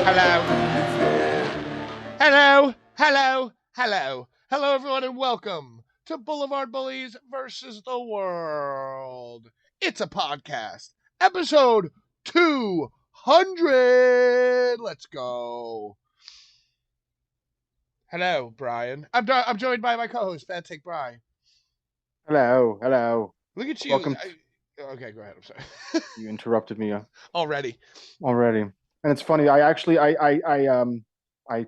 Hello. Hello. Hello. Hello. Hello, everyone, and welcome to Boulevard Bullies versus the World. It's a podcast. Episode 200. Let's go. Hello, Brian. I'm joined by my co-host, Bad Take Brian. Hello. Look at you. Welcome. Okay, go ahead. I'm sorry. You interrupted me Already. already, and it's funny. I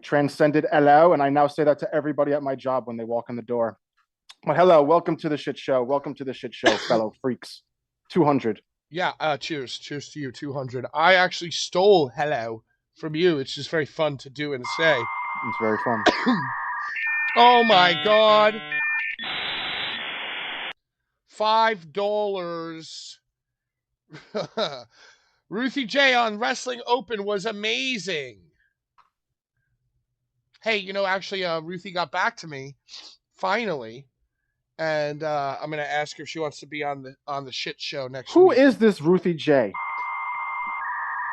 transcended hello, and I now say that to everybody at my job when they walk in the door. But hello, welcome to the shit show. Welcome to the shit show, fellow freaks. 200. Yeah. Cheers. Cheers to you. 200. I actually stole hello from you. It's just very fun to do and say. It's very fun. Oh my God. $5. Ruthie J on Wrestling Open was amazing. Hey, actually, Ruthie got back to me finally, and I'm gonna ask her if she wants to be on the shit show next Who week. is this Ruthie J?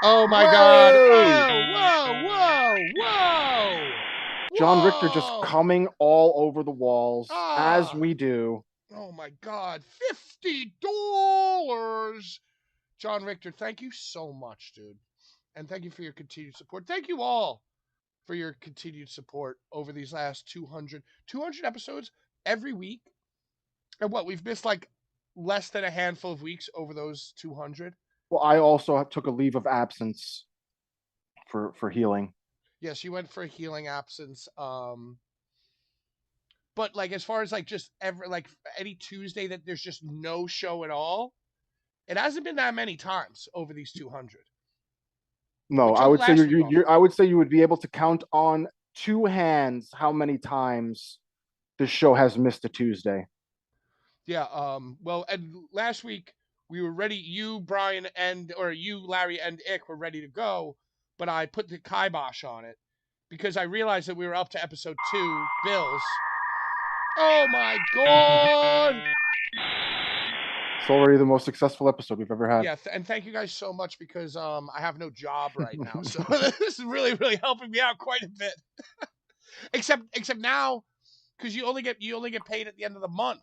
Oh my God! Whoa! John Richter just coming all over the walls as we do. Oh my God! $50. John Richter, thank you so much, dude. And thank you for your continued support. Thank you all for your continued support over these last 200 episodes every week. And we've missed like less than a handful of weeks over those 200. Well, I also took a leave of absence for healing. Yes, you went for a healing absence. But like as far as like just any Tuesday that there's just no show at all, it hasn't been that many times over these 200. No, I would say I would say you would be able to count on two hands how many times this show has missed a Tuesday. Yeah. Well, and last week we were ready. You, Brian, you, Larry, and Ick were ready to go, but I put the kibosh on it because I realized that we were up to episode 2, Bills. Oh my God! It's already the most successful episode we've ever had. Yeah, and thank you guys so much because I have no job right now, so this is really helping me out quite a bit. except now, because you only get paid at the end of the month.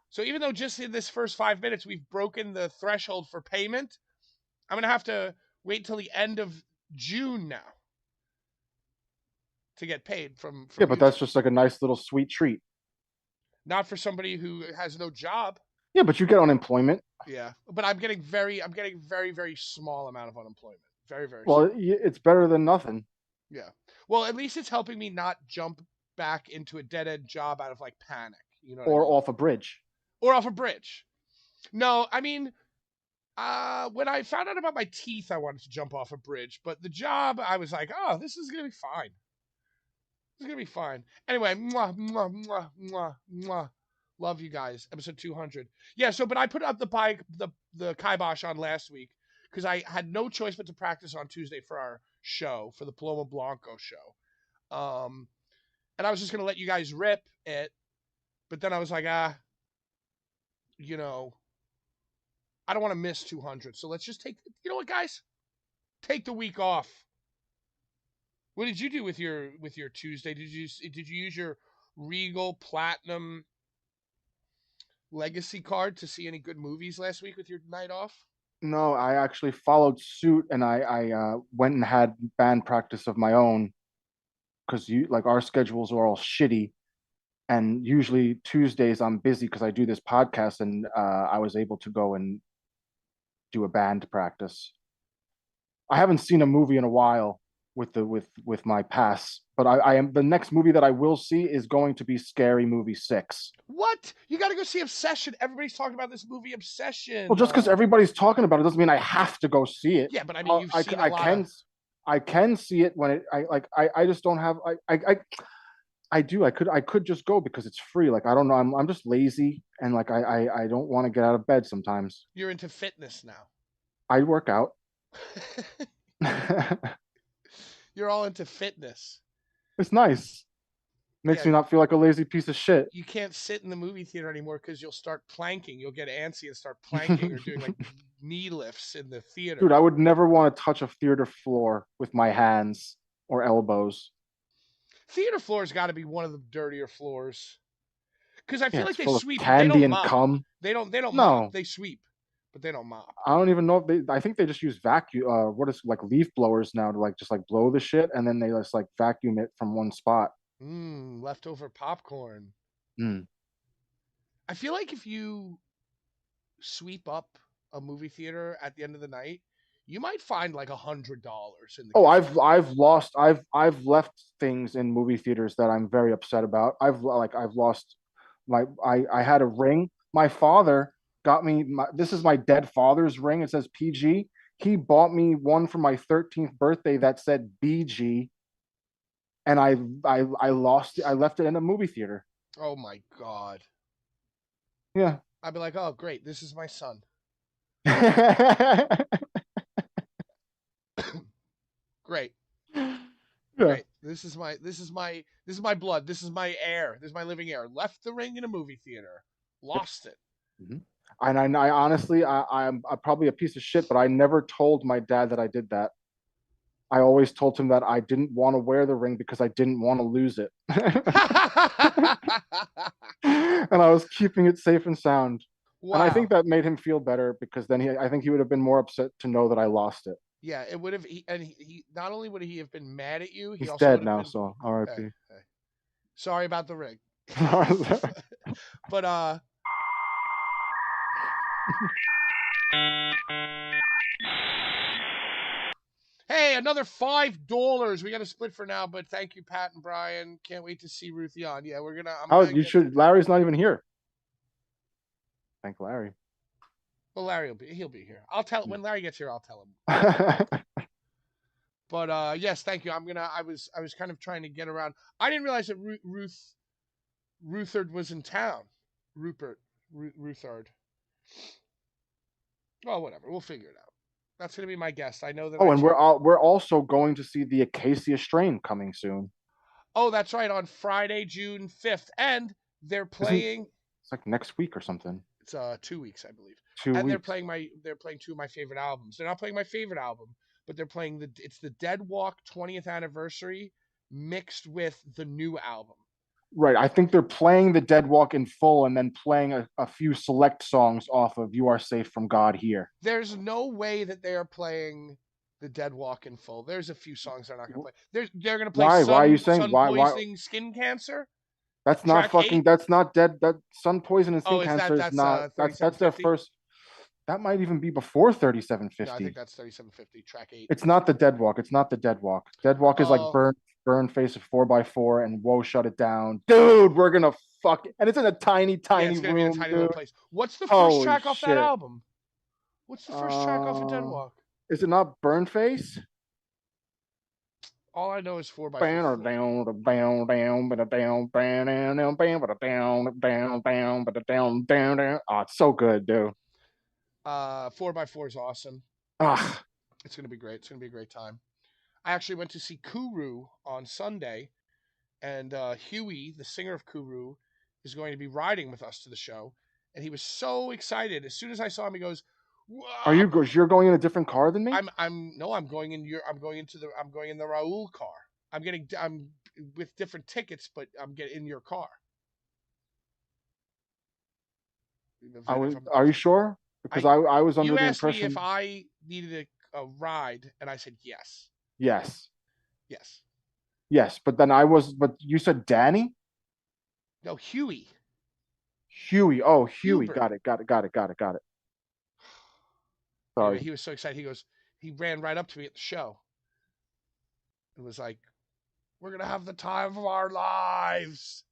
So even though just in this first 5 minutes we've broken the threshold for payment, I'm gonna have to wait till the end of June now to get paid from yeah, but YouTube. That's just like a nice little sweet treat. Not for somebody who has no job. Yeah, but you get unemployment. Yeah, but I'm getting very small amount of unemployment. Very well, small. It's better than nothing. Yeah. Well, at least it's helping me not jump back into a dead end job out of like panic. You know. Or off a bridge. Or off a bridge. No, I mean, when I found out about my teeth, I wanted to jump off a bridge. But the job, I was like, oh, this is gonna be fine. It's gonna be fine. Anyway, mwah, mwah, mwah, mwah, mwah. Love you guys. Episode 200. Yeah. So, but I put up the kibosh on last week because I had no choice but to practice on Tuesday for our show, for the Paloma Blanco show. And I was just gonna let you guys rip it, but then I was like, I don't want to miss 200. So let's just take. You know what, guys? Take the week off. What did you do with your Tuesday? Did you use your Regal Platinum Legacy card to see any good movies last week with your night off? No, I actually followed suit and I went and had band practice of my own because our schedules are all shitty, and usually Tuesdays I'm busy because I do this podcast, and I was able to go and do a band practice. I haven't seen a movie in a while with my pass, but I am the next movie that I will see is going to be Scary Movie 6. What? You got to go see Obsession. Everybody's talking about this movie Obsession. Well, just because everybody's talking about it doesn't mean I have to go see it. Yeah, but I mean, you've seen a lot of... I can see it when I just don't have I could just go because it's free. Like, I don't know, I'm just lazy, and like I don't want to get out of bed sometimes. You're into fitness now. I work out. You're all into fitness. It's nice. Makes me not feel like a lazy piece of shit. You can't sit in the movie theater anymore because you'll start planking. You'll get antsy and start planking or doing like knee lifts in the theater. Dude, I would never want to touch a theater floor with my hands or elbows. Theater floors got to be one of the dirtier floors because I Yeah, feel it's like they full of sweep, but they candy don't and mop. cum. They don't mop. No, They sweep, but they don't mop. I don't even know if they. I think they just use vacuum. What is like leaf blowers now to like just like blow the shit, and then they just like vacuum it from one spot. Leftover popcorn. Mm. I feel like if you sweep up a movie theater at the end of the night, you might find like $100 in the Oh, kitchen. I've left things in movie theaters that I'm very upset about. I've lost I had a ring. My father got me this is my dead father's ring. It says PG. He bought me one for my 13th birthday that said BG, and I lost it. I left it in a movie theater. Oh my god. Yeah. I'd be like, oh great, this is my son. Great. Yeah. Great. This is my blood. This is my air. This is my living air. Left the ring in a movie theater. Lost it. Mhm. And I honestly, I'm probably a piece of shit, but I never told my dad that I did that. I always told him that I didn't want to wear the ring because I didn't want to lose it. And I was keeping it safe and sound. And I think Wow. that made him feel better because then I think he would have been more upset to know that I lost it. Yeah, it would have. He not only would he have been mad at you, he He's also dead would have now, been. so Hey, RIP. hey. Sorry about the ring. But hey, another $5. We got to split for now, but thank you, Pat and Brian. Can't wait to see Ruthie on. Yeah, we're gonna. I'm How gonna you get. should Larry's not even here. Thank Larry. Well, Larry will be. He'll be here. I'll tell when Larry gets here. I'll tell him. But yes, thank you. I'm gonna. I was kind of trying to get around. I didn't realize that Ruthard was in town. Rupert Ruthard. Oh, whatever. We'll figure it out. That's gonna be my guest. I know that Oh, I and checked. we're also going to see the Acacia Strain coming soon. Oh, that's right. On Friday, June 5th, and they're Isn't playing. it's like next week or something? It's 2 weeks, I believe. Two And weeks. they're playing two of my favorite albums. They're not playing my favorite album, but they're playing it's the Dead Walk 20th anniversary mixed with the new album. Right. I think they're playing the Dead Walk in full and then playing a few select songs off of You Are Safe from God Here. There's no way that they are playing the Dead Walk in full. There's a few songs they're not going to play. They're going to play Why? Why are you saying Sun why Poisoning Skin Cancer, that's not track fucking 8. that's not dead that Sun Poison and Oh, Skin is Cancer is that's not that's their 3750? first that might even be before No, I think 3750. that's 3750, track 8. It's not the Dead Walk. It's not the Dead Walk. Dead Walk is like Oh, burn face of 4x4 and Whoa Shut It Down. Dude, we're gonna fuck it. And it's in a tiny, yeah, tiny it's going to be in a room, tiny little dude. place. What's the first Holy track off that shit. album? What's the first track off of Dead Uh Walk? is it not Burn Face? All I know is 4 by 4 Down, down, down, down, but down, down, down, down, but down, down, down, but down, down, down. Oh, it's so good, dude. 4 by 4 is awesome. Ah, It's going to be great. It's going to be a great time. I actually went to see Kuru on Sunday, and Huey, the singer of Kuru, is going to be riding with us to the show, and he was so excited. As soon as I saw him, he goes, are "Whoa, you're going in a different car than me? I'm no, I'm going in I'm going in the Raul car. I'm with different tickets, but I'm getting in your car. I was. Are If you sure? Because I I was under You the asked me if impression. I needed a ride, and I said yes, Yes, yes. yes. But then I was. But you said Danny, No, Huey, Huey. Oh, Huey. Hubert. Got it. Got it. Got it. Got it. Got it. Anyway, Sorry. he was so excited. He ran right up to me at the show and was like, "We're gonna have the time of our lives."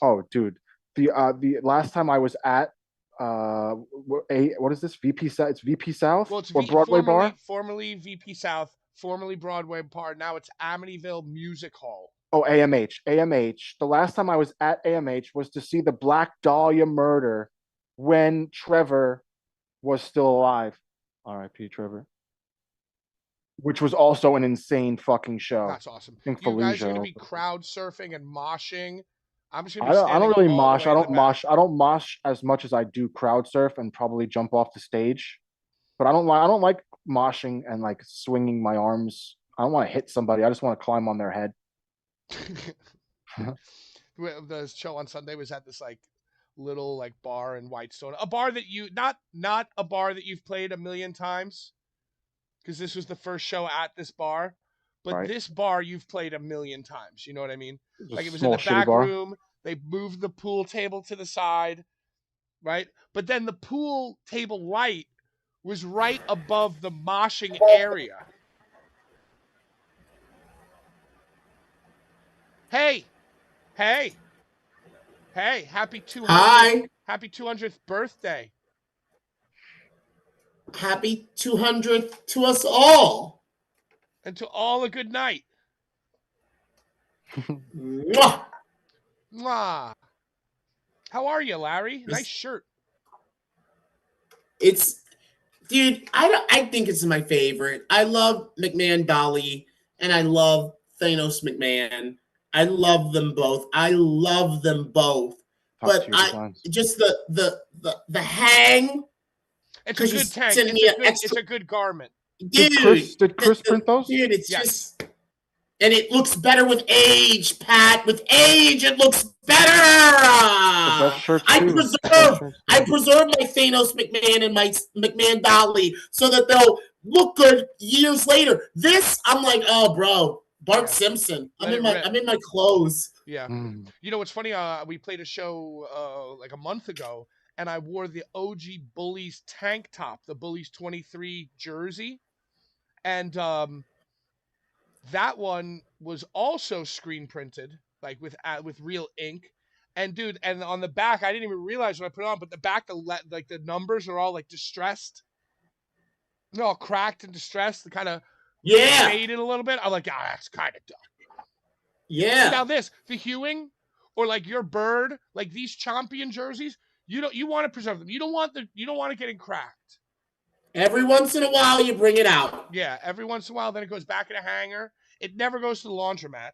Oh, dude. The last time I was at what is this VP South? It's VP South Well, it's or Broadway Bar. formerly VP South, formerly Broadway Bar. Now it's Amityville Music Hall. Oh, AMH. AMH. The last time I was at AMH was to see the Black Dahlia murder when Trevor was still alive. R.I.P. Trevor. Which was also an insane fucking show. That's awesome. I think You guys are gonna Fallujah. be crowd surfing and moshing. I'm just gonna be I don't standing really all the mosh. way in the back. I don't mosh as much as I do crowd surf and probably jump off the stage. But I don't like moshing and like swinging my arms. I don't want to hit somebody. I just want to climb on their head. The show on Sunday was at this like little like bar in Whitestone, a bar that you not a bar that you've played a million times, because this was the first show at this bar, but Right? this bar you've played a million times. You know what I mean? Like Just it a was in small the shitty back bar. room. They moved the pool table to the side, right? But then the pool table light was right above the moshing area. Hey, hey, hey! Hi. Happy 200th birthday, Happy 200th to us all. and to all a good night. Mwah. Mwah. How are you, Larry? Nice shirt. It's, dude, I think it's my favorite. I love McMahon Dolly and I love Thanos McMahon. I love them both. I love them both. Top But tier I designs. just the hang, It's a because you good tank. send me an extra, It's a good garment. dude. Did Chris print those? Dude, it's Yes. just, and it looks better with age, Pat. With age, it looks better. The best shirts I too. Best preserve, shirts I too. preserve my Thanos McMahon and my McMahon Dolly so that they'll look good years later. This, I'm like, oh, bro, Bart Yeah. Simpson. Let it rip. I'm in my clothes. Yeah. Mm. You know what's funny? We played a show like a month ago, and I wore the OG Bullies tank top, the Bullies 23 jersey, and that one was also screen printed, like with real ink. And dude, and on the back, I didn't even realize when I put it on, but the back, like the numbers are all like distressed. They're all cracked and distressed. They kind of Yeah, faded a little bit. I'm like, ah, that's kind of dumb. But yeah. now the hewing, or like your bird, like these champion jerseys, you want to preserve them. You don't want it getting cracked. Every once in a while, you bring it out. Yeah, every once in a while, then it goes back in a hanger. It never goes to the laundromat.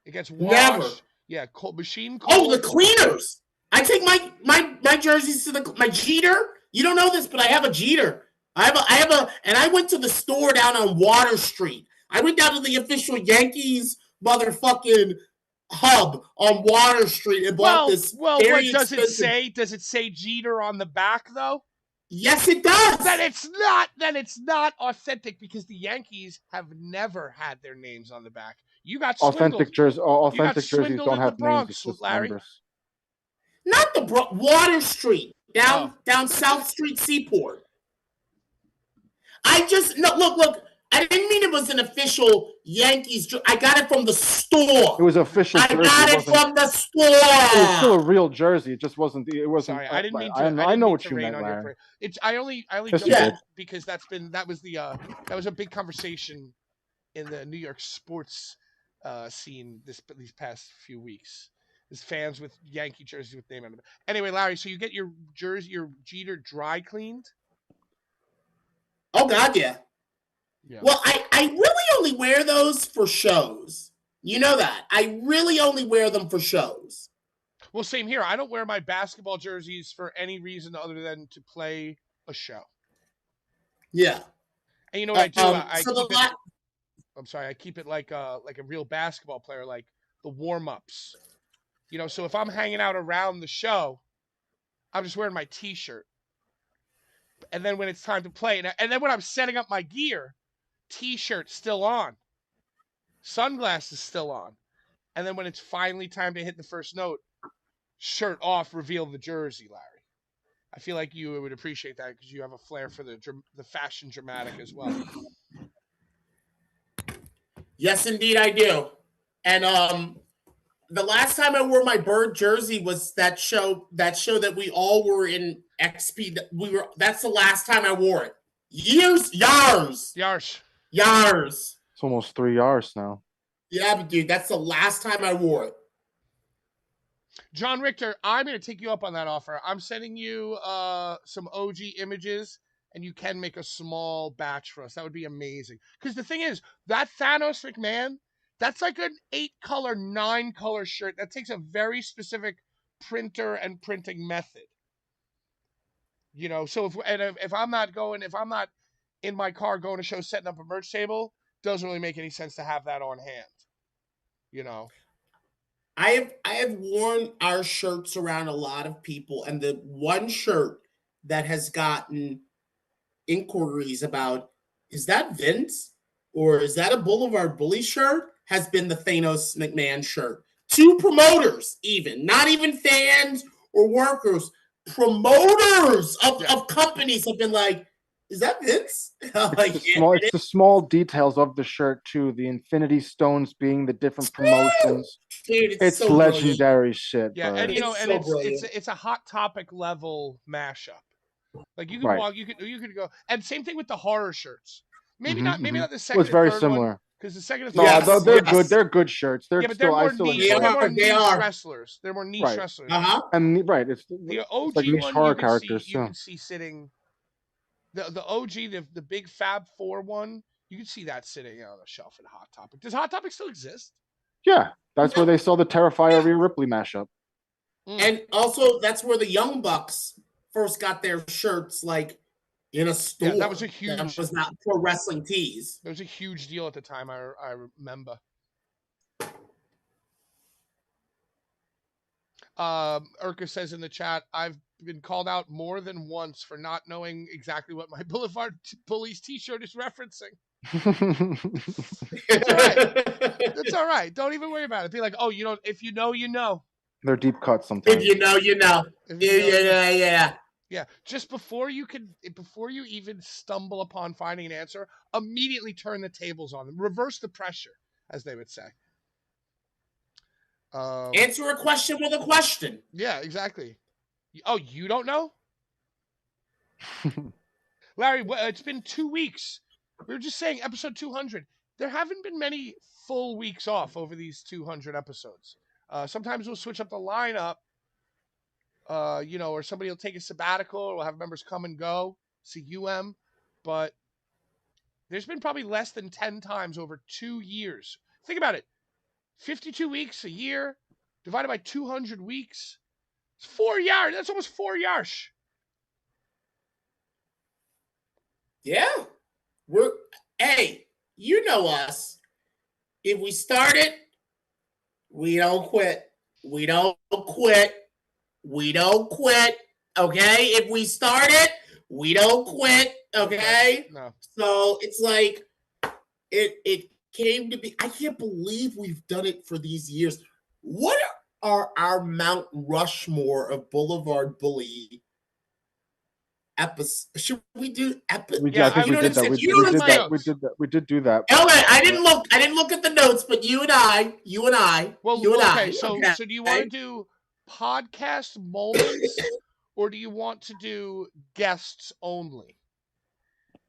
It gets Never. washed. Yeah, machine Oh, the cold. cleaners. I take my jerseys to my Jeter. You don't know this, but I have a Jeter. And I went to the store down on Water Street. I went down to the official Yankees motherfucking hub on Water Street and bought this What very does it expensive. say? Does it say Jeter on the back though? Yes, it does. Then it's not authentic, because the Yankees have never had their names on the back. You got swindled. You got Authentic jerseys swindled don't in the have names. It's Bronx, just Larry. numbers. Not Water Street Oh, down South Street Seaport. I just no look. I didn't mean it was an official Yankees. I got it from the It store. was an official I jersey. got It it wasn't. from the It was still store. a real jersey. It just wasn't. It wasn't. sorry. I I didn't know mean what to you rain meant, on your Larry. parade. I only Yes, you jump Yeah. did. in because that was a big conversation in the New York sports scene these past few weeks. There's fans with Yankee jerseys with name on them. Anyway, Larry, so you get your Jeter dry cleaned? Oh God, yeah. Yeah. Well, I really only wear those for shows. You know that. I really only wear them for shows. Well, same here. I don't wear my basketball jerseys for any reason other than to play a show. Yeah. And you know what I do? I So the keep it. I'm sorry. I keep it like a real basketball player, like the warm ups. You know, so if I'm hanging out around the show, I'm just wearing my T-shirt. And then when it's time to play, and then when I'm setting up my gear, T-shirt still on, sunglasses still on, and then when it's finally time to hit the first note, shirt off, reveal the jersey, Larry. I feel like you would appreciate that because you have a flair for the fashion dramatic as well. Yes, indeed, I do. And the last time I wore my bird jersey was that show that we all were in XP. That's the last time I wore it. Yarsh. Yars. It's almost 3 hours now. Yeah, but dude, that's the last time I wore it. John Richter, I'm going to take you up on that offer. I'm sending you some OG images, and you can make a small batch for us. That would be amazing. Because the thing is, that Thanos McMahon, that's like an 8-color, 9-color shirt. That takes a very specific printer and printing method. You know, so if I'm not in my car going to show setting up a merch table, doesn't really make any sense to have that on hand. You know. I have worn our shirts around a lot of people, and the one shirt that has gotten inquiries about, is that Vince or is that a Boulevard Bully shirt, has been the Thanos McMahon shirt. Two promoters, even not even fans or workers, promoters of companies have been like, is that Vince? Like, It's the small details of the shirt too. The Infinity Stones being the different promotions. Dude, It's so legendary shit, Yeah, bro. and you know, It's and so brilliant. it's a Hot Topic level mashup. Like you could Right. walk, you could go, and same thing with the horror shirts. Maybe Mhm, maybe mhm. not the It second was and very third one, similar. because the second and No, third Yes, one they're were good. yes. They're good shirts. yeah, but they're I more still niche. enjoy They're them. more They niche are. wrestlers. They're more niche Right. wrestlers. Uh-huh. And right, The it's OG like niche one horror you could characters see too. sitting the OG the big Fab Four one. You could see that sitting on a shelf at Hot Topic. Does Hot Topic still exist? Yeah, that's where Yeah. they saw the Terrifier Rhea Ripley mashup. And also, that's where the Young Bucks first got their shirts, like in a store. Yeah, that was a huge. That was not pro wrestling tees. It was a huge deal at the time. I remember. Urka says in the chat, I've been called out more than once for not knowing exactly what my Boulevard Bullies t-shirt is referencing. It's all right. It's all right. Don't even worry about it. Be like, oh, you don't. If you know, you know. They're deep cuts sometimes. If you know, you know. If you know, Yeah. Yeah. Just before you even stumble upon finding an answer, immediately turn the tables on them. Reverse the pressure, as they would say. Answer a question with a question. Yeah, exactly. Oh, you don't know? Larry, it's been 2 weeks. We were just saying episode 200. There haven't been many full weeks off over these 200 episodes. Sometimes we'll switch up the lineup, you know, or somebody will take a sabbatical, or we'll have members come and go, CUM. But there's been probably less than 10 times over 2 years. Think about it. 52 weeks a year divided by 200 weeks. It's 4 yards. That's almost 4 yards. Yeah. Hey, you know us. If we start it, we don't quit. We don't quit. We don't quit. Okay? If we start it, we don't quit. Okay? No. So it's like it came to be. I can't believe we've done it for these years. What are our Mount Rushmore of Boulevard Bully episodes? Should we do episodes? I think we did that. We did do that. Elliot, I didn't look at the notes, but you and I. Well, okay. So do you want to do podcast moments, or do you want to do guests only?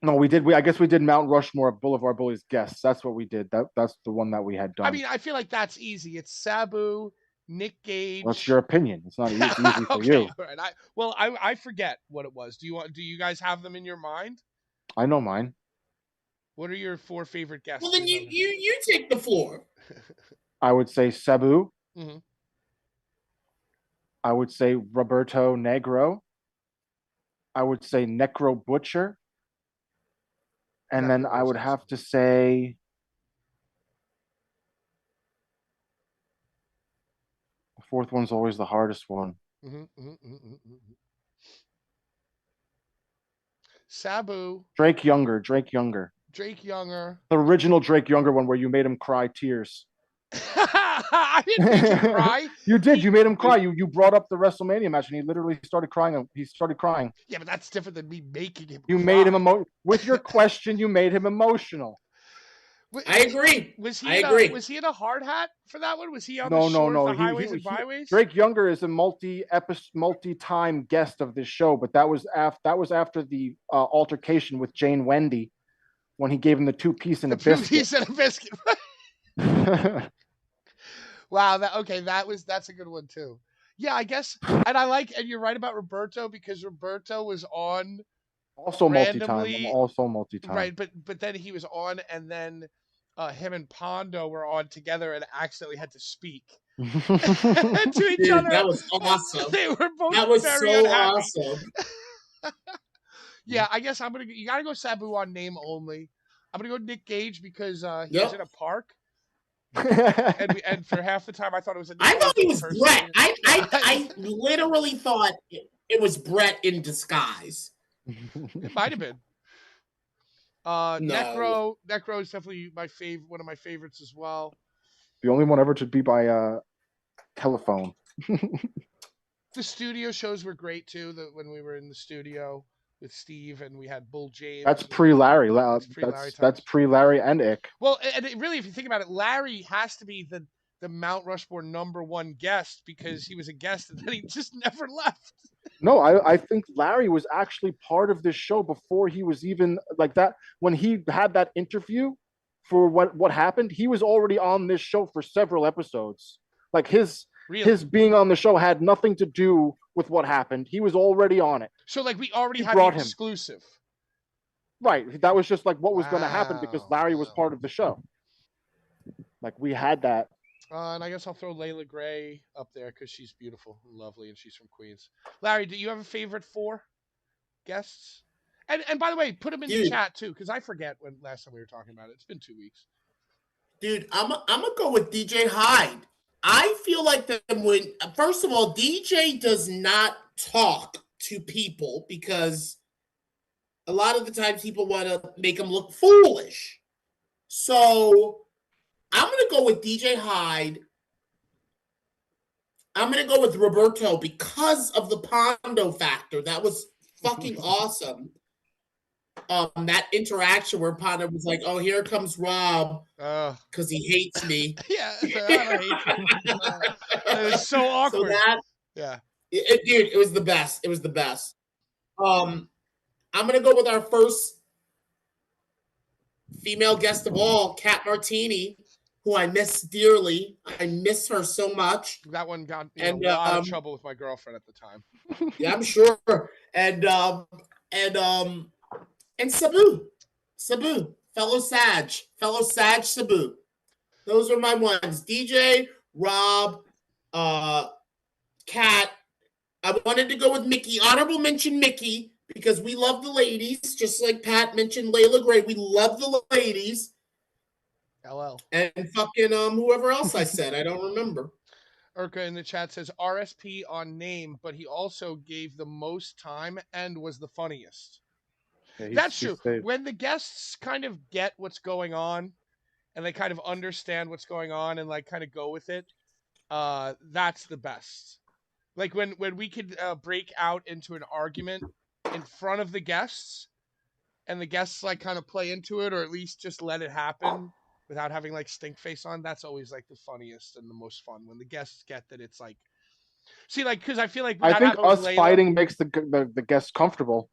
No, we did. I guess we did Mount Rushmore Boulevard Bullies guests. That's what we did. That's the one that we had done. I mean, I feel like that's easy. It's Sabu, Nick Gage. Well, that's your opinion. It's not easy for okay, you. All right. I forget what it was. Do you guys have them in your mind? I know mine. What are your 4 favorite guests? Well, then you take the floor. I would say Sabu. Mm-hmm. I would say Roberto Negro. I would say Necro Butcher. And then I would have to say the 4th one's always the hardest one. Sabu. Drake Younger. Drake Younger. The original Drake Younger one where you made him cry tears. I didn't make him cry. You did. You made him cry. You brought up the WrestleMania match, and he literally started crying. He started crying. Yeah, but that's different than me making him. You made him with your question. You made him emotional. I agree. Was he in a hard hat for that one? Was he on the highways and byways? Drake Younger is a multi-time guest of this show, but that was after the altercation with Jane Wendy when he gave him the 2-piece and a biscuit. Wow, that's a good one too. Yeah, I guess, and you're right about Roberto, because Roberto was on also multi-time. Right, but then he was on, and then him and Pondo were on together and accidentally had to speak to each other. That was awesome. They were both that was very so unhappy. awesome. Yeah, I guess I'm gonna. You gotta go Sabu on name only. I'm gonna go Nick Gage because he was Yep. in a park, and for half the time I thought it was a I Nick thought Gage he was Brett. impersonator. I literally thought it was Brett in disguise. It might have been. No. Necro is definitely my favorite, one of my favorites as well. The only one ever to be by telephone. The studio shows were great too. When we were in the studio with Steve and we had Bull James. That's pre-Larry. That's pre-Larry That's times. pre-Larry and Ick. Well, and really, if you think about it, Larry has to be the Mount Rushmore #1 guest because he was a guest and then he just never left. No, I think Larry was actually part of this show before he was even like that. When he had that interview for what happened, he was already on this show for several episodes. Like his being on the show had nothing to do with what happened. He was already on it. So like we already had an exclusive. Right. That was just like what was going to happen because Larry was part of the show. Like we had that. And I guess I'll throw Layla Gray up there because she's beautiful and lovely and she's from Queens. Larry, do you have a favorite 4 guests? And by the way, put them in the chat too because I forget when last time we were talking about it. It's been 2 weeks. Dude, I'm gonna go with DJ Hyde. I feel like that when first of all, DJ does not talk to people because a lot of the times people want to make him look foolish. So I'm gonna go with DJ Hyde. I'm gonna go with Roberto because of the Pondo factor. That was fucking awesome. That interaction where Pondo was like, "Oh, here comes Rob because he hates me." Yeah, I don't hate you. It was so awkward. So dude, it was the best. It was the best. I'm gonna go with our first female guest of all, Kat Martini, who I miss dearly. I miss her so much. That one got me in a lot of trouble with my girlfriend at the time. Yeah, I'm sure. And Sabu, fellow Sag Sabu. Those are my ones. DJ, Rob, Kat. I wanted to go with Mickey. Honorable mention Mickey because we love the ladies, just like Pat mentioned Layla Gray. We love the ladies. LL. And fucking whoever else I said, I don't remember. Urka in the chat says RSP on name, but he also gave the most time and was the funniest. Yeah, that's true. When the guests kind of get what's going on and they kind of understand what's going on and like kind of go with it, that's the best. Like when we could break out into an argument in front of the guests and the guests like kind of play into it or at least just let it happen without having like stink face on, that's always like the funniest and the most fun when the guests get that it's like, see, like, because I feel like I think us fighting makes the guests comfortable.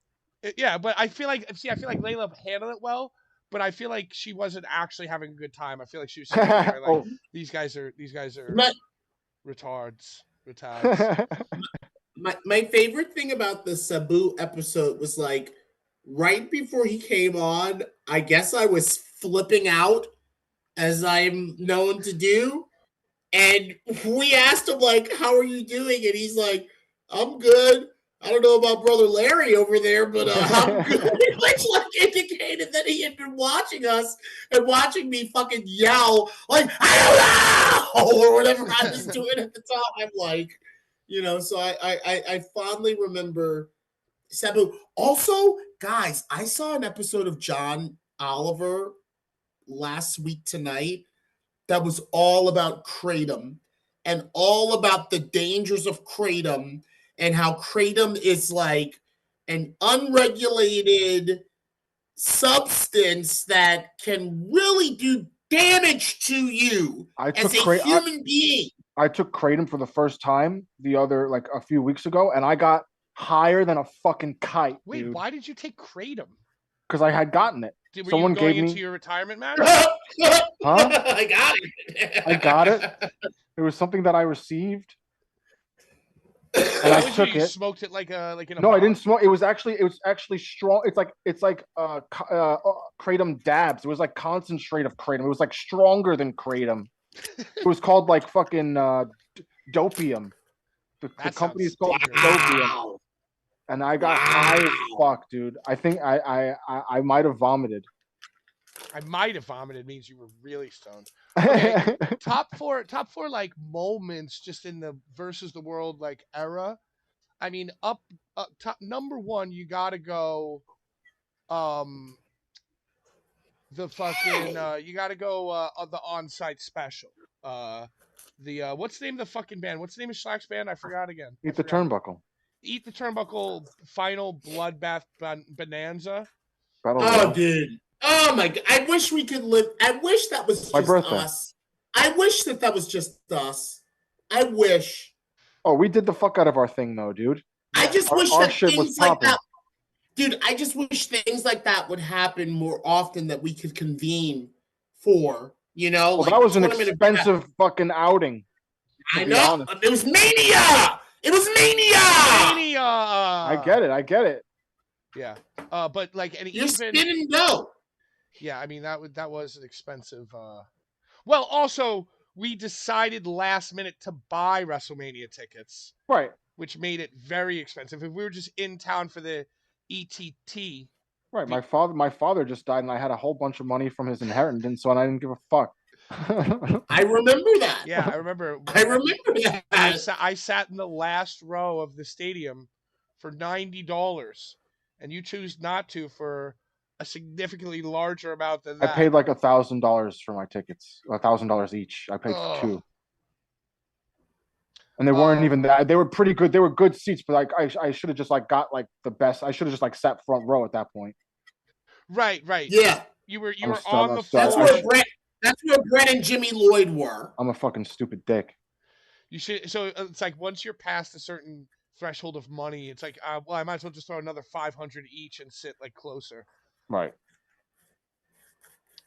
Yeah, but I feel like Layla handled it well, but I feel like she wasn't actually having a good time. I feel like she was sitting there like, these guys are retards. My favorite thing about the Sabu episode was like right before he came on, I guess I was flipping out as I'm known to do. And we asked him like, how are you doing? And he's like, I'm good. I don't know about Brother Larry over there, but I'm good. Which like indicated that he had been watching us and watching me fucking yell like, I don't know, or whatever I was doing at the time. Like, you know, so I fondly remember Sabu. Also, guys, I saw an episode of John Oliver last week tonight that was all about kratom and all about the dangers of kratom and how kratom is like an unregulated substance that can really do damage to you as a human being. I took kratom for the first time like a few weeks ago, and I got higher than a fucking kite. Wait, dude. Why did you take kratom? Because I had gotten it. Someone gave me into your retirement match? Huh? I got it. I got it. It was something that I received. And I took it. Smoked it like in a No, I didn't smoke. It was actually strong. It's like kratom dabs. It was like concentrate of kratom. It was like stronger than kratom. It was called like fucking dopium. The company is called Dopium. and I got high as fuck, dude. I think I might have vomited. I might have vomited means you were really stoned. Okay, top four like moments just in the versus the world like era. I mean, up top number one, you gotta go. The fucking you gotta go on the on-site special. What's the name of the fucking band? What's the name of Schlack's band? I forgot again. Eat the turnbuckle. Eat the Turnbuckle final bloodbath bonanza. Oh, dude. Oh my god. I wish we could live. I wish that was just us. I wish that was just us. I wish. Oh, we did the fuck out of our thing though, dude. I just wish that things like that. Dude, I just wish things like that would happen more often that we could convene for, you know? Well, like that was an expensive fucking outing. I know. It was mania! It was mania! Mania! I get it. Yeah. But like, and you even spin and go. Yeah, I mean that was an expensive well, also we decided last minute to buy WrestleMania tickets. Right. Which made it very expensive. If we were just in town for the ETT. Right. My father just died and I had a whole bunch of money from his inheritance, so I didn't give a fuck. I remember that. Yeah, I remember that. I sat in the last row of the stadium for $90 and you choose not to for a significantly larger amount than that. I paid like $1,000 for my tickets. $1,000 each. I paid for two. And they weren't even that. They were pretty good. They were good seats, but like I should have just like got like the best. I should have just like sat front row at that point. Right. Yeah. You were on the floor. That's where Brett and Jimmy Lloyd were. I'm a fucking stupid dick. You should. So it's like once you're past a certain threshold of money, it's like, well, I might as well just throw another 500 each and sit like closer. Right.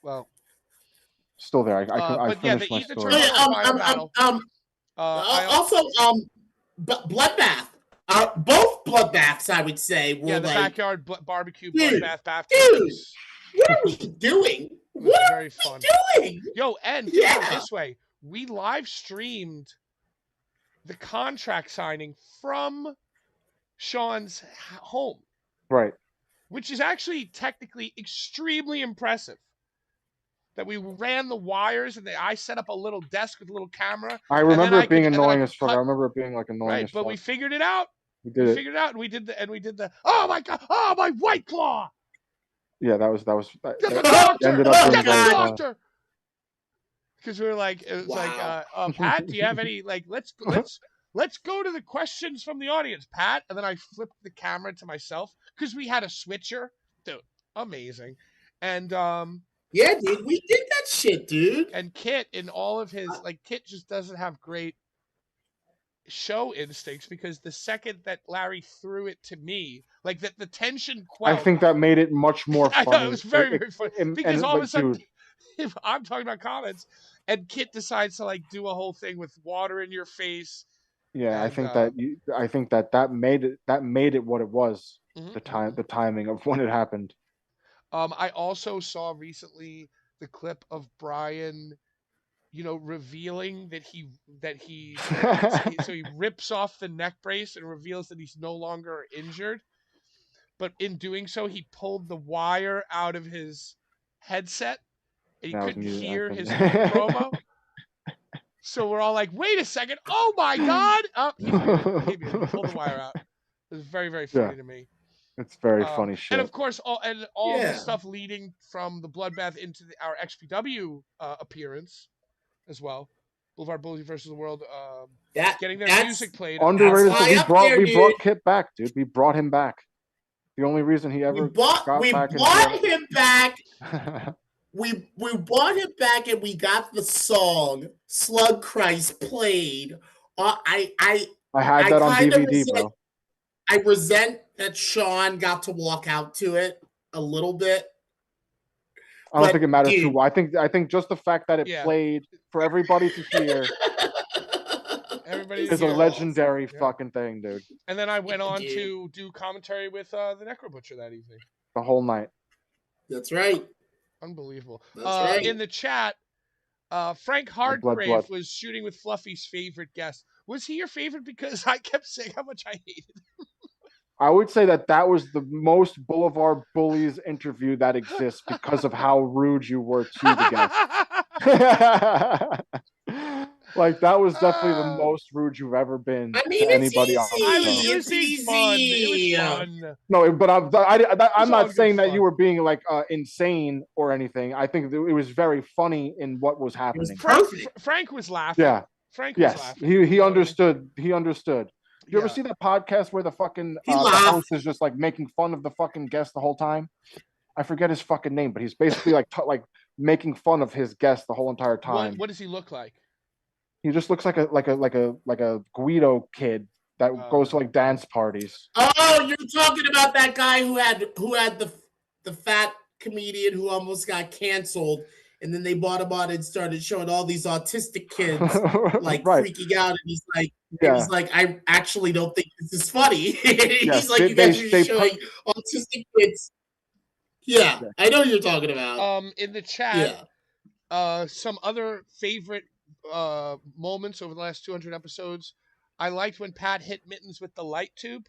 Well. Still there. I finished my story. Bloodbath. Both bloodbaths, I would say, were the backyard barbecue bloodbath bath. Dude, what are we doing? What are we doing? Yo, and this way, we live streamed the contract signing from Sean's home. Right. Which is actually technically extremely impressive. That we ran the wires and I set up a little desk with a little camera. I remember it being annoying as fuck. I remember it being like annoying as fuck. But we figured it out. We figured it out, and we did the. Oh my god! Oh, my White Claw! Yeah, that get the doctor! Ended up get the doctor! Because we were like, it was like, Pat, do you have any like? Let's go to the questions from the audience, Pat. And then I flipped the camera to myself because we had a switcher, dude. Amazing, and yeah, dude, we did that shit, dude. And Kit, in all of his Kit just doesn't have great show instincts because the second that Larry threw it to me, like that the tension quelled. I think that made it much more funny. I thought it was very funny because all of a sudden, if I'm talking about comments, and Kit decides to like do a whole thing with water in your face. Yeah, and, I think that made it what it was. Mm-hmm. The timing of when it happened. I also saw recently the clip of Brian, revealing that he so he rips off the neck brace and reveals that he's no longer injured. But in doing so, he pulled the wire out of his headset and he couldn't hear his promo. So we're all like, wait a second. Oh my God. He pulled the wire out. It was very, very funny to me. It's very funny shit. And of course, all the stuff leading from the bloodbath into our XPW appearance as well. Boulevard Bullies versus the World. Getting their music played. Underrated. We brought Kit back, dude. We brought him back. The only reason he ever got back. We brought him back. We brought him back, and we got the song "Slug Christ" played. I had that on DVD, bro. I resent that Sean got to walk out to it a little bit. I don't think it matters too. I think just the fact that it played for everybody to hear is a legendary fucking thing, dude. And then I went on to do commentary with the Necro Butcher that evening. The whole night. That's right. Unbelievable. That's right. In the chat, Frank Hardgrave was shooting with Fluffy's favorite guest. Was he your favorite? Because I kept saying how much I hated him. I would say that was the most Boulevard Bullies interview that exists because of how rude you were to the guest. Like that was definitely the most rude you've ever been I mean, to it's anybody on the show. easy. It was It's being fun. It was easy. fun. No, but I'm It's all not good saying that fun. you were being like insane or anything. I think it was very funny in what was It was happening. perfect. Frank was laughing. Yeah. Frank was Yes. laughing. He You know what I mean? understood. He understood. You ever Yeah. see that podcast where the fucking He the laughed. host is just like making fun of the fucking guest the whole time? I forget his fucking name, but he's basically like making fun of his guest the whole entire time. What does he look like? He just looks like a Guido kid that goes to like dance parties. Oh, you're talking about that guy who had the fat comedian who almost got canceled, and then they bought him on and started showing all these autistic kids like Right. freaking out, and he's like, Yeah. I actually don't think this is funny. He's Yes, like, you guys are they showing autistic kids. Yeah, Yeah. I know what you're talking about. In the chat, Yeah. some other favorite moments over the last 200 episodes. I liked when Pat hit Mittens with the light tube.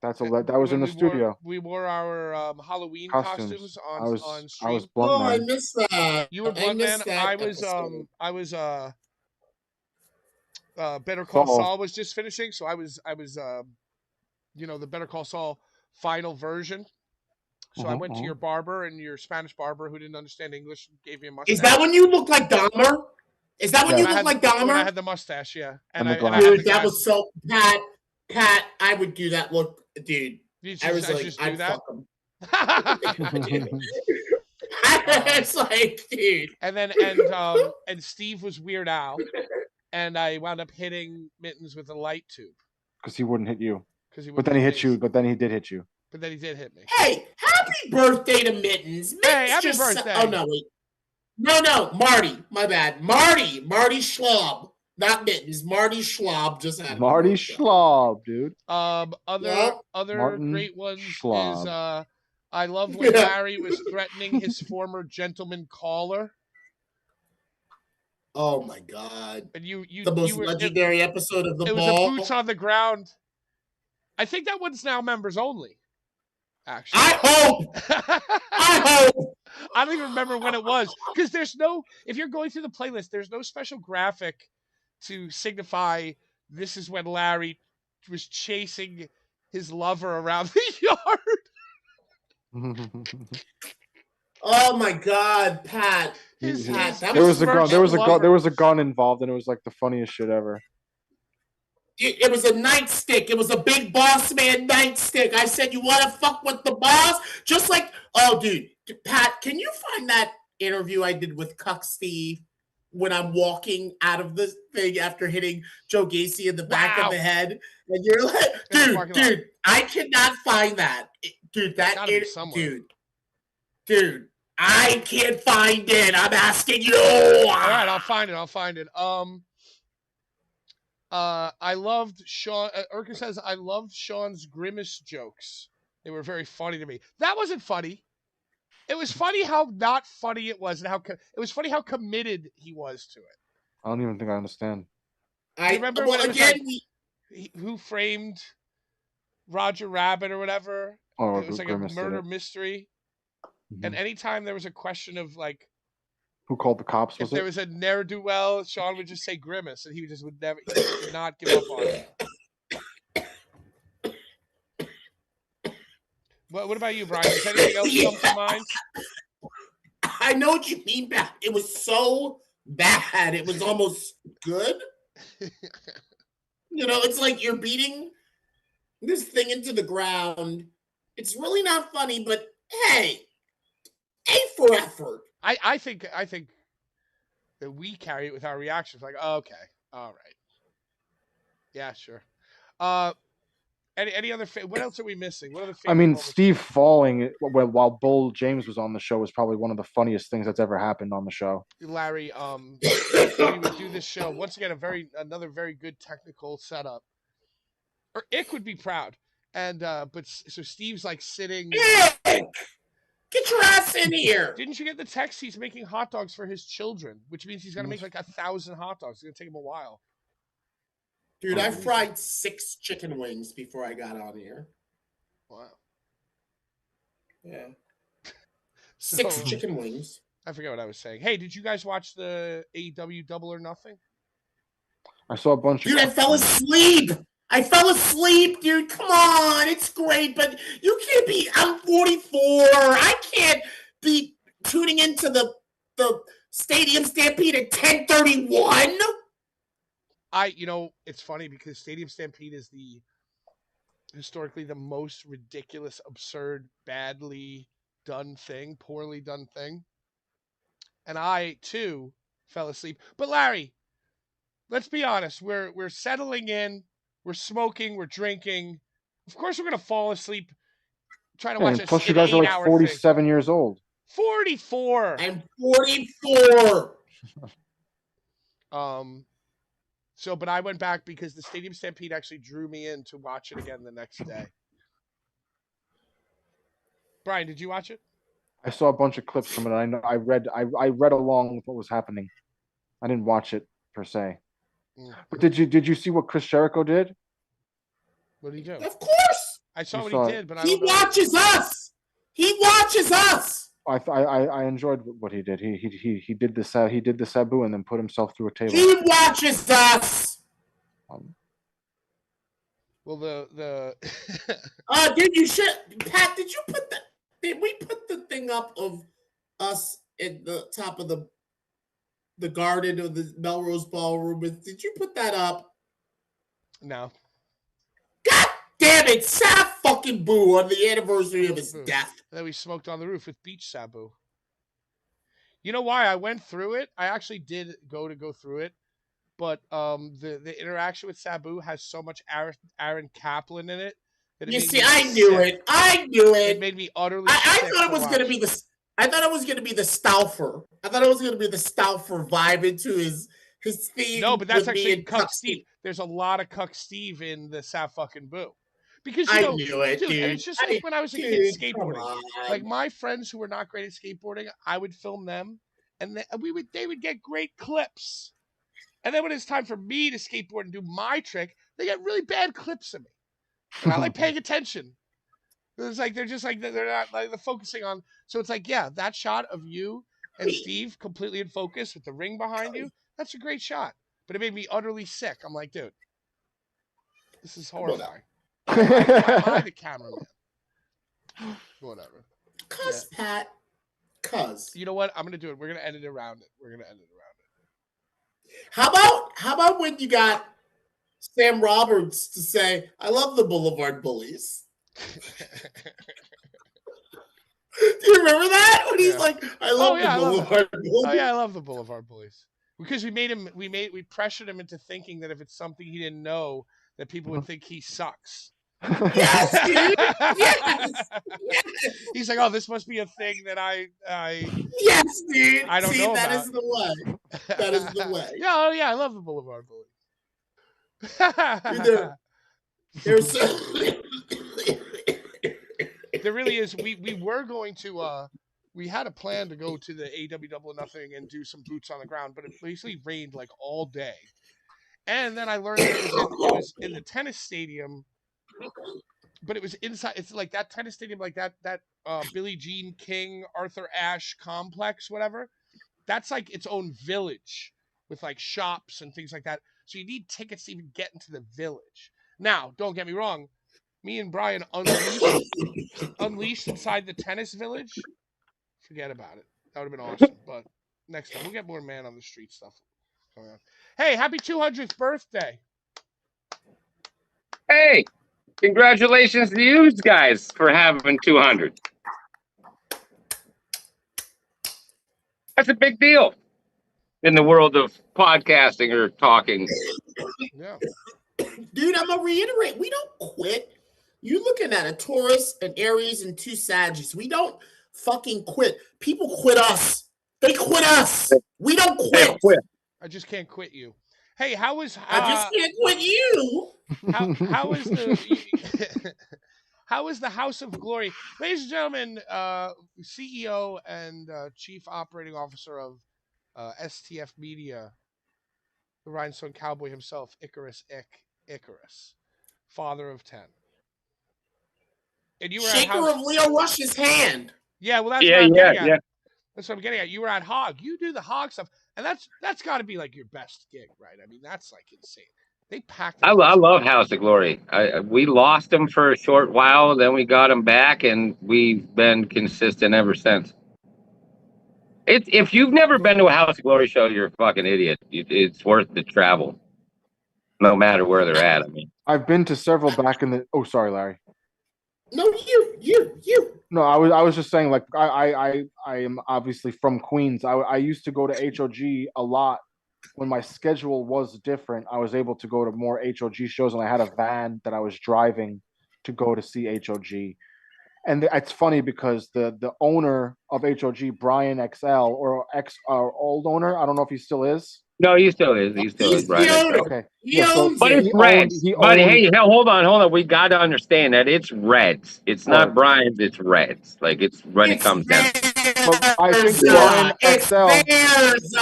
that was in the studio. We wore our Halloween costumes I was stream. I was Blunt Oh, I Man. missed that. You were I Blunt Man. missed that I was episode. Better Call Saul. Saul was just finishing, so I was the Better Call Saul final version. So I went to your barber, and your Spanish barber who didn't understand English gave me a mustache. Is that when you look like Dahmer? Is that when you look like Dahmer? When I had the mustache, yeah. And I the had Dude, the that glasses. was so Pat. I would do that look, dude. I was like, I'd fuck him. It's like, dude. And Steve was Weird Al, and I wound up hitting Mittens with a light tube because he wouldn't hit you. But then he hit you. But then he did hit you. But then he did hit me. Hey, happy birthday to Mittens. Hey, happy birthday. Oh no, wait. No, Marty. My bad. Marty Schlob. Not Mittens. Marty Schlob just had Marty Schlob, dude. Other Martin great ones Schlob. is I love when Larry was threatening his former gentleman caller. Oh my god. And you the most legendary episode of the It ball. was a boots on the ground. I think that one's now members only. Actually. I hope. I don't even remember when it was. Because if you're going through the playlist, there's no special graphic to signify this is when Larry was chasing his lover around the yard. Oh my god, Pat. There was a gun involved, and it was like the funniest shit ever. It was a nightstick. It was a big boss man nightstick. I said, you want to fuck with the boss? Just like, oh, dude. Pat, can you find that interview I did with Cuck Steve when I'm walking out of the thing after hitting Joe Gacy in the back of the head? And you're like, dude, I cannot find that. Dude, dude, I can't find it. I'm asking you. All right, I'll find it. I loved Sean. Urka says, I loved Sean's grimace jokes. They were very funny to me. That wasn't funny. It was funny how not funny it was, and it was funny how committed he was to it. I don't even think I understand. I remember when it was like, Who Framed Roger Rabbit or whatever. Oh, it was like a murder mystery. Mm-hmm. And anytime there was a question of like, who called the cops? If there was a ne'er-do-well, Sean would just say grimace, and he would not give up on it. What about you, Brian? Does anything else come to mind? I know what you mean, Pat. It was so bad. It was almost good. It's like you're beating this thing into the ground. It's really not funny, but hey, A for effort. I think that we carry it with our reactions. Like, oh, okay, all right, yeah, sure. Any other? What else are we missing? What other? I mean, Steve falling while Bull James was on the show was probably one of the funniest things that's ever happened on the show. Larry, we would do this show once again. Another very good technical setup. Or Ick would be proud, and but so Steve's like sitting. Ick! Get your ass in here! Didn't you get the text? He's making hot dogs for his children, which means he's got to make like 1,000 hot dogs. It's gonna take him a while. Dude, I fried 6 chicken wings before I got on here. Wow. Yeah. So 6 chicken wings. I forget what I was saying. Hey, did you guys watch the AEW Double or Nothing? I saw a bunch Dude, of. I fell asleep. I fell asleep, dude. Come on. It's great, but you can't be. I'm 44. I can't be tuning into the Stadium Stampede at 10:31. It's funny because Stadium Stampede is historically the most ridiculous, absurd, badly done thing, poorly done thing. And I too fell asleep. But Larry, let's be honest. We're settling in. We're smoking. We're drinking. Of course, we're gonna fall asleep trying to watch And plus, you an guys are like 8-hour thing. 47 years old. 44. I'm 44. But I went back because the Stadium Stampede actually drew me in to watch it again the next day. Brian, did you watch it? I saw a bunch of clips from it. I know. I read along with what was happening. I didn't watch it per se. But did you see what Chris Jericho did? What did he do? Of course. I saw You what saw he it. did, but I He don't know. watches us. He watches us. I enjoyed what he did. He did the Sabu and then put himself through a table. He watches us. Well, the Dude, you should. Pat, did you put that? Did we put the thing up of us at the top of the garden of the Melrose Ballroom? Did you put that up? No. God damn it! Sap fucking Boo on the anniversary of his death. And then we smoked on the roof with Beach Sabu. You know why I went through it? I actually did go through it, but the interaction with Sabu has so much Aaron Kaplan in it that it You made see, me I knew sick. it. I knew it. It made me utterly I sick. thought it was gonna be the. I thought it was gonna be the Stauffer. I thought it was gonna be the Stauffer vibe into his theme. No, but that's with me actually and Cuck Steve. There's a lot of Cuck Steve in the Sap fucking Boo. Because I knew it, dude. and it's just like when I was a kid skateboarding. Like my friends who were not great at skateboarding, I would film them, and they would get great clips. And then when it's time for me to skateboard and do my trick, they get really bad clips of me. They're not like paying attention. It's like they're just like they're not like they're focusing on. So it's like, yeah, that shot of you and Steve completely in focus with the ring behind you, that's a great shot. But it made me utterly sick. I'm like, dude, this is horrifying. Why am I the cameraman? Whatever. Cuz, yeah. Pat. Cuz. You know what? I'm gonna do it. We're gonna edit around it. How about when you got Sam Roberts to say, "I love the Boulevard Bullies"? Do you remember that when he's like, "I love the Boulevard Bullies"? Oh yeah, I love the Boulevard Bullies because we pressured him into thinking that if it's something he didn't know, that people would think he sucks. Yes, dude. Yes. He's like, oh, this must be a thing that I. Yes, dude. I don't know that about. Is the way. That is the way. Yeah, oh yeah, I love the Boulevard Bullies. There's there really is. We were going to. We had a plan to go to the AW Double or Nothing and do some boots on the ground, but it basically rained like all day. And then I learned that it was in the tennis stadium, but it was inside. It's like that tennis stadium, like that Billie Jean King, Arthur Ashe complex, whatever. That's like its own village with like shops and things like that. So you need tickets to even get into the village. Now, don't get me wrong. Me and Brian unleashed inside the tennis village. Forget about it. That would have been awesome. But next time, we'll get more man on the street stuff going on. Hey, happy 200th birthday. Hey, congratulations to you guys for having 200. That's a big deal in the world of podcasting or talking. Yeah. Dude, I'm going to reiterate. We don't quit. You're looking at a Taurus, an Aries, and 2 Sagittarius. We don't fucking quit. People quit us. They quit us. We don't quit. I just can't quit you. Hey, how was... I just can't quit you. How is the... How is the House of Glory? Ladies and gentlemen, CEO and Chief Operating Officer of STF Media, the Rhinestone Cowboy himself, Icarus Ick, Icarus, father of 10. And you were at Shaker House. of Leo Rush's hand. Yeah, well, that's Yeah, what I'm yeah, getting at. yeah. That's what I'm getting at. You were at Hog. You do the Hog stuff, and that's got to be like your best gig, right? I mean, that's like insane. They packed the I place. love House of Glory. We lost them for a short while, then we got them back, and we've been consistent ever since. If you've never been to a House of Glory show, you're a fucking idiot. It's worth the travel, no matter where they're at. I mean, I've been to several back in the. Oh, sorry, Larry. No, you. No, I was just saying, like, I am obviously from Queens. I used to go to HOG a lot when my schedule was different. I was able to go to more HOG shows, and I had a van that I was driving to go to see HOG. And it's funny because the owner of HOG, Brian XL, or old owner, I don't know if he still is. no, he still is. He still is He's the Brian owner. XL. Okay, He yeah. So owns But it. it's Reds. he But owned. hey, hell, hold on. We got to understand that it's Reds. It's not Or, Brian's. It's Reds. Like it's when it It's comes down. but I think theirs. Brian It's XL. theirs.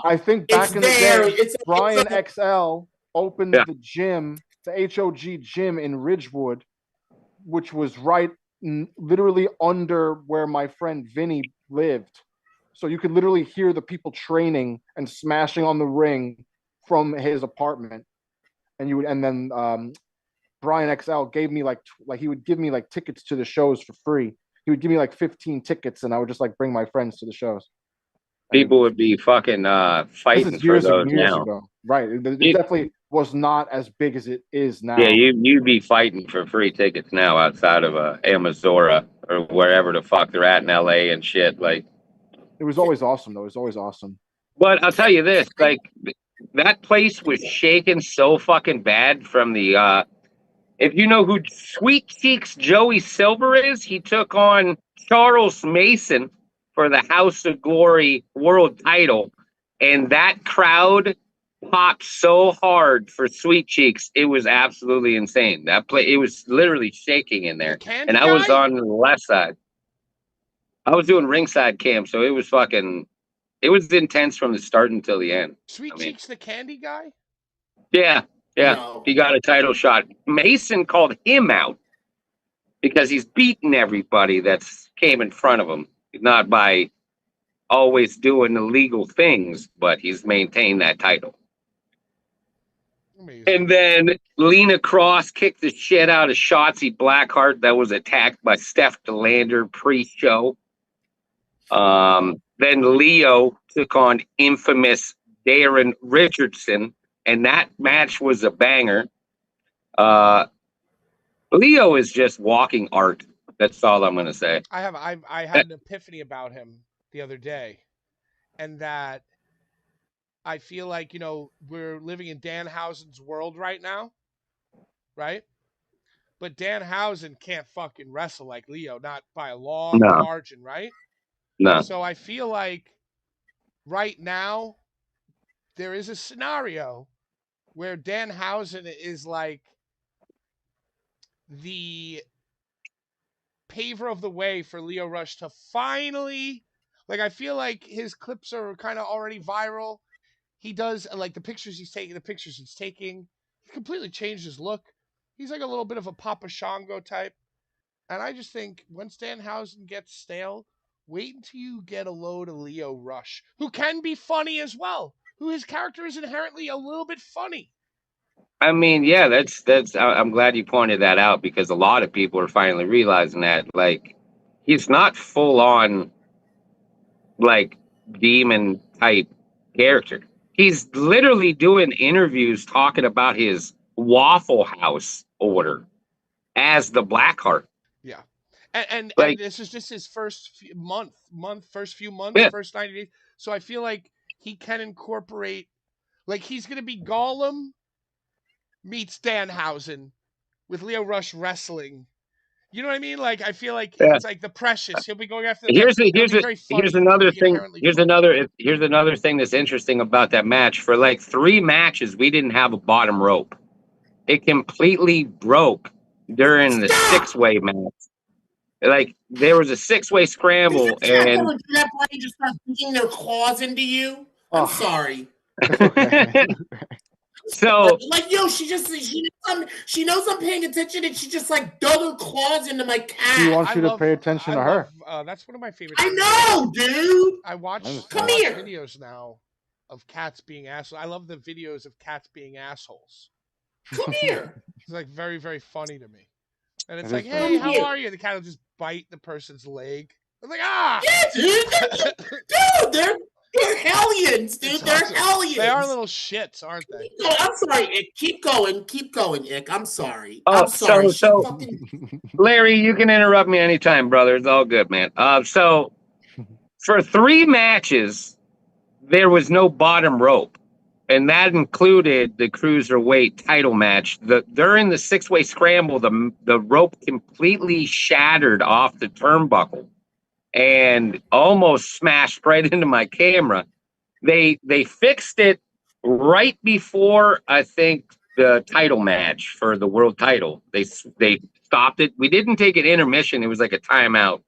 I think It's back in the theirs. day, Brian XL opened Yeah. the gym, the HOG gym in Ridgewood, which was right literally under where my friend Vinny lived. So you could literally hear the people training and smashing on the ring from his apartment. And then Brian XL gave me like he would give me like tickets to the shows for free. He would give me like 15 tickets, and I would just like bring my friends to the shows. People would be fucking This fighting is for years those and years now. ago, right? It You- definitely was not as big as it is now. Yeah, you'd be fighting for free tickets now outside of Amazora or wherever the fuck they're at in LA and shit. Like, It was always awesome, though. It was always awesome. but I'll tell you this, like that place was shaking so fucking bad from the if you know who Sweet Cheeks Joey Silver is, he took on Charles Mason for the House of Glory world title. And that crowd popped so hard for Sweet Cheeks, it was absolutely insane. It was literally shaking in there. Candy And I was guy? on the left side. I was doing ringside cam, so it was intense from the start until the end. Sweet I mean, Cheeks, the candy guy? yeah. No. He got a title shot. Mason called him out because he's beaten everybody that's came in front of him. Not by always doing illegal things, but he's maintained that title. Amazing. And then Lena Cross kicked the shit out of Shotzi Blackheart that was attacked by Steph DeLander pre-show. Then Leo took on infamous Darren Richardson, and that match was a banger. Leo is just walking art. That's all I'm gonna say. I had an epiphany about him the other day, and that I feel like, we're living in Danhausen's world right now, right? But Danhausen can't fucking wrestle like Leo, not by a long No. margin, right? No. So I feel like right now there is a scenario where Danhausen is like the paver of the way for Leo Rush to finally, like, I feel like his clips are kind of already viral. He does, like, the pictures he's taking. He completely changed his look. He's like a little bit of a Papa Shango type. And I just think once Danhausen gets stale, wait until you get a load of Leo Rush, who can be funny as well, who his character is inherently a little bit funny. I mean, yeah, that's. I'm glad you pointed that out because a lot of people are finally realizing that, like, he's not full on, like, demon type character. He's literally doing interviews talking about his Waffle House order as the Blackheart. Yeah. And Like- this is just his first few months, Yeah. first 90 days. So I feel like he can incorporate, like, he's going to be Gollum meets Danhausen with Leo Rush wrestling. You know what I mean? Like, I feel like Yeah. it's like the Precious. He'll be going after Here's It'll be another It'll be thing. inherently Here's funny. another thing that's interesting about that match. For like 3 matches, we didn't have a bottom rope. It completely broke during the 6-way match. Like there was a 6-way scramble, Is it and that that brain just starts digging their claws into you? I'm Oh. sorry. It's okay. So like, yo, she knows I'm paying attention, and she just like dug her claws into my cat. She wants you to pay attention to her. That's one of my favorite. I know, dude. I watch Come here. videos now of cats being assholes. I love the videos of cats being assholes. Come here. It's like very, very funny to me. And it's It like, is hey, funny. how are you? The cat will just bite the person's leg. I'm like, ah! Yeah, dude. Dude, they're hellions, dude. It's They're awesome. hellions. They are little shits, aren't they? No, I'm sorry, Ick. Keep going, Ick. I'm sorry. Oh, I'm sorry. so- She fucking... Larry, you can interrupt me anytime, brother. It's all good, man. So for 3 matches, there was no bottom rope. And that included the cruiserweight title match. During the 6-way scramble, the rope completely shattered off the turnbuckle and almost smashed right into my camera. They fixed it right before, I think, the title match for the world title. They stopped it. We didn't take an intermission. It was like a timeout.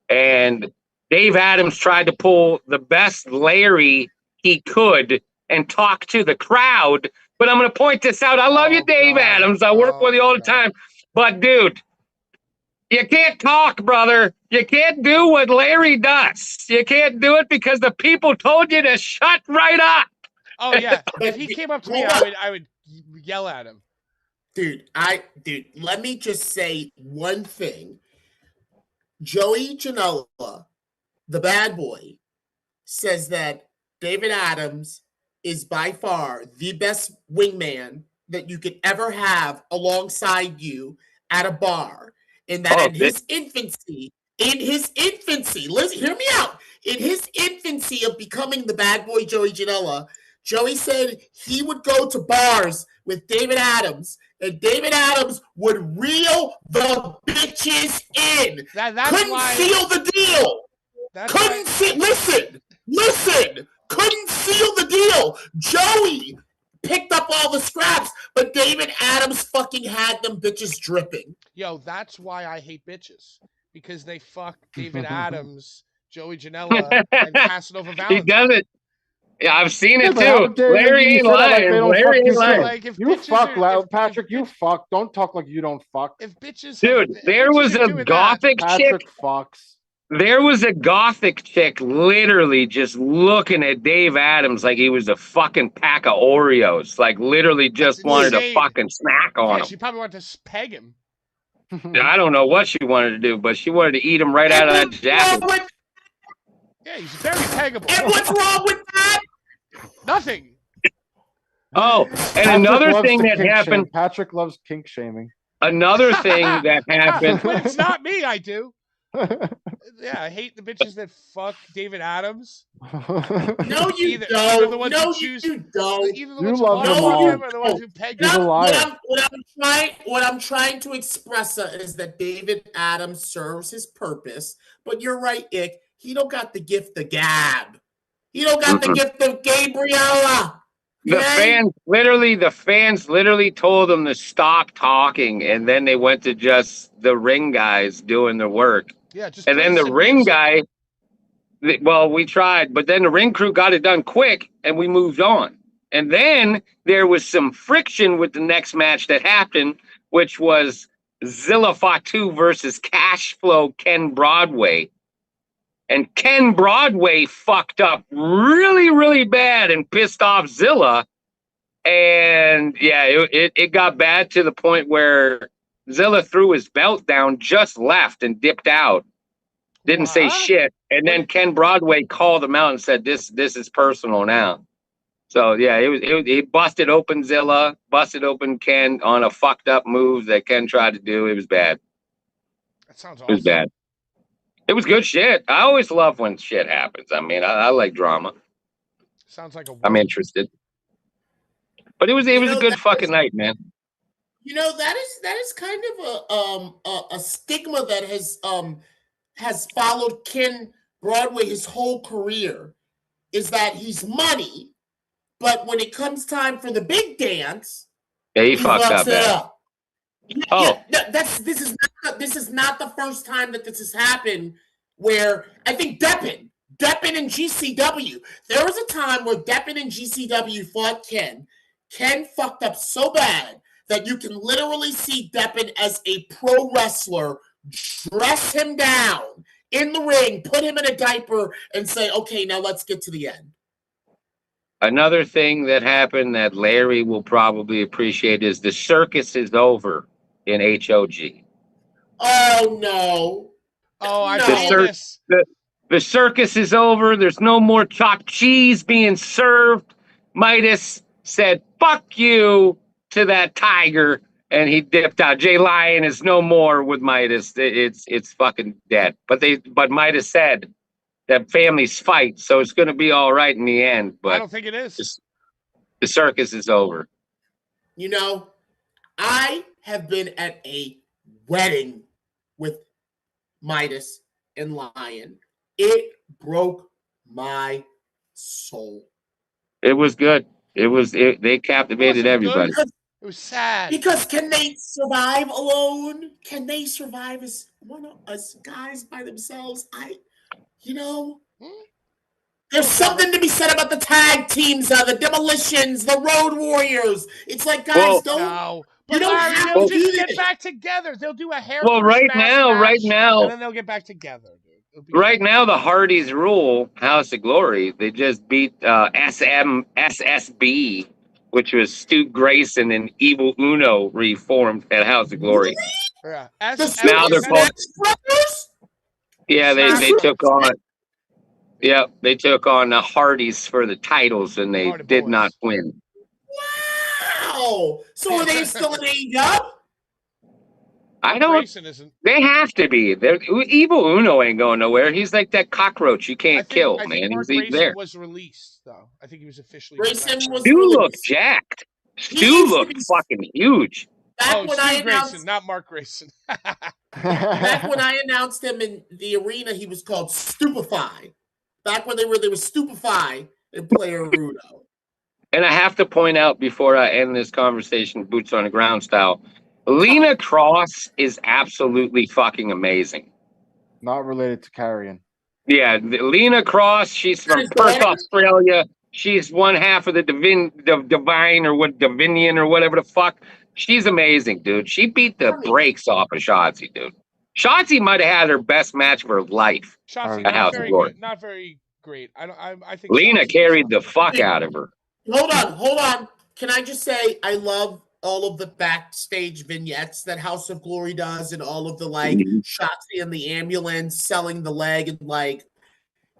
And Dave Adams tried to pull the best Larry he could and talk to the crowd. But I'm going to point this out. I love you, Dave Adams. I work with you all the time. But, dude, you can't talk, brother. You can't do what Larry does. You can't do it because the people told you to shut right up. Oh, yeah. If he came up to me, I would yell at him. Dude, let me just say one thing. Joey Janela, the bad boy, says that David Adams is by far the best wingman that you could ever have alongside you at a bar. And that in his infancy, listen, hear me out. In his infancy of becoming the bad boy Joey Janela, Joey said he would go to bars with David Adams, and David Adams would reel the bitches in. Couldn't seal the deal. Listen. Couldn't seal the deal. Joey picked up all the scraps, but David Adams fucking had them bitches dripping. Yo, that's why I hate bitches. Because they fuck David Adams, Joey Janela, and Casanova Valentine. He does it. Yeah, I've seen it Yeah, too. Larry ain't lying. Larry ain't lying. Like, if You fuck, Patrick. If you fuck. Don't talk like you don't fuck. If bitches, dude, there was a gothic chick. Patrick fucks. There was a gothic chick literally just looking at Dave Adams like he was a fucking pack of Oreos. Like literally just wanted to fucking snack on him. She probably wanted to peg him. I don't know what she wanted to do, but she wanted to eat him right out of that jacket. Yeah, he's very peggable. And what's wrong with that? Nothing. Oh, and Patrick another thing that happened. Patrick loves kink shaming. Another thing that happened. When it's not me, I do. Yeah, I hate the bitches that fuck David Adams. No, you don't. The ones No, who choose, you don't. Either the You ones love who them love all. him or the ones who peg He's him. a liar. What I'm trying to express is that David Adams serves his purpose. But you're right, Ick. He don't got the gift of gab. He don't got the gift of Gabriella. The fans literally told him to stop talking, and then they went to just the ring guys doing the work. Yeah, just and then the ring guy, well, we tried, but then the ring crew got it done quick, and we moved on. And then there was some friction with the next match that happened, which was Zilla Fatu versus Cashflow Ken Broadway. And Ken Broadway fucked up really, really bad and pissed off Zilla. And yeah, it got bad to the point where Zilla threw his belt down, just left and dipped out. Didn't say shit. And then Ken Broadway called him out and said, this is personal now. So yeah, it busted open Zilla, busted open Ken on a fucked up move that Ken tried to do. It was bad. That sounds awesome. It was bad. It was good shit. I always love when shit happens. I mean, I like drama. Sounds like I'm interested. But it was a good fucking night, man. You know, that is kind of a stigma that has followed Ken Broadway his whole career, is that he's money, but when it comes time for the big dance, he fucked up. This is not the first time that this has happened. Where I think Deppin and GCW. There was a time where Deppin and GCW fought Ken. Ken fucked up so bad that you can literally see Deppen as a pro wrestler dress him down in the ring, put him in a diaper, and say, okay, now let's get to the end. Another thing that happened that Larry will probably appreciate is the circus is over in HOG. Oh, no. Oh, I've No. seen this. The circus is over. There's no more chopped cheese being served. Midas said, fuck you to that tiger, and he dipped out. Jay Lyon is no more with Midas. It's fucking dead. But Midas said that families fight, so it's going to be all right in the end. But I don't think it is. The circus is over. You know, I have been at a wedding with Midas and Lion. It broke my soul. It was good. They captivated It everybody. It was sad. Because can they survive alone? Can they survive as guys by themselves? There's something to be said about the tag teams, the Demolitions, the Road Warriors. It's like, guys, But Larry, they'll just get back together. They'll do a hair. Well, right now, and then they'll get back together, dude. Right now, the Hardys rule House of Glory. They just beat SSB, which was Stu Grayson and Evil Uno reformed at House of Glory. Yeah. Now they're called. Yeah, they took on. Yeah, they took on the Hardys for the titles, and they did not win. Wow! So are they still in AEW? I don't. Grayson isn't. They have to be. Evil Uno ain't going nowhere. He's like that cockroach you can't kill, man. Mark He's Grayson there. was released, though. I think he was officially. Grayson was Stu released. looked jacked. Stu looked fucking huge. Back when I announced, Grayson, not Mark Grayson. Back when I announced him in the arena, he was called Stupefy. Back when they were Stupefy and Player Rudo. And I have to point out before I end this conversation, boots on the ground style, Lena Cross is absolutely fucking amazing. Not related to Carrion. Yeah, Lena Cross, she's from Perth, Australia. She's one half of the Divine or what Divinian or whatever the fuck. She's amazing, dude. She beat the brakes off of Shotzi, dude. Shotzi might have had her best match of her life. Shotzi, not very great. I think Lena Shotzi carried the fuck out of her. Hold on. Can I just say I love all of the backstage vignettes that House of Glory does, and all of the Shotzi in the ambulance selling the leg, and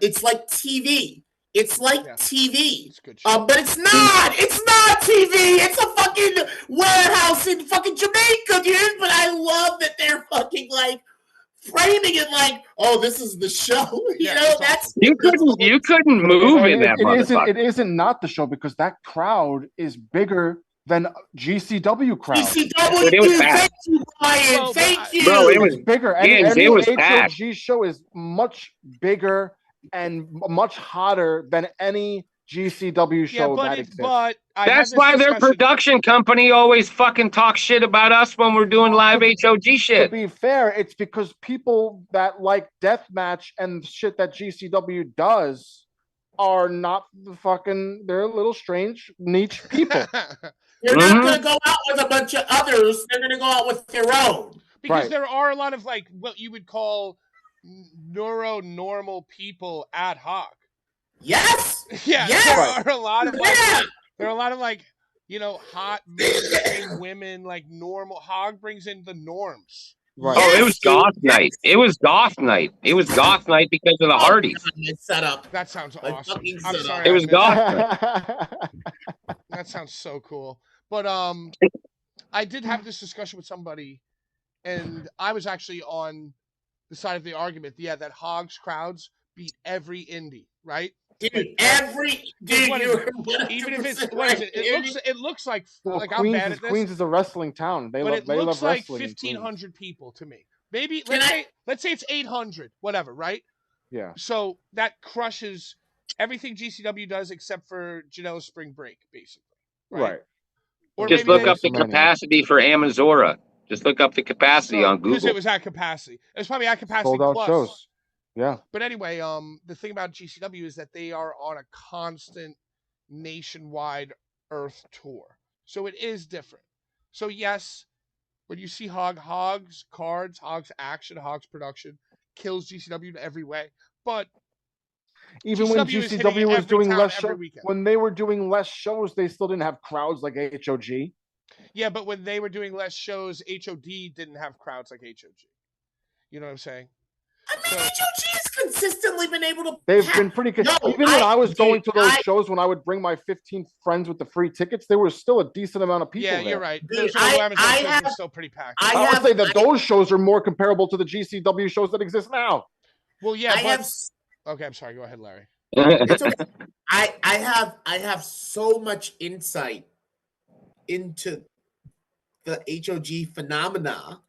it's like TV. It's like TV. It's good but it's not. It's not TV. It's a fucking warehouse in fucking Jamaica, dude. But I love that they're fucking framing it oh, this is the show. You couldn't move in that motherfucker. It isn't not the show because that crowd is bigger than GCW crowd. GCW, dude, thank you, Ryan. Thank you. Bro, it was bigger. It was HOG show is much bigger and much hotter than any GCW show that exists. That's why their production company always fucking talks shit about us when we're doing live HOG shit. To be fair, it's because people that like deathmatch and shit that GCW does are not they're a little strange niche people. They're not going to go out with a bunch of others. They're going to go out with their own. Because there are a lot of what you would call normal people ad hoc. Yes. Yeah. Yes. There are a lot of hot men, women, normal. Hog brings in the norms. Right. Oh, it was goth night. It was goth night. It was goth night because of the Hardys. Set up. That sounds awesome. I'm sorry. It was goth night. That sounds so cool. But I did have this discussion with somebody, and I was actually on the side of the argument. Yeah, that Hogs crowds beat every indie, right? Dude, even if it's it looks like Queens, I'm bad at this. Queens is a wrestling town. They love wrestling. 1,500 people to me. Maybe let's say it's 800, whatever, right? Yeah. So that crushes everything GCW does except for Janela Spring Break, basically. Right. Or just look up the capacity for Amazora. Just look up the capacity on Google. Because it was at capacity. It was probably at capacity. Sold out plus. shows. Yeah. But anyway, the thing about GCW is that they are on a constant nationwide Earth tour. So it is different. So yes, when you see Hogs cards, Hogs action, Hogs production kills GCW in every way, but Even when GCW is hitting GCW was every doing town less every show, weekend. when they were doing less shows, they still didn't have crowds like HOG. Yeah, but when they were doing less shows, HOD didn't have crowds like HOG. You know what I'm saying? I mean, So HOG has consistently been able to. They've been pretty good. No, Even when I was dude, going to those shows, when I would bring my 15 friends with the free tickets, there was still a decent amount of people yeah, there. you're right. Dude, Those Hulu Amazon shows were still pretty packed. I would say that those shows are more comparable to the GCW shows that exist now. Well, yeah, okay, I'm sorry. Go ahead, Larry. It's okay. I have so much insight into the HOG phenomena.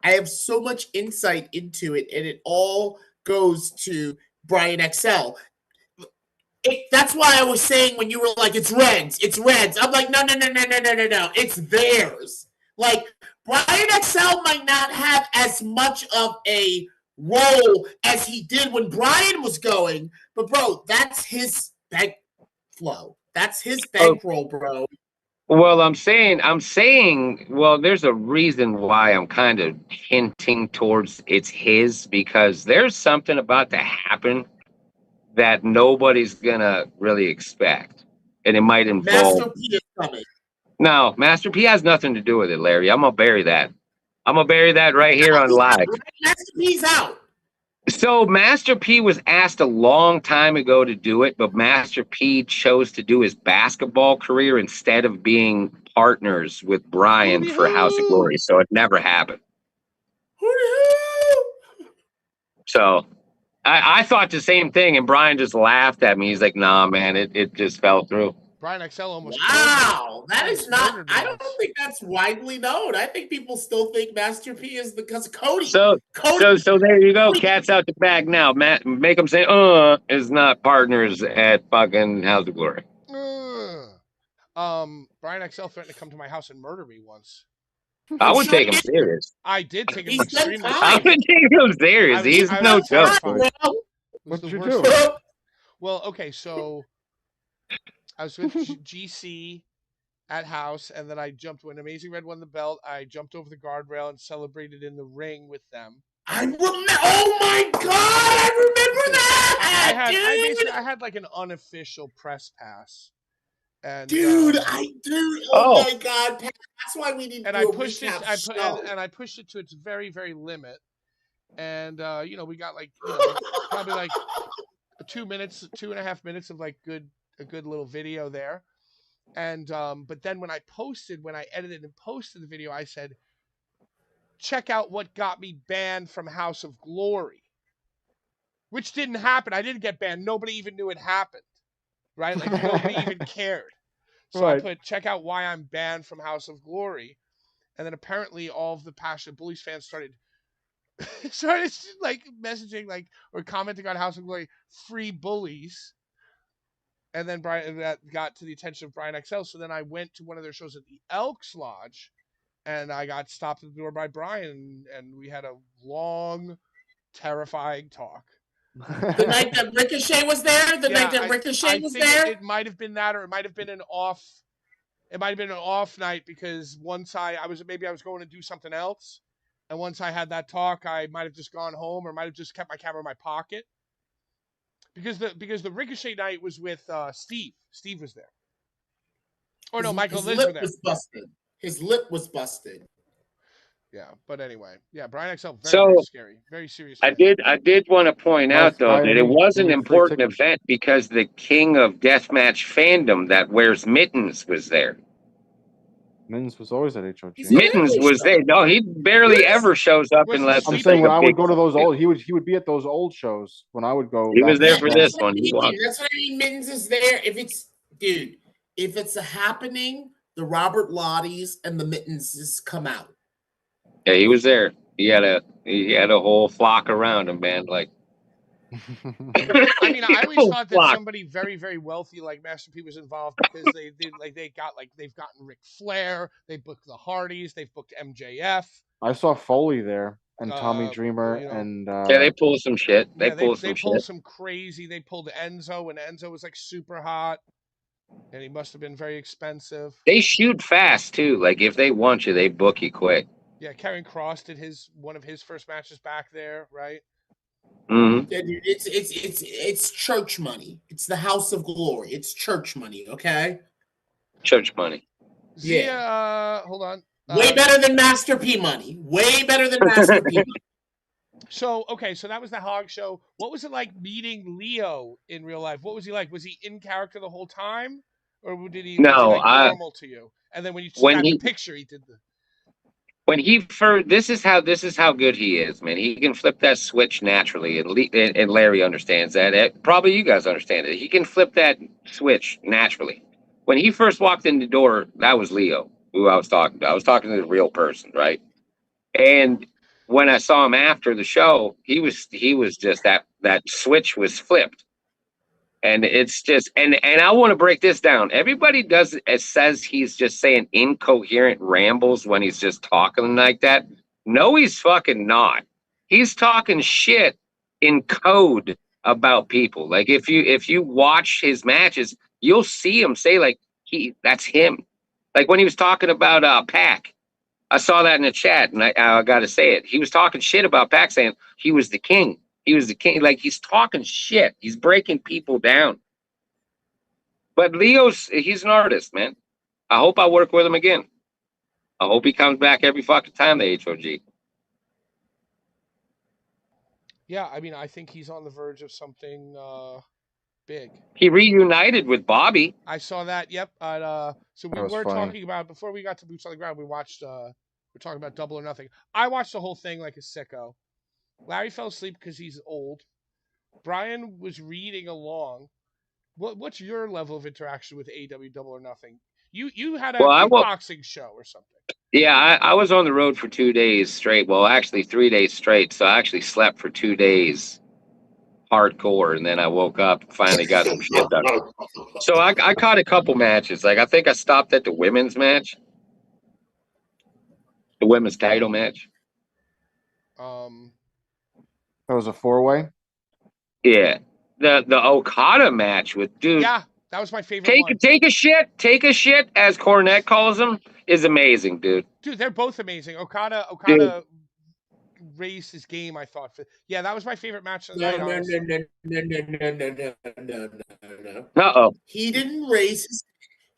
I have so much insight into it, and it all goes to Brian XL. That's why I was saying when you were like, it's Reds. I'm like, no. It's theirs. Like, Brian XL might not have as much of a role as he did when Brian was going, but bro, that's his bank flow. That's his bankroll, bro. Well, I'm saying, well, there's a reason why I'm kind of hinting towards it's his, because there's something about to happen that nobody's gonna really expect, and it might involve. Master P is coming. No, Master P has nothing to do with it, Larry. I'm gonna bury that. I'm gonna bury that right here on live. Master P's out. So Master P was asked a long time ago to do it, but Master P chose to do his basketball career instead of being partners with Brian for House of Glory. So it never happened. So I thought the same thing, and Brian just laughed at me. He's like, nah, man, it just fell through. Brian XL almost. Wow, that is not. I don't think that's widely known. I think people still think Master P is because of Cody. So there you go. Cat's out the bag now. Matt, make them say, is not partners at fucking House of Glory. Brian XL threatened to come to my house and murder me once. I would take him serious. I did take him extremely serious. I would take him serious. He's no joke. What did you do? Well, okay, so I was with GC at house, and then I jumped when Amazing Red won the belt. I jumped over the guardrail and celebrated in the ring with them. Oh my god, I remember that! I had like an unofficial press pass. And, oh my god, that's why we need to do a recap and I pushed it to its very, very limit. And we got like probably like 2.5 minutes of like a good little video there. And but then when I edited and posted the video, I said, check out what got me banned from House of Glory. Which didn't happen. I didn't get banned. Nobody even knew it happened. Right? Like nobody even cared. So I put, check out why I'm banned from House of Glory. And then apparently all of the passionate Bullies fans started like messaging like or commenting on House of Glory, free Bullies. And then that got to the attention of Brian XL. So then I went to one of their shows at the Elks Lodge, and I got stopped at the door by Brian, and we had a long, terrifying talk. The night that Ricochet was there? It might have been that, or it might have been an off. It might have been an off night because once I was going to do something else, and once I had that talk, I might have just gone home, or might have just kept my camera in my pocket. Because the Ricochet night was with Steve. Steve was there. Or no, Michael and Liz were there. His lip was busted. Yeah, but anyway, Brian XL very scary, very serious. I did want to point out though that it was an important event because the king of deathmatch fandom that wears mittens was there. Mittens was always at HOG. Mittens was there. No, he barely ever shows up unless I'm saying when I would go to those old, he would be at those old shows when I would go. He was there for this one. That's what I mean. Mittens is there. If it's a happening, the Robert Lotties and the Mittens just come out. Yeah, he was there. He had a whole flock around him, man. Like, I mean, I always thought that somebody very, very wealthy like Master P was involved because they've gotten Ric Flair, they booked the Hardys, they've booked MJF. I saw Foley there and Tommy Dreamer and they pulled some shit. They pulled some crazy. They pulled Enzo, and Enzo was like super hot. And he must have been very expensive. They shoot fast too. Like if they want you, they book you quick. Yeah, Karen Cross did one of his first matches back there, right? Mm-hmm. Yeah, dude, it's church money. It's the house of glory. It's church money, okay? Church money. Zia, hold on. Way better than Master P money. Way better than Master P money. So that was the Hog Show. What was it like meeting Leo in real life? What was he like? Was he in character the whole time, or was he like normal to you? And then when you snapped the picture, he did the. When he first, this is how good he is, man. He can flip that switch naturally, and Larry understands that. Probably you guys understand it. He can flip that switch naturally. When he first walked in the door, that was Leo who I was talking to. I was talking to the real person, right? And when I saw him after the show, he was just that switch was flipped. And it's just and I want to break this down. Everybody says he's just saying incoherent rambles when he's just talking like that. No, he's fucking not. He's talking shit in code about people. Like if you watch his matches, you'll see him say like that's him. Like when he was talking about Pac. I saw that in the chat, and I got to say it. He was talking shit about Pac, saying he was the king. He was the king. Like, he's talking shit. He's breaking people down. But he's an artist, man. I hope I work with him again. I hope he comes back every fucking time, the HOG. Yeah, I mean, I think he's on the verge of something big. He reunited with Bobby. I saw that. Yep. So we were talking about, before we got to Boots on the Ground, we watched. We're talking about Double or Nothing. I watched the whole thing like a sicko. Larry fell asleep because he's old. Brian was reading along. What's your level of interaction with AEW Double or Nothing? You had a kickboxing show or something. Yeah, I was on the road for 2 days straight. Well, actually 3 days straight. So I actually slept for 2 days hardcore, and then I woke up and finally got some shit done. So I caught a couple matches. Like I think I stopped at the women's match. The women's title match. That was a 4-way? Yeah. The Okada match with dude. Yeah, that was my favorite one. Take a shit, as Cornette calls him, is amazing, dude. Dude, they're both amazing. Okada raised his game, I thought. Yeah, that was my favorite match of the night. No. Uh-oh. He didn't raise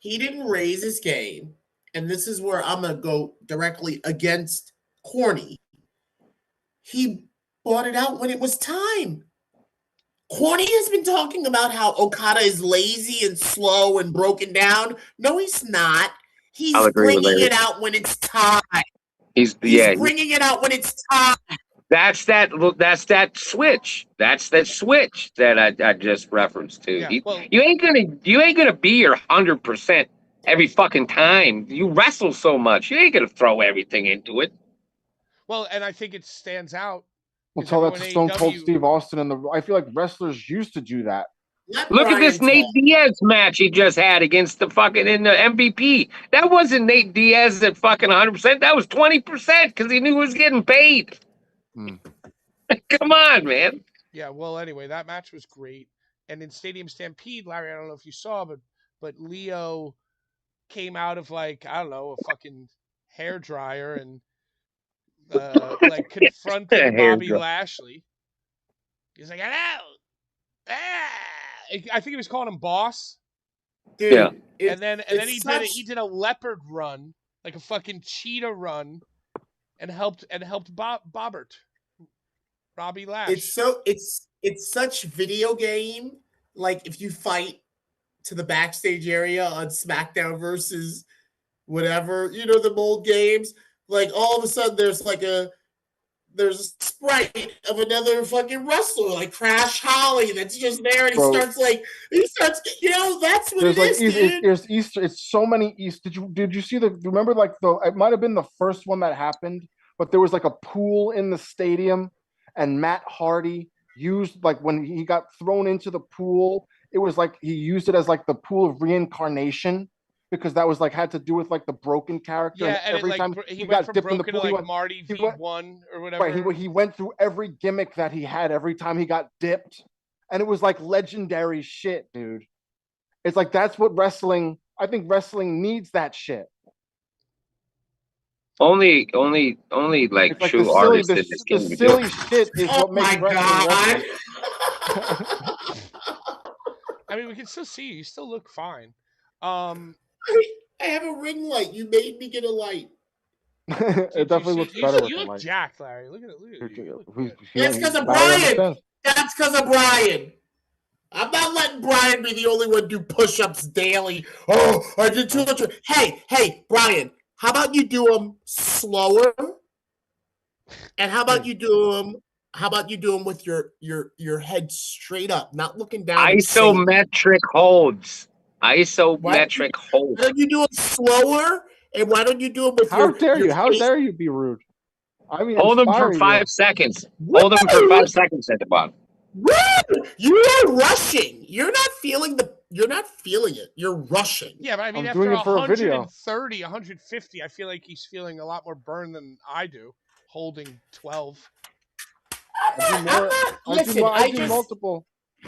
his game. And this is where I'm gonna go directly against Corny. He bought it out when it was time. Corny has been talking about how Okada is lazy and slow and broken down. No, he's not. He's bringing it out when it's time. He's bringing it out when it's time. That's that switch. That's that switch that I just referenced to. Yeah, you ain't gonna be your 100% every fucking time. You wrestle so much, you ain't gonna throw everything into it. Well, and I think it stands out. We'll tell that to Stone Cold Steve Austin, and I feel like wrestlers used to do that. Look at this Nate Diaz match he just had against the fucking in the MVP. That wasn't Nate Diaz at fucking 100%. That was 20% because he knew he was getting paid. Come on, man. Yeah. Well, anyway, that match was great. And in Stadium Stampede, Larry, I don't know if you saw, but Leo came out of like, I don't know, a fucking hairdryer and like confronted Bobby Lashley. He's like, hello. I think he was calling him boss. Dude, yeah. And then he did a leopard run, like a fucking cheetah run, and helped Bobbert. Robbie Lash. It's such video game. Like if you fight to the backstage area on SmackDown versus whatever, the old games. Like all of a sudden there's a sprite of another fucking wrestler, like Crash Holly, that's just there, and he starts, that's what there's dude. There's Easter. It's so many Easter. Did you see remember like it might have been the first one that happened, but there was like a pool in the stadium, and Matt Hardy used, like, when he got thrown into the pool, it was like he used it as like the pool of reincarnation, because that was like had to do with like the broken character. Yeah, and every time he got dipped in the pool, like Marty V1 or whatever. Right, he went through every gimmick that he had every time he got dipped, and it was like legendary shit, dude. It's like that's what wrestling. I think wrestling needs that shit. Only like It's like the true silly, artists in this the game would do silly it. shit is Oh what makes my wrestling god. wrestling. I mean, we can still see you. You still look fine. Um, I have a ring light. You made me get a light. It definitely looks better with you the look light. jacked, Larry. Look at you. You look good. That's because of Larry Brian. understands. That's because of Brian. I'm not letting Brian be the only one do push-ups daily. Oh, I did 200. Hey, Brian, how about you do them slower? And how about you do them? How about you do them with your head straight up, not looking down and saying Isometric holds. why Isometric holds. don't you do it slower? And why don't you do it with How dare your you? How face? dare you be rude? I mean, Hold them for inspire 5 you. seconds. Hold them for 5 seconds at the bottom. Woo! You are rushing. You're not feeling it. You're rushing. Yeah, but I mean, I'm after doing it for a video. 130, 150, I feel like he's feeling a lot more burn than I do, holding 12. I'm not listen, I do multiple.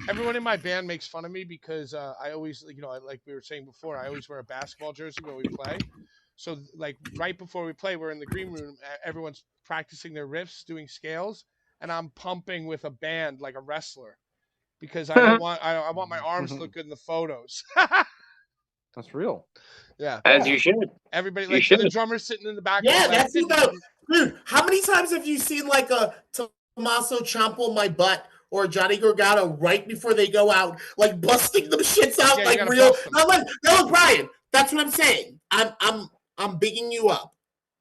Everyone in my band makes fun of me because I always, like we were saying before, I always wear a basketball jersey when we play. So, like, right before we play, we're in the green room. Everyone's practicing their riffs, doing scales, and I'm pumping with a band like a wrestler because I don't want I want my arms to look good in the photos. That's real. Yeah. As you should. Everybody, You like, should. the drummer's sitting in the back. Yeah, going like, that's about dude. How many times have you seen like a Tommaso Ciampa my butt or Johnny Gargano right before they go out, like busting them shits out Yeah, you like gotta real? bust them. No, Brian. That's what I'm saying. I'm bigging you up.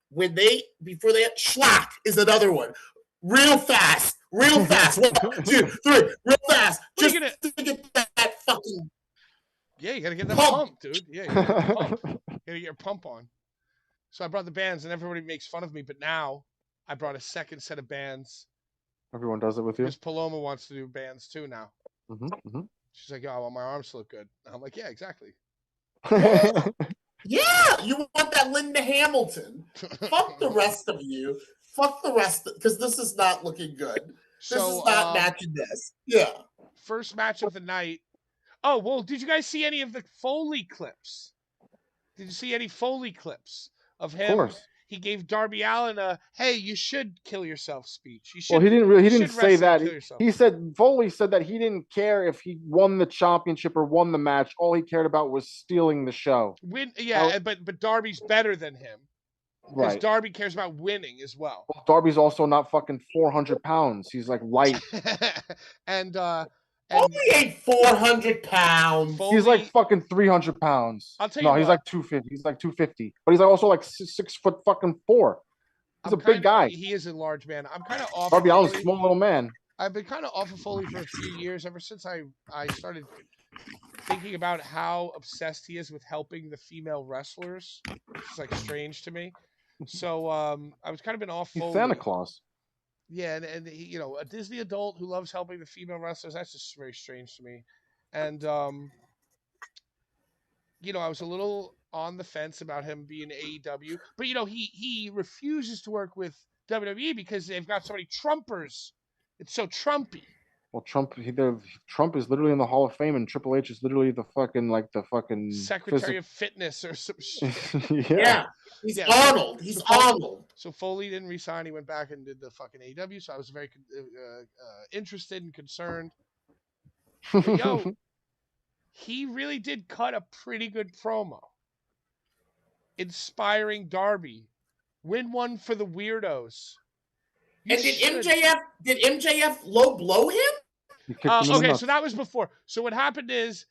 When they before they Schlock is another one. Real fast. 1, 2, 3, real fast. What are Just you gonna? to get that fucking Yeah, you gotta get that pump. pump, dude. Yeah, you gotta get the pump. You gotta get your pump on. So I brought the bands, and everybody makes fun of me. But now I brought a second set of bands Everyone does it with you. because Paloma wants to do bands too now. Mm-hmm, She's like, "Oh, I want my arms to look good." And I'm like, "Yeah, exactly." Yeah, you want that Linda Hamilton. Fuck the rest of you. Fuck the rest because this is not looking good. This is not matching this. Yeah. First match of the night. Oh, well, did you guys see any of the Foley clips? Did you see any Foley clips of him? Of course. He gave Darby Allin a "Hey, you should kill yourself" speech. Well, he didn't say that. Kill yourself. He said Foley said that he didn't care if he won the championship or won the match. All he cared about was stealing the show. But Darby's better than him. Because Right. Darby cares about winning as well. Well, Darby's also not fucking 400 pounds. He's like light. and Foley ain't 400 pounds. Foley, he's like fucking 300 pounds. I'll tell you no, he's what. like 250. He's like 250. But he's like also like 6 foot fucking 4. He's a big guy. He is a large man. I'm kind of off. Darby Allin's a small little man. I've been kind of off of Foley for a few years, ever since I started thinking about how obsessed he is with helping the female wrestlers. It's like strange to me. So I was kind of been off Foley. He's Santa Claus. Yeah, and he, a Disney adult who loves helping the female wrestlers, that's just very strange to me. And I was a little on the fence about him being AEW, but he refuses to work with WWE because they've got so many Trumpers. It's so Trumpy. Well, Trump is literally in the Hall of Fame, and Triple H is literally the fucking Secretary of Fitness or some shit. Yeah. He's Arnold. He's Arnold. So Foley didn't resign. He went back and did the fucking AEW. So I was very interested and concerned. But, he really did cut a pretty good promo. Inspiring Darby. Win one for the weirdos. And did MJF low blow him? Okay, so that was before. So what happened is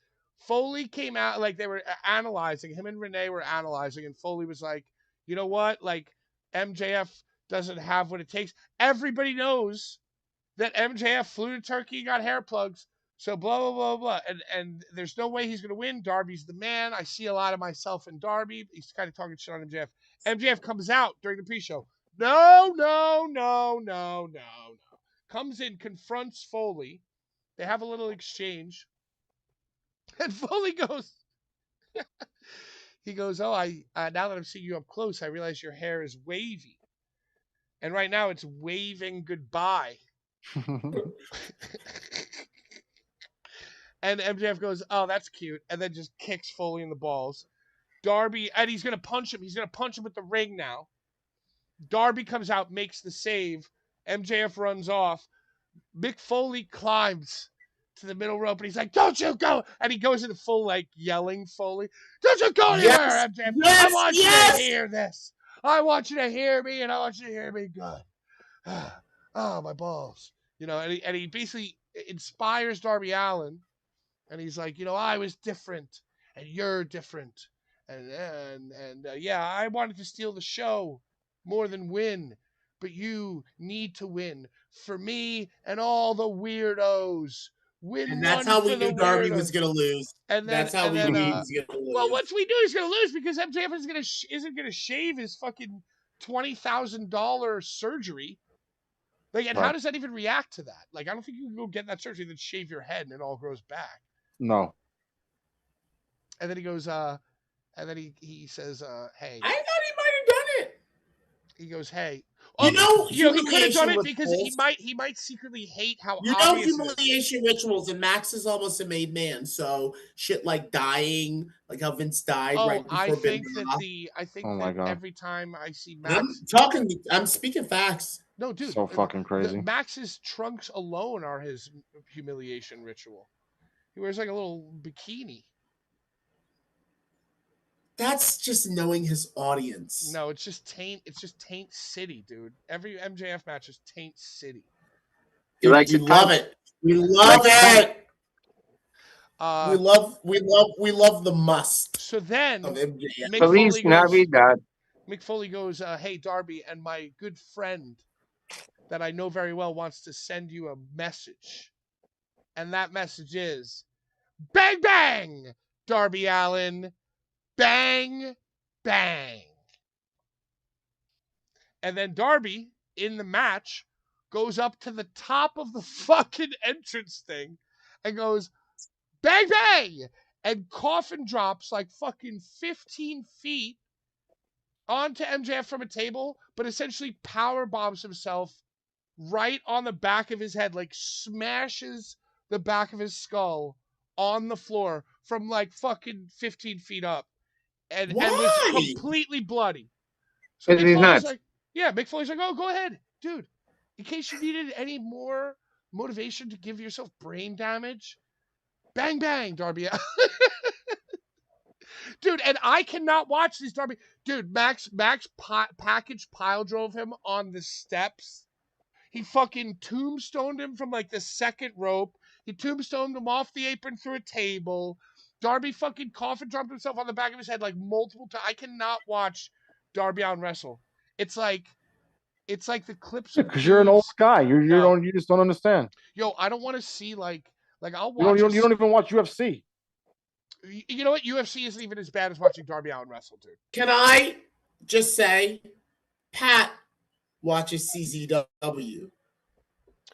Foley came out, like they were analyzing, him and Renee were analyzing, and Foley was like, you know what? Like MJF doesn't have what it takes. Everybody knows that MJF flew to Turkey and got hair plugs. So blah, blah, blah, blah. And there's no way he's going to win. Darby's the man. I see a lot of myself in Darby. He's kind of talking shit on MJF. MJF comes out during the pre-show. No. Comes in, confronts Foley. They have a little exchange. And Foley goes, he goes, oh, now that I'm seeing you up close, I realize your hair is wavy. And right now it's waving goodbye. And MJF goes, "Oh, that's cute," and then just kicks Foley in the balls. Darby, and he's gonna punch him. He's gonna punch him with the ring now. Darby comes out, makes the save. MJF runs off. Mick Foley climbs to the middle rope, and he's like, "Don't you go!" And he goes into full like yelling Foley, "Don't you go anywhere, Yes, MJF! I yes, want you yes. to hear this. I want you to hear me, and I want you to hear me good." Oh, my balls. And he basically inspires Darby Allin, and he's like, I was different, and you're different, and yeah, I wanted to steal the show more than win, but you need to win for me and all the weirdos. Win And that's one how for we the knew Darby weirdos. was gonna lose. And then, That's how we knew he was gonna lose. well, once we knew he's gonna lose because MJF isn't gonna shave his fucking $20,000 surgery. Like, and how Right. does that even react to that? Like, I don't think you can go get that surgery and then shave your head and it all grows back. No. And then he goes, and then he says, "Hey." I thought he might have done it. He goes, "Hey." You know, he could have done humiliation it because he rituals. might secretly hate how You know, obvious it is. humiliation rituals, and Max is almost a made man. So shit like dying, like how Vince died right before I think Benoit. Oh my God. every time I see Max, I'm speaking facts. no, dude, So fucking crazy. Max's trunks alone are his humiliation ritual. He wears like a little bikini. That's just knowing his audience. No, it's just taint city, dude. Every MJF match is taint city. You like we to love it. We love it. We love the must So then of MJF. Mick Foley goes, "Hey, Darby, and my good friend that I know very well wants to send you a message. And that message is, bang, bang, Darby Allin, bang, bang." And then Darby, in the match, goes up to the top of the fucking entrance thing and goes, bang, bang, and coffin drops like fucking 15 feet onto MJF from a table, but essentially power bombs himself right on the back of his head, like smashes the back of his skull on the floor from like fucking 15 feet up, and was completely bloody. So He's nuts. like, yeah, Mick Foley's like, "Oh, go ahead, dude. In case you needed any more motivation to give yourself brain damage, bang, bang, Darby." Dude, and I cannot watch this Darby. Dude, Max package pile drove him on the steps. He fucking tombstoned him from like the second rope. He tombstoned him off the apron through a table. Darby fucking coffin dropped himself on the back of his head like multiple times. I cannot watch Darby Allin wrestle. It's like the clips of Because you're an old guy. You just don't understand. Yo, I don't want to see like I'll watch. You don't even watch UFC. You know what? UFC isn't even as bad as watching Darby Allin wrestle, dude. Can I just say, Pat watches CZW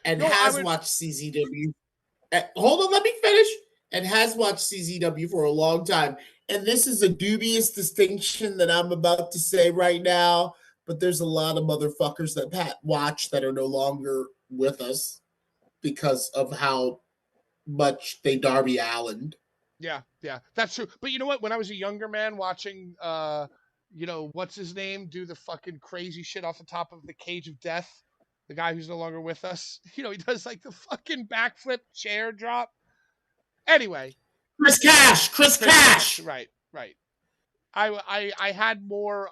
and watched CZW. Hold on, let me finish. And has watched CZW for a long time. And this is a dubious distinction that I'm about to say right now, but there's a lot of motherfuckers that Pat watched that are no longer with us because of how much they Darby Allin. Yeah, that's true. But you know what? When I was a younger man watching, what's his name, do the fucking crazy shit off the top of the cage of death, the guy who's no longer with us, he does like the fucking backflip chair drop. Anyway, Chris Cash. Right. I had more.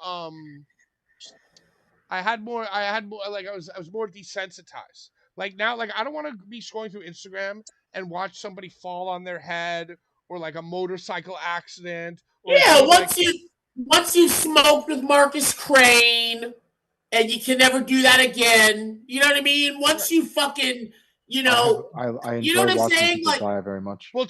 I was more desensitized. Like now, like I don't want to be scrolling through Instagram and watch somebody fall on their head or like a motorcycle accident. Or once you smoked with Marcus Crane and you can never do that again. You know what I mean? Once you fucking, I enjoy watching people die very much. Well,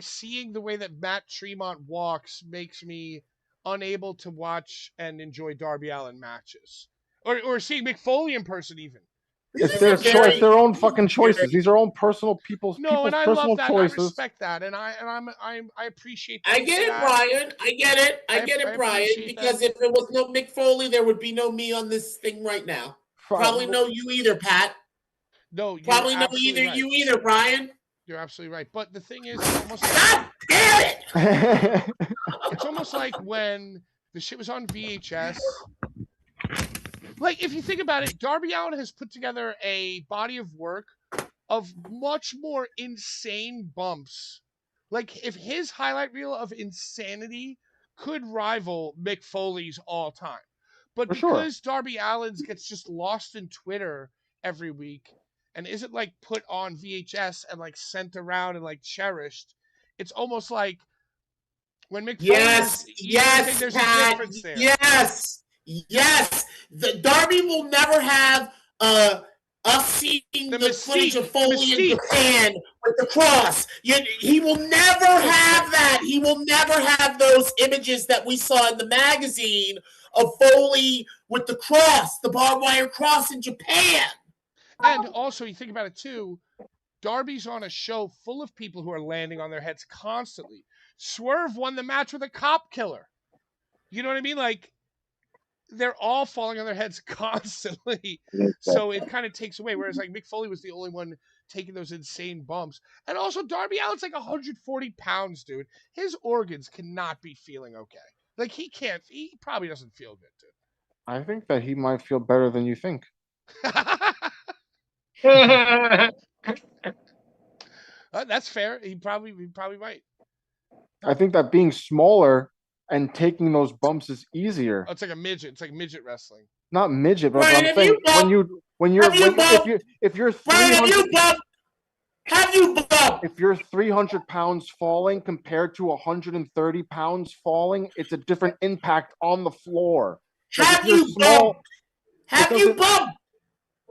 seeing the way that Matt Tremont walks makes me unable to watch and enjoy Darby Allin matches, or seeing Mick Foley in person even. It's their own fucking choices. These are own personal people's and I personal love that. choices. I respect that, and I appreciate. I get it, Brian. I get it, Brian. Because if there was no Mick Foley, there would be no me on this thing right now. Probably no you either, Pat. No, probably no you either, Brian. You're absolutely right. But the thing is, it's almost like, God damn it! it's almost like when the shit was on VHS. Like, if you think about it, Darby Allin has put together a body of work of much more insane bumps. Like, if his highlight reel of insanity could rival Mick Foley's all time. But For sure. because Darby Allin's gets just lost in Twitter every week and isn't like put on VHS and like sent around and like cherished, it's almost like when Mick Foley is, Yes, you know what I'm saying? yes, There's a Pat. difference there. Yes, yes. The Darby will never have us seeing the footage of Foley in Japan with the cross. He will never have that. He will never have those images that we saw in the magazine of Foley with the cross, the barbed wire cross in Japan. And also, you think about it too, Darby's on a show full of people who are landing on their heads constantly. Swerve won the match with a cop killer. You know what I mean? Like, they're all falling on their heads constantly. So it kind of takes away. Whereas, like, Mick Foley was the only one taking those insane bumps. And also, Darby Allin's like 140 pounds, dude. His organs cannot be feeling okay. Like, he probably doesn't feel good, dude. I think that he might feel better than you think. That's fair. He probably might. I think that being smaller and taking those bumps is easier. Oh, it's like a midget. It's like midget wrestling. Not midget, but Brian, I'm saying if you're 300 if you're 300 pounds falling compared to 130 pounds falling, it's a different impact on the floor. Have you bumped?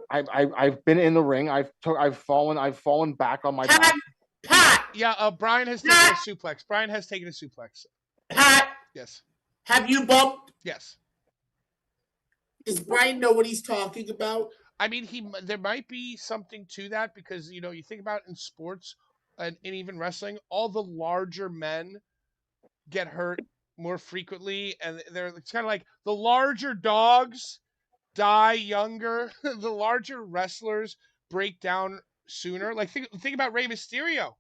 I've been in the ring. I've fallen back on my back. Pat. Yeah, Brian has taken a suplex. Brian has taken a suplex. Pat. Yes. Have you bumped? Yes. Does Brian know what he's talking about? I mean, there might be something to that because, you know, you think about in sports and even wrestling, all the larger men get hurt more frequently, and it's kind of like the larger dogs die younger, the larger wrestlers break down sooner. Like think about Rey Mysterio.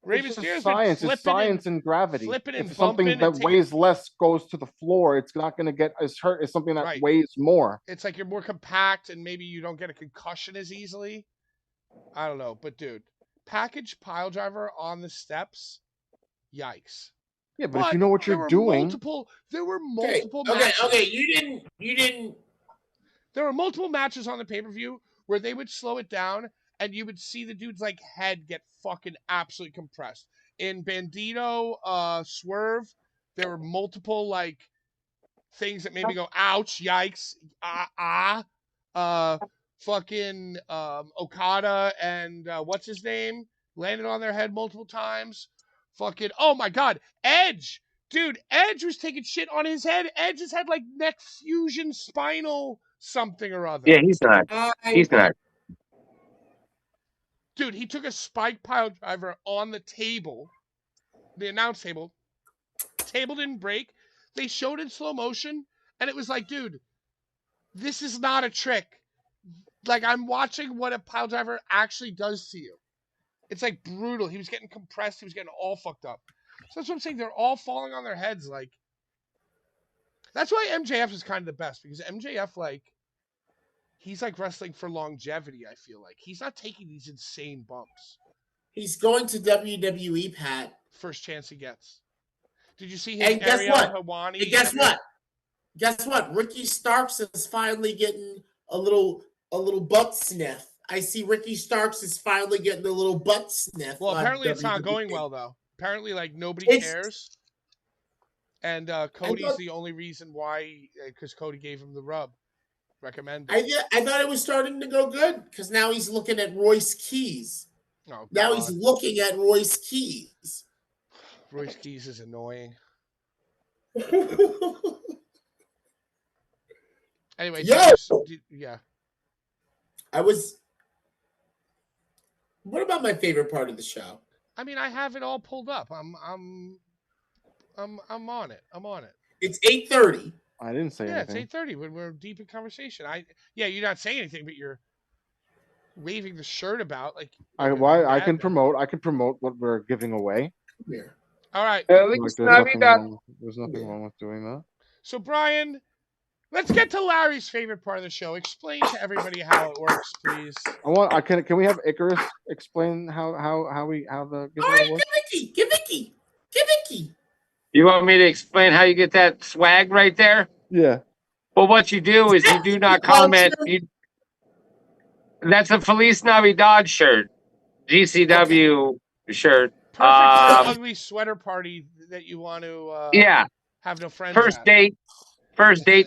It's just science. It's science and gravity. If something that weighs less goes to the floor, it's not going to get as hurt as something that weighs more. It's like you're more compact and maybe you don't get a concussion as easily. I don't know. But, dude, package pile driver on the steps, yikes. Yeah, but if you know what you're doing. There were multiple matches. Okay, you didn't. There were multiple matches on the pay-per-view where they would slow it down and you would see the dude's like head get fucking absolutely compressed. In Bandito, Swerve, there were multiple like things that made me go, ouch, yikes, fucking Okada and what's his name landed on their head multiple times. Fucking, oh my god, Edge, dude, Edge was taking shit on his head. Edge has had like neck fusion, spinal something or other. Yeah, he's not. He's not. Dude, he took a spike pile driver on the table, the announce table. Table didn't break. They showed in slow motion, and it was like, dude, this is not a trick. Like, I'm watching what a pile driver actually does to you. It's like brutal. He was getting compressed. He was getting all fucked up. So that's what I'm saying. They're all falling on their heads. Like, that's why MJF is kind of the best, because MJF, like, he's like wrestling for longevity, I feel like. He's not taking these insane bumps. He's going to WWE, Pat. First chance he gets. Did you see his Ariel Helwani? And guess what? Guess what? Ricky Starks is finally getting a little butt sniff. I see Ricky Starks is finally getting a little butt sniff. Well, apparently it's not going well, though. Apparently, like, nobody cares. And Cody's the only reason why, because Cody gave him the rub. Recommend. I thought it was starting to go good because now he's looking at Royce Keys. Oh, now he's looking at Royce Keys. Royce Keys is annoying. Anyway, yeah. What about my favorite part of the show? I mean, I have it all pulled up. I'm on it. I'm on it. It's 8:30. I didn't say anything. Yeah, it's 8:30 when we're deep in conversation. You're not saying anything, but you're. waving the shirt about like. I can promote. I can promote what we're giving away. Here. All right. At Like least there's not nothing that. wrong. There's nothing wrong with doing that. So Brian, let's get to Larry's favorite part of the show. Explain to everybody how it works, please. Can we have Icarus explain how the All giveaway right, works? give Vicky. You want me to explain how you get that swag right there? Yeah. Well, what you do is you do not comment. That's a Feliz Navidad shirt, GCW shirt. Perfect for an ugly sweater party that you want to Yeah. have no friends First at. date,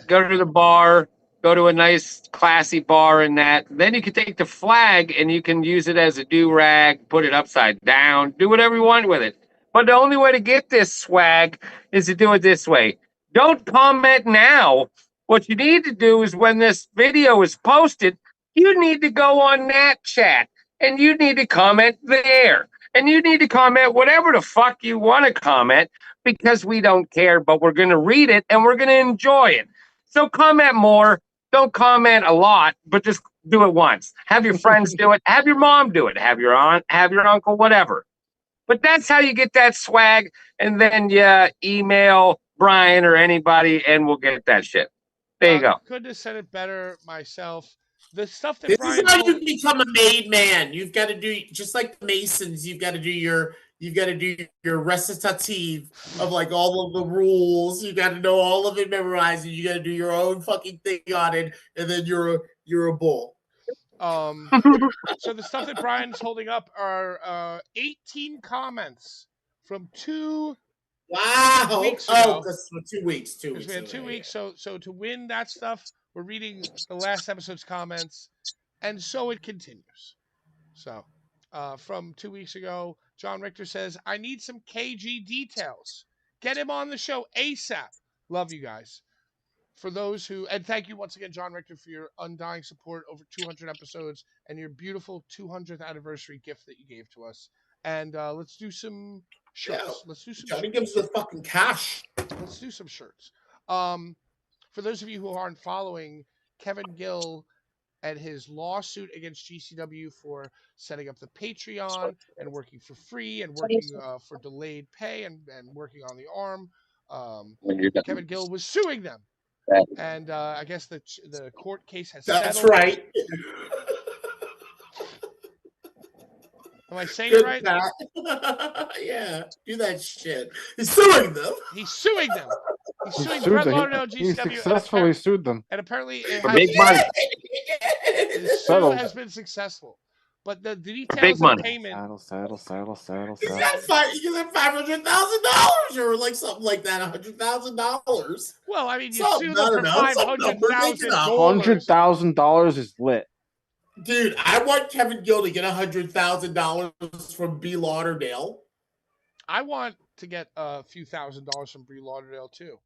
go to the bar, go to a nice classy bar and that. Then you can take the flag and you can use it as a do-rag, put it upside down, do whatever you want with it. But the only way to get this swag is to do it this way. Don't comment now. What you need to do is when this video is posted, you need to go on that chat and you need to comment there. And you need to comment whatever the fuck you want to comment because we don't care, but we're going to read it and we're going to enjoy it. So comment more. Don't comment a lot, but just do it once. Have your friends do it. Have your mom do it. Have your aunt, have your uncle, whatever. But that's how you get that swag. And then you email Brian or anybody and we'll get that shit. There you go. Couldn't have said it better myself. The stuff that This Brian is how told... you become a made man. You've got to do just like the Masons. You've got to do your recitative of like all of the rules. You got to know all of it memorized, and you got to do your own fucking thing on it, and then you're a bull. So the stuff that Brian's holding up are 18 comments from 2 weeks ago. Because for 2 weeks, 2 Because weeks. we had 2 weeks. So to win that stuff, we're reading the last episode's comments, and so it continues. So from 2 weeks ago, John Richter says, I need some KG details. Get him on the show ASAP. Love you guys. For those who, and thank you once again, John Richter, for your undying support over 200 episodes and your beautiful 200th anniversary gift that you gave to us. And let's do some shirts. Yeah, let's do some. Johnny gives the fucking cash. Let's do some shirts. For those of you who aren't following, Kevin Gill and his lawsuit against GCW for setting up the Patreon and working for free and working for delayed pay and working on the arm. Kevin Gill was suing them. And I guess the court case has settled. That's right. Am I saying it right? Yeah, do that shit. He's suing them. He's suing them. He's suing Brett Lauderdale, GCW. He successfully sued them. And apparently it For big money. His suit has been successful. But the details of payment. Saddle. He got $500,000 or like something like that, $100,000. Well, I mean, you sue them for $500,000. $100,000 is lit. Dude, I want Kevin Gill to get $100,000 from B. Lauderdale. I want to get a few $1,000s from Brie Lauderdale too.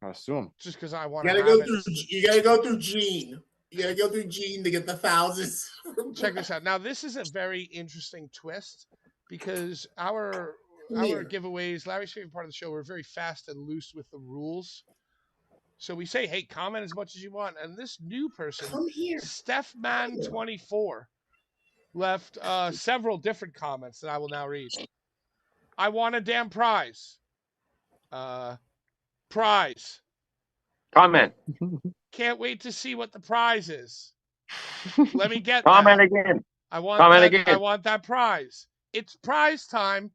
I assume. Just because I want to. You gotta go through Gene. You gotta go through Gene to get the thousands. Check this out. Now, this is a very interesting twist because our giveaways, Larry's favorite part of the show, we're very fast and loose with the rules. So we say, hey, comment as much as you want. And this new person, StephMan24, left several different comments that I will now read. I want a damn prize. Prize. Comment. Can't wait to see what the prize is. Let me get comment that. again. I want that prize. It's prize time.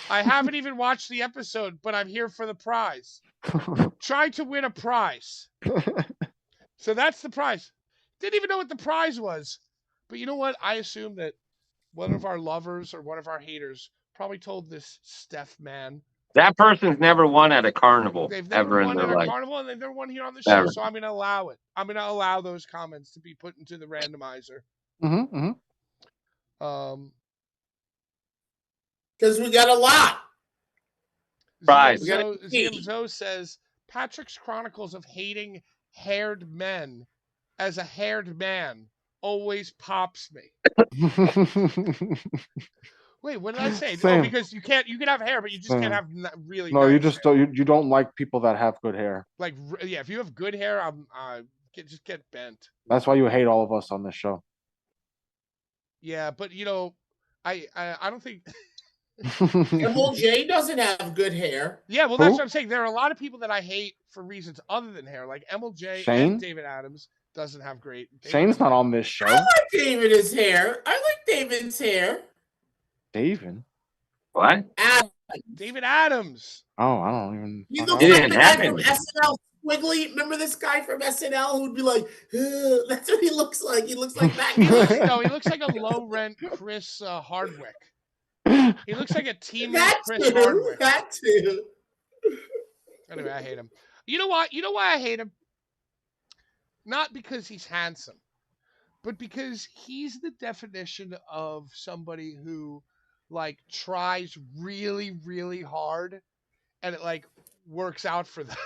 I haven't even watched the episode, but I'm here for the prize. Try to win a prize. So that's the prize. Didn't even know what the prize was. But you know what? I assume that one of our lovers or one of our haters probably told this Steph man. That person's never won at a carnival. They've never won at a carnival, and they've never won here on the show. So I'm going to allow it. I'm going to allow those comments to be put into the randomizer. Because we got a lot. Prize. ZMZO says, Patrick's Chronicles of Hating Haired Men as a haired man always pops me. Wait, what did I say? Same. Oh, because you can have hair, but you just can't have really. No, nice you just hair. you don't like people that have good hair. Like, yeah, if you have good hair, just get bent. That's why you hate all of us on this show. Yeah, but I don't think. MLJ doesn't have good hair. Yeah, well, that's what Who? I'm saying. There are a lot of people that I hate for reasons other than hair, like MLJ and Shane? David Adams doesn't have great. David Shane's Adams. not on this I show. like David's hair. I like David's hair. David? What? Adam. David Adams. Oh, I don't even. He I looks He don't like didn't the know. guy have from any. SNL. Squiggly. Remember this guy from SNL who'd be like, "Ugh," that's what he looks like. He looks like that He looks guy. no. He looks like a low rent Chris Hardwick. He looks like a teeming That Chris too. Hardwick. That too. Anyway, I hate him. You know what? You know why I hate him? Not because he's handsome, but because he's the definition of somebody who like tries really, really hard and it like works out for them.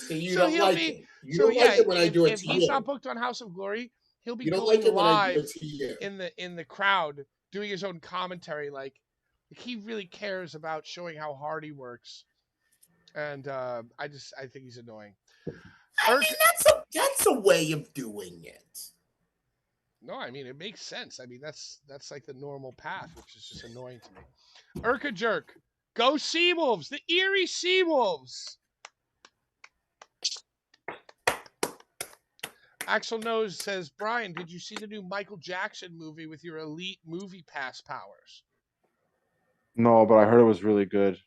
See, you So don't he'll like be it. You so don't yeah, like it when I do it if to he's not you. booked on House of Glory, he'll be You don't going like it when I do live it to you. in the crowd doing his own commentary like he really cares about showing how hard he works. And I think he's annoying. I mean, that's a way of doing it. No, I mean it makes sense. I mean that's like the normal path, which is just annoying to me. Urka Jerk, go Seawolves, the Erie Seawolves. Axel Nose says, Brian, did you see the new Michael Jackson movie with your elite movie pass powers? No, but I heard it was really good.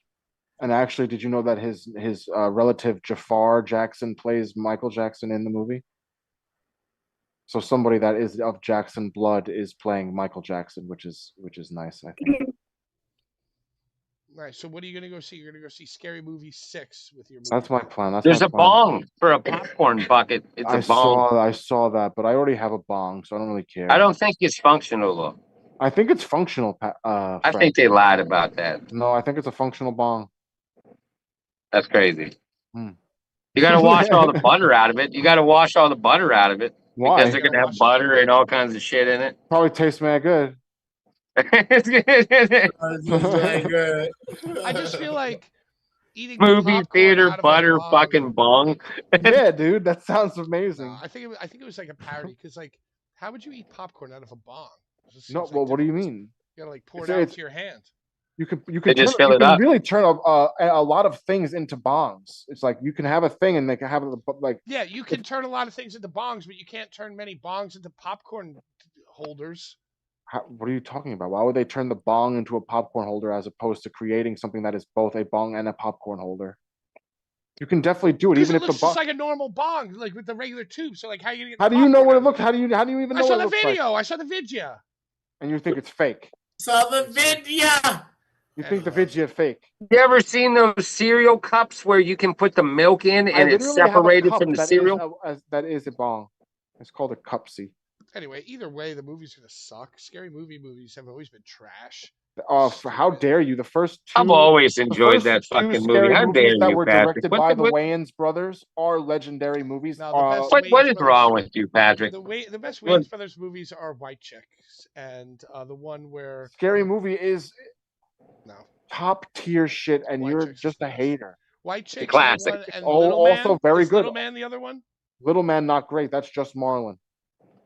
And actually, did you know that his relative Jafar Jackson plays Michael Jackson in the movie? So somebody that is of Jackson blood is playing Michael Jackson, which is nice, I think. Nice. So what are you gonna go see? You're gonna go see Scary Movie 6 with your movie. That's my plan. That's There's my a plan. bong for a popcorn bucket. It's a bong. I saw that, but I already have a bong, so I don't really care. I don't think it's functional though. I think it's functional, I Fred. think they lied about that. No, I think it's a functional bong. That's crazy. Hmm. You got to wash all the butter out of it. You got to wash all the butter out of it Why? because they're You gotta gonna wash have it. butter and all kinds of shit in it. Probably tastes mad good. Very good. I just feel like eating Movie popcorn theater out of a butter bong. fucking bong. Yeah, dude, that sounds No, amazing. I think it was like a parody because like how would you eat popcorn out of a bong? It just No, seems well, like what do you difficult. mean? You gotta like pour It's it out it's into your hand. you can They just fill you it can up. really turn a lot of things into bongs. It's like you can have a thing and they can have it like Yeah, you can turn a lot of things into bongs, but you can't turn many bongs into popcorn holders. what are you talking about? Why would they turn the bong into a popcorn holder as opposed to creating something that is both a bong and a popcorn holder? You can definitely do it, Because even it if the looks just bong. like a normal bong, like with the regular tube. So like, how are you gonna get How the do you know popcorn what out it of looks? How do you even I know saw what it the looks like? video. I saw the video. And you think it's fake? So the video. You think the Anyway. video fake? You ever seen those cereal cups where you can put the milk in I and it's literally have a separated cup from the that is cereal? that is a bong. It's called a cupsy. Anyway, either way, the movie's gonna suck. Scary movies have always been trash. How Stupid. dare you? I've always enjoyed that The first two fucking movie. scary How movies dare that you, were Patrick? directed by the Wayans brothers are legendary movies. Now the best What Wayans is brothers. wrong with you, Patrick? The best What? Wayans brothers movies are White Chicks and the one where Scary Movie is no top tier shit, and White you're Chicks is just the a best. hater. White Chicks is classic. one and Oh, Little Man. also very Is good. Little Man the other one? Little Man not great. That's just Marlon.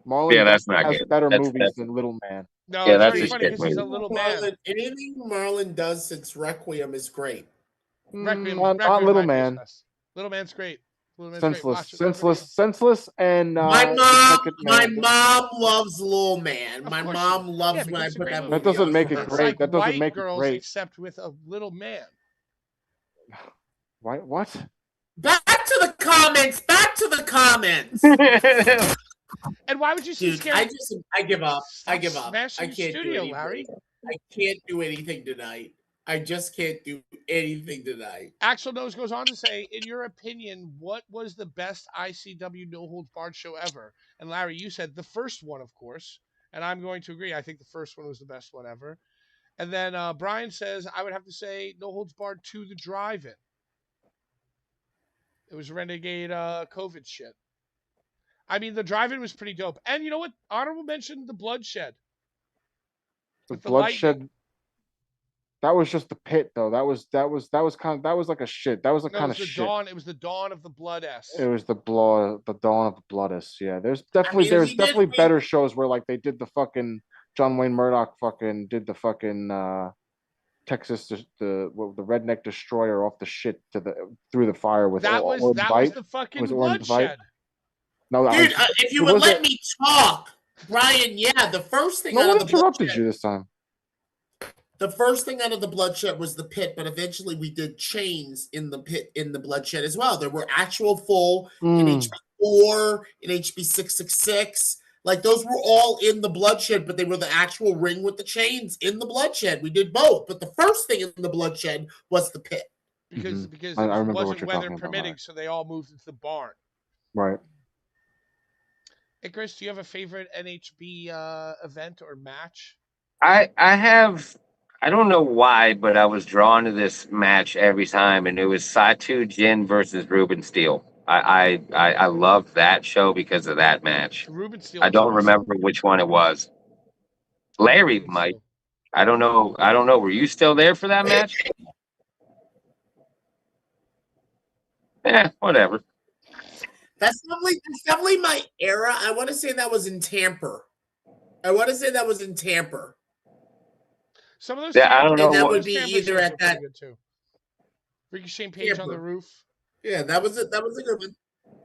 Marlon Yeah, that's not has good. better That's movies than Little Man. No, Yeah, it's that's very a funny shit because he's a movie. little man. Anything Marlon does since Requiem is great. Requiem, Not Requiem Little might be his Man. best. Little Man's great. Little Man's great. Senseless, Watch it. Let me senseless, and My mom loves Lil Man. Of My course mom she does. loves Yeah, when because I it's a put great that movie. That doesn't on make for it her. It's great. like That doesn't White make it Girls great. except with a little man. Why? What? Back to the comments. Back to the comments. And why would you see Dude, Scary? I give up. I Stop give up. smashing I your can't do studio, anything. Larry. I can't do anything tonight. I just can't do anything tonight. Axel Nose goes on to say, in your opinion, what was the best ICW No Holds Barred show ever? And Larry, you said the first one, of course. And I'm going to agree. I think the first one was the best one ever. And then Brian says, I would have to say No Holds Barred 2, The Drive-In. It was renegade COVID shit. I mean, the drive-in was pretty dope. And you know what? Honorable mention, the bloodshed. The With the bloodshed. lightning. That was just the pit, though. That was like a shit. That was a No, it kind was of the shit. dawn. It was the dawn of the Blood S. It was the dawn of the Bloodus. Yeah, there's mean, definitely better shows where like they did the fucking John Wayne Murdoch fucking did the fucking Texas the redneck destroyer off the shit through the fire with That was Orange the Bite. fucking Orange Bite? bloodshed. No, Dude, if you would let me talk, Brian. Yeah, the first thing no out one of the interrupted bloodshed, you this time. the first thing out of the bloodshed was the pit, but eventually we did chains in the pit in the bloodshed as well. There were actual full in HB4, in HB666. Like those were all in the bloodshed, but they were the actual ring with the chains in the bloodshed. We did both, but the first thing in the bloodshed was the pit. Because I it remember what wasn't you're weather talking about, permitting, right. so they all moved into the barn. Right. Hey, Chris, do you have a favorite NHB event or match? I have. I don't know why, but I was drawn to this match every time, and it was Satu Jin versus Ruben Steele. I loved that show because of that match. Ruben Steele I was don't awesome. remember which one it was. Larry Ruben might. Steele. I don't know. Were you still there for that match? Whatever. That's definitely my era. I want to say that was in Tampa. Some of those Yeah, I don't know. And that some of would those be Tampa either shows at were that. pretty good too. Ricochet Page on the Tampa. roof. Yeah, that was it. That was a good one.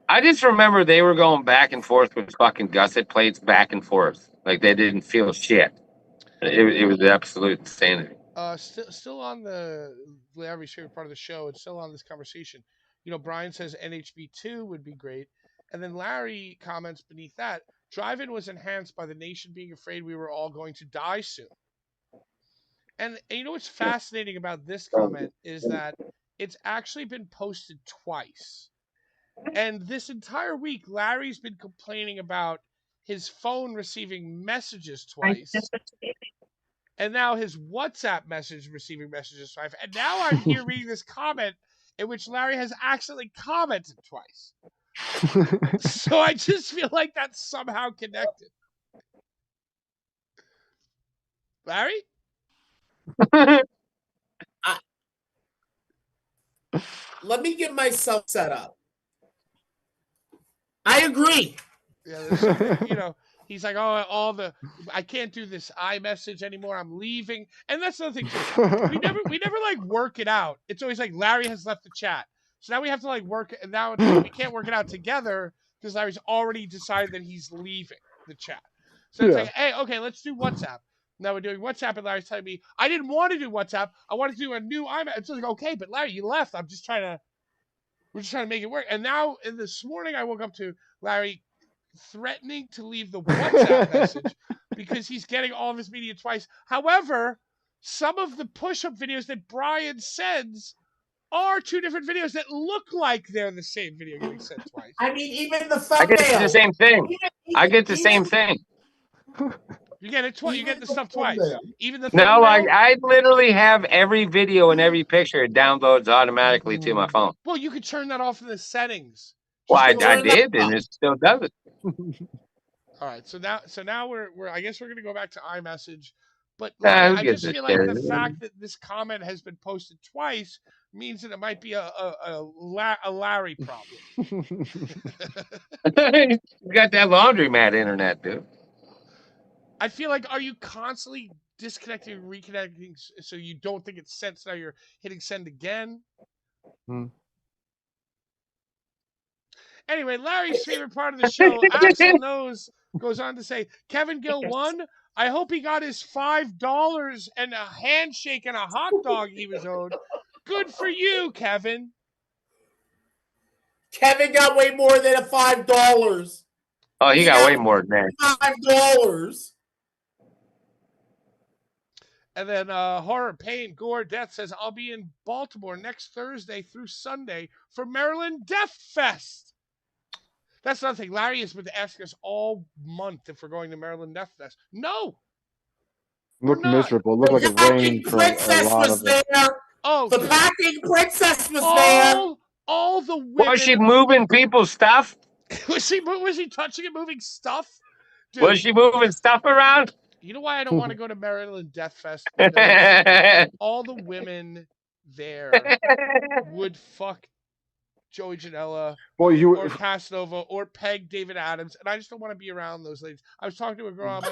I just remember they were going back and forth with fucking gusset plates back and forth. Like they didn't feel shit. It was absolute insanity. Still on the Larry's favorite part of the show, and still on this conversation. You know, Brian says NHB2 would be great, and then Larry comments beneath that, drive-in was enhanced by the nation being afraid we were all going to die soon. And you know what's fascinating about this comment is that it's actually been posted twice. And this entire week, Larry's been complaining about his phone receiving messages twice. And now his WhatsApp message receiving messages twice. And now I'm here reading this comment in which Larry has accidentally commented twice. So I just feel like that's somehow connected. Larry? Let me get myself set up. I agree. Yeah, there's something, you know, he's like, oh, I can't do this iMessage anymore. I'm leaving. And that's another thing too. We never like work it out. It's always like Larry has left the chat. So now we have to like work it, and now it's like we can't work it out together because Larry's already decided that he's leaving the chat. So it's like, hey, okay, let's do WhatsApp. Now we're doing WhatsApp, and Larry's telling me I didn't want to do WhatsApp. I wanted to do a new iMessage. It's like, okay, but Larry, you left. We're just trying to make it work. And now, this morning, I woke up to Larry threatening to leave the WhatsApp message because he's getting all of his media twice. However, some of the push-up videos that Brian sends are two different videos that look like they're the same video getting sent twice. I mean, even the I thumbnail. get the same thing. I get the same thing. You get it twice. You get the stuff twice. Even the No, thumbnail. like I literally have every video and every picture. It downloads automatically to my phone. Well, you could turn that off in the settings. Well, I did, and it still does it. All right, so now we're I guess we're gonna go back to iMessage, but Nah, who I gives just a feel like the shit? fact that this comment has been posted twice means that it might be a Larry problem. You got that laundromat internet, dude. I feel like, are you constantly disconnecting and reconnecting so you don't think it's sent? So now you're hitting send again. Anyway, Larry's favorite part of the show, Axel Knows, goes on to say, Kevin Gill won. I hope he got his $5 and a handshake and a hot dog he was owed. Good for you, Kevin. Kevin got way more than a $5. Oh, he got way more than that. $5. And then Horror, Pain, Gore, Death says, I'll be in Baltimore next Thursday through Sunday for Maryland Death Fest. That's another thing. Larry has been asking us all month if we're going to Maryland Death Fest. No. Look miserable. Look like it rained for a lot of it. Oh, the packing princess was there. All the women. Was she moving people's stuff? was she touching and moving stuff? Dude. Was she moving stuff around? You know why I don't want to go to Maryland Death Fest? Because all the women there would fuck Joey Janela Well, or Casanova or peg David Adams, and I just don't want to be around those ladies. I was talking to a girl. I'm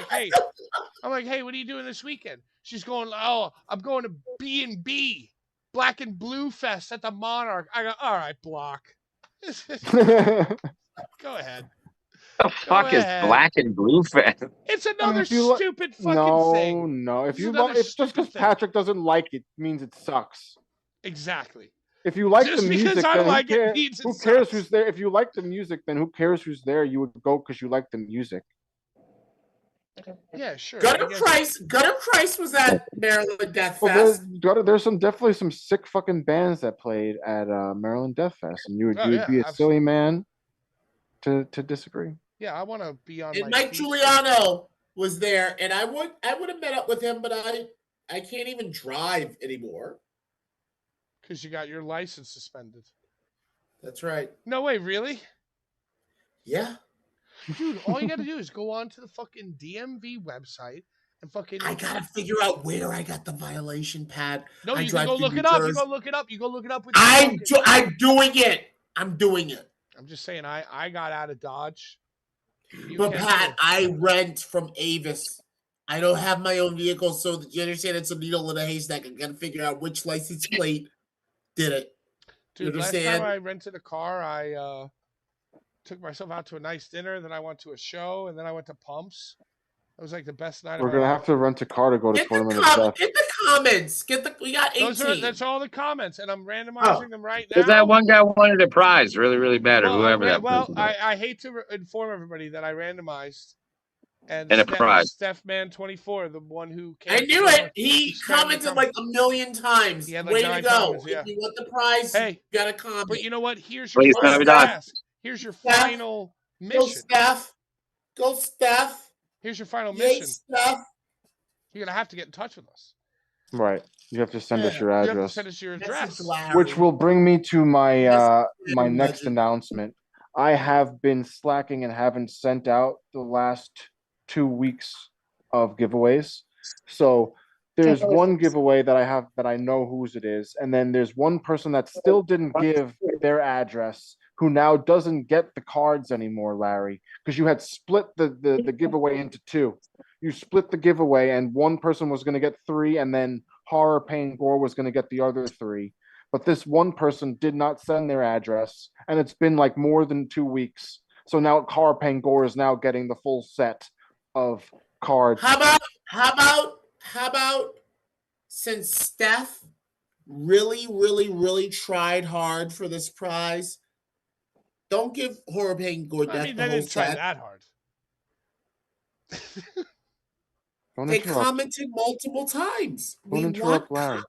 like, hey, what are you doing this weekend? She's going, oh, I'm going to B&B, Black and Blue Fest at the Monarch. I go, all right, block. Go ahead. The fuck is Black and Blue Fest? It's another stupid fucking thing. No. If just because Patrick doesn't like it means it sucks. Exactly. If you like just the music, because I then like it means who cares who's there? If you like the music, then who cares who's there? You would go because you like the music. Yeah, sure. Gutter Christ was at Maryland Death Fest. There's definitely some sick fucking bands that played at Maryland Death Fest, and you would be a silly man to disagree. Yeah, I want to be on. And Mike Giuliano was there, and I would have met up with him, but I can't even drive anymore because you got your license suspended. That's right. No way, really? Yeah. Dude, all you got to do is go on to the fucking DMV website and fucking. I gotta figure out where I got the violation pad. No, you can go look it up. You go look it up. You go look it up with. I'm doing it. I'm doing it. I'm just saying, I got out of Dodge. But Pat, I rent from Avis. I don't have my own vehicle, so that you understand it's a needle in a haystack. I gotta figure out which license plate did it. Dude, last time I rented a car, I took myself out to a nice dinner, then I went to a show, and then I went to Pumps. It was like the best night. We're gonna have to rent a car to go to Tournament of Death. Get the comments. We got 18. That's all the comments, and I'm randomizing them right now. Because that one guy wanted a prize really, really bad, or whoever that was. Well, I hate to inform everybody that I randomized. And a prize. Stephman24, the one who came. I knew it. He commented like a million times. He had like Way to go. Comments, yeah. If you want the prize, you got to comment. But you know what? Here's your final mission. Go, Steph. Here's your final mission. Steph. You're going to have to get in touch with us. Right. You have to send us your address. You have to send us your address. Which will bring me to my my next announcement. I have been slacking and haven't sent out the last 2 weeks of giveaways. So there's one giveaway that I have that I know whose it is, and then there's one person that still didn't give their address who now doesn't get the cards anymore, Larry, because you had split the giveaway into two. You split the giveaway, and one person was going to get 3, and then Horror Pain Gore was going to get the other 3. But this one person did not send their address, and it's been like more than 2 weeks. So now Horror Pain Gore is now getting the full set of cards. How about since Steph really tried hard for this prize, don't give Horror Pain Gore Death the whole didn't try set. that hard. They commented multiple times. Don't interrupt Larry.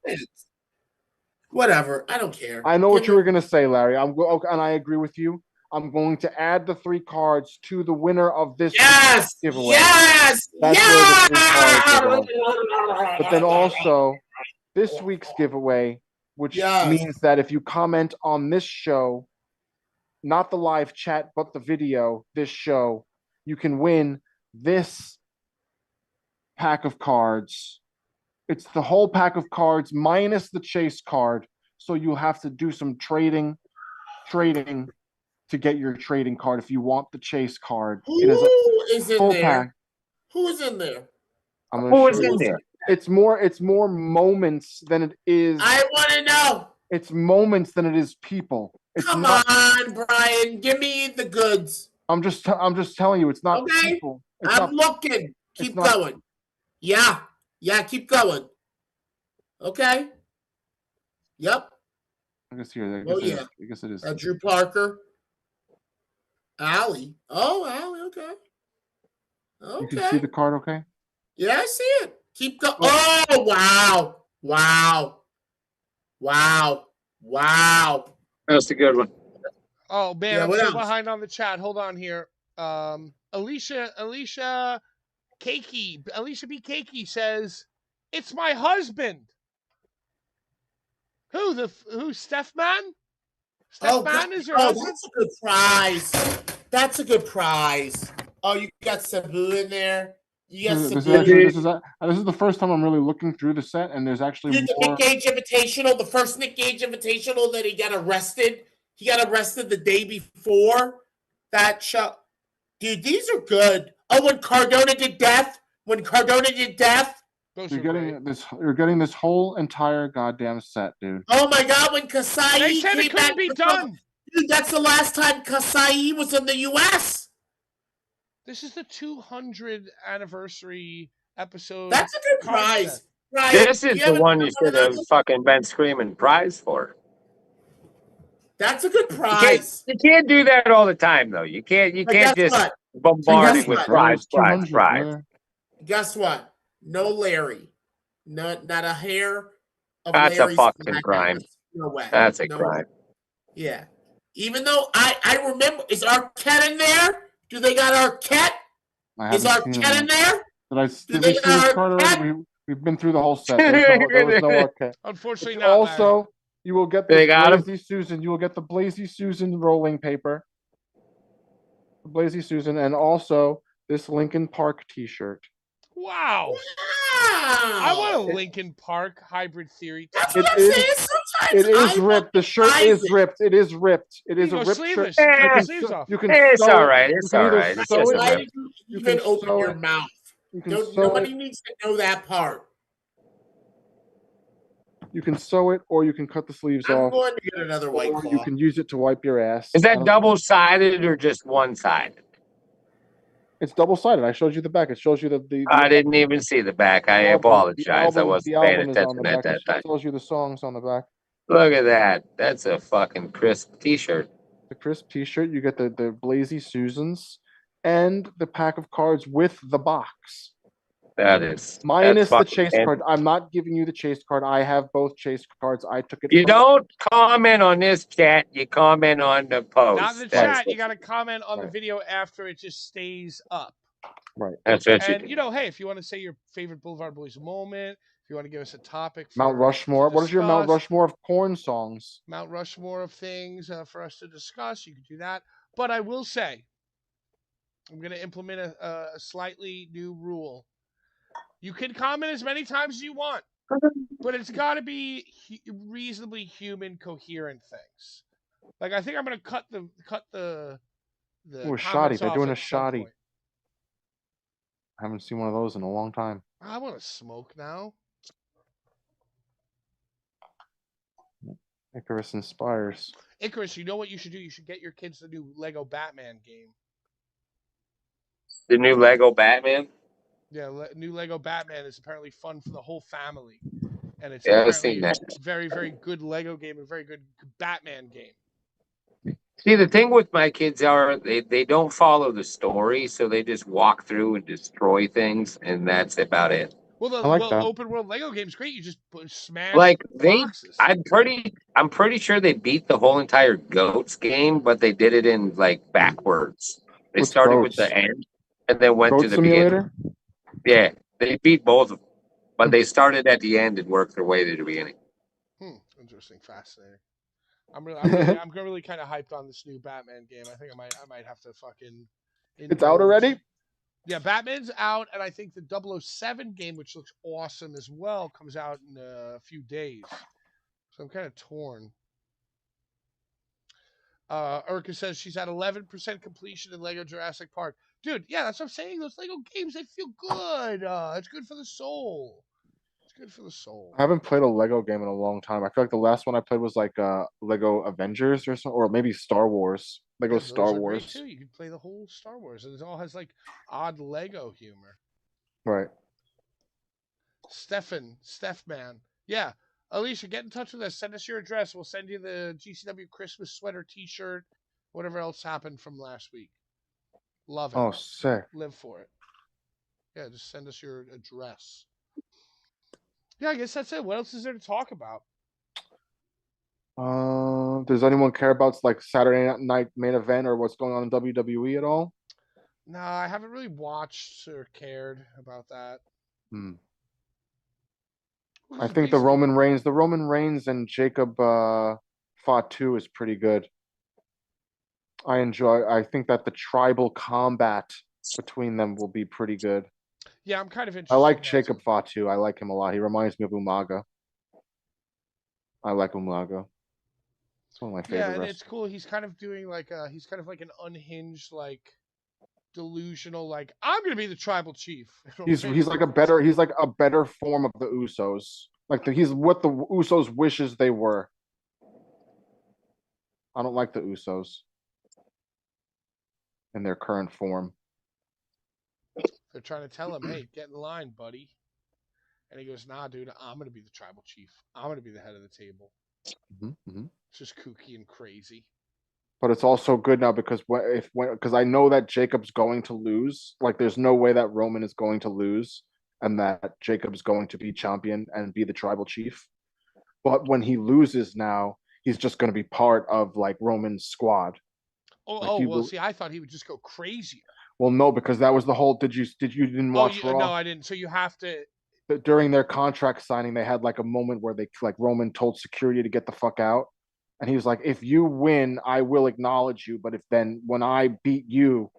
Whatever. I don't care. I know what you were going to say, Larry. And I agree with you. I'm going to add the 3 cards to the winner of this giveaway. Yes! That's where the 3 cards go. But then also, this week's giveaway, which means that if you comment on this show, not the live chat, but the video, this show, you can win this pack of cards. It's the whole pack of cards minus the chase card. So you'll have to do some trading to get your trading card if you want the chase card. Who is in there? Pack. Who is in there? Who is in there? It's more moments than it is. I want to know. It's moments than it is people. Come on, Brian. Give me the goods. I'm just telling you, it's not people. I'm looking. Keep going. Yeah, keep going. Okay. Yep. I guess here. I guess it is. Drew Parker. Allie. Oh, Allie. Okay. You can see the card, okay? Yeah, I see it. Keep going. Oh, wow. That's a good one. Oh man, I'm so behind on the chat. Hold on here. Alicia B. Cakey says, "It's my husband." Who? Steph Man? Steph Man is your husband? That's a good prize. That's a good prize. Oh, you got Sabu in there. You got some This is more. actually this is the first time I'm really looking through the set, and there's actually Dude, the more. Nick Gage Invitational, the first Nick Gage Invitational that he got arrested. He got arrested the day before that show. Dude, these are good. Oh, when Cardona did death. Those You're are great. getting this. You're getting this whole entire goddamn set, dude. Oh my God, when They Kasai said it came back. couldn't be done. Dude, that's the last time Kasai was in the U.S. This is the 200th anniversary episode. That's a good card prize. set. Ryan, This do is you the have one you another should one of have those? fucking been screaming prize for. That's a good You prize. can't do that all the time though. You can't But guess just what? bombard Guess it with what? Bro, prize, it's prize, 200, prize. man. Guess what? No Larry. Not a hair of That's a Larry's fucking black hair. crime. No way. That's a No crime. way. Yeah. Even though I remember, is Arquette in there? Do they got Arquette? I Is haven't seen Arquette in him. there? Did we see this card already? We've been through the whole set. There was no Arquette. Unfortunately, But not. Larry. also, you will get They this got him. Blazy Susan. You will get the Blazy Susan rolling paper. The Blazy Susan, and also this Lincoln Park T-shirt. Wow. Wow. I want a Lincoln Park hybrid theory. That's It what I'm is- saying. Sometimes It is I ripped. The shirt is ripped. It is ripped. It is a You go ripped sleeveless. shirt. You take Eh, the sleeves off. You can It's sew all it. right. You It's can all either right. It's sew just it. a Why rip. did you You even can open sew your it. mouth? You can sew Nobody it. needs to know that part. You can sew it, or you can cut the sleeves I'm off, going to get another White or Claw. you can use it to wipe your ass. Is I that don't- double-sided or just one-sided? It's double-sided. I showed you the back. It shows you the I didn't even see the back. I apologize. I wasn't paying is on the attention at back. that It time. tells you the songs on the back. Look at that. That's a fucking crisp T-shirt. The crisp T-shirt. You get the Blazy Susans, and the pack of cards with the box. That's Minus the fucking chase fancy. card. I'm not giving you the chase card. I have both chase cards. I took it. You from- don't comment on this chat. You comment on the post. Not in the That's chat. You got to comment on the Right. video after it just stays up. Right. That's what you And, do. you know, hey, if you want to say your favorite Boulevard Boys moment, if you want to give us a topic for Mount Rushmore. to What is your Mount discuss, Rushmore of corn songs? Mount Rushmore of things for us to discuss, you can do that. But I will say, I'm going to implement a slightly new rule. You can comment as many times as you want, but it's got to be reasonably human, coherent things. Like I think I'm going to cut the Ooh, a comments shoddy. They're off doing a at some shoddy. point. I haven't seen one of those in a long time. I want to smoke now. Icarus Inspires. Icarus, you know what you should do? You should get your kids the new Lego Batman game. The new Lego Batman. Yeah, new Lego Batman is apparently fun for the whole family, and it's Yeah, I've apparently seen that. a very, very good Lego game, a very good Batman game. See, the thing with my kids are they don't follow the story, so they just walk through and destroy things, and that's about it. Well, the I like that. open world Lego game's great. You just smash Like boxes. I'm pretty sure they beat the whole entire Goats game, but they did it in like backwards. They What's started with Goats? the end and then went Goat to the beginning. Simulator? Yeah, they beat both of them, but they started at the end and worked their way to the beginning. Interesting, fascinating. I'm really kind of hyped on this new Batman game. I think I might have to fucking. It's out already? Yeah, Batman's out, and I think the 007 game, which looks awesome as well, comes out in a few days. So I'm kind of torn. Urka says she's at 11% completion in Lego Jurassic Park. Dude, yeah, that's what I'm saying. Those Lego games, they feel good. It's good for the soul. It's good for the soul. I haven't played a Lego game in a long time. I feel like the last one I played was like Lego Avengers or something, or maybe Star Wars. Lego Yeah, Star those are Wars. great too. You can play the whole Star Wars, and it all has like odd Lego humor. Right. Steph man. Yeah. Alicia, get in touch with us. Send us your address. We'll send you the GCW Christmas sweater, t-shirt, whatever else happened from last week. Love it. Oh, sick. Live for it. Yeah, just send us your address. Yeah, I guess that's it. What else is there to talk about? Does anyone care about like Saturday night main event or what's going on in WWE at all? No, I haven't really watched or cared about that. I think the Roman Reigns and Jacob Fatu is pretty good. I think that the tribal combat between them will be pretty good. Yeah, I'm kind of I interested like in that Jacob too. Fatu. I like him a lot. He reminds me of Umaga. I like Umaga. It's one of my Yeah, favorite and it's wrestlers. cool. He's kind of doing like he's kind of like an unhinged, like delusional, like I'm gonna be the tribal chief. He's he's like a better form of the Usos. Like he's what the Usos wishes they were. I don't like the Usos in their current form. They're trying to tell him, hey, get in line, buddy. And he goes, nah, dude, I'm gonna be the tribal chief. I'm gonna be the head of the table. Mm-hmm. It's just kooky and crazy. But it's also good now because because I know that Jacob's going to lose. Like, there's no way that Roman is going to lose, and that Jacob's going to be champion and be the tribal chief. But when he loses now, he's just going to be part of like Roman's squad. Like he Well, will. see, I thought he would just go crazier. Well, no, because that was the whole. Did you didn't Oh, watch no, Raw? I didn't. So you have to. During their contract signing, they had like a moment where they like Roman told security to get the fuck out, and he was like, "If you win, I will acknowledge you, but if then when I beat you,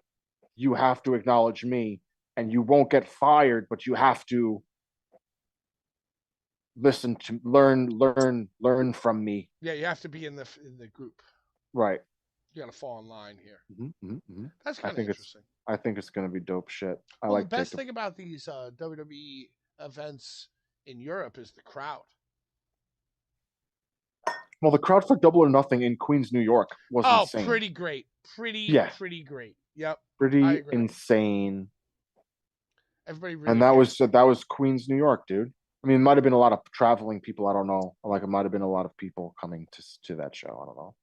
you have to acknowledge me, and you won't get fired, but you have to listen to learn from me." Yeah, you have to be in the group. Right. You got to fall in line here. Mm-hmm. That's I kind of think interesting. it's gonna be dope shit. I Well, the like best Jacob. thing about these WWE events in Europe is the crowd. Well, the crowd for Double or Nothing in Queens, New York was Oh, insane. pretty great. Yeah, Pretty great. Yep, I pretty agree. insane. Everybody And really cared. that was Queens, New York, dude. I mean, it might have been a lot of traveling people. I don't know. Like it might have been a lot of people coming to that show. I don't know.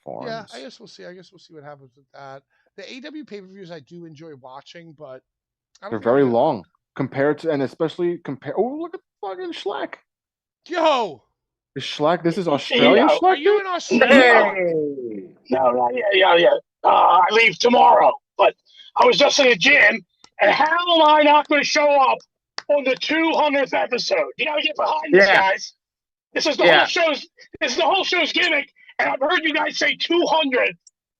Yeah, I Foreigners. guess we'll see. I guess we'll see what happens with that. The AW pay-per-views I do enjoy watching, but I don't They're think I'm very gonna. long compared to, and especially compare. Oh, look at fucking Schlack. Yo, Is Schlack? This is Australian Yeah. are Schlack, you dude. in No, Australia? Hey. no, yeah. I leave tomorrow, but I was just in the gym, and how am I not going to show up on the 200th episode? You gotta get behind this, Yeah, guys. This is the whole yeah. show's. This is the whole show's gimmick, and I've heard you guys say 200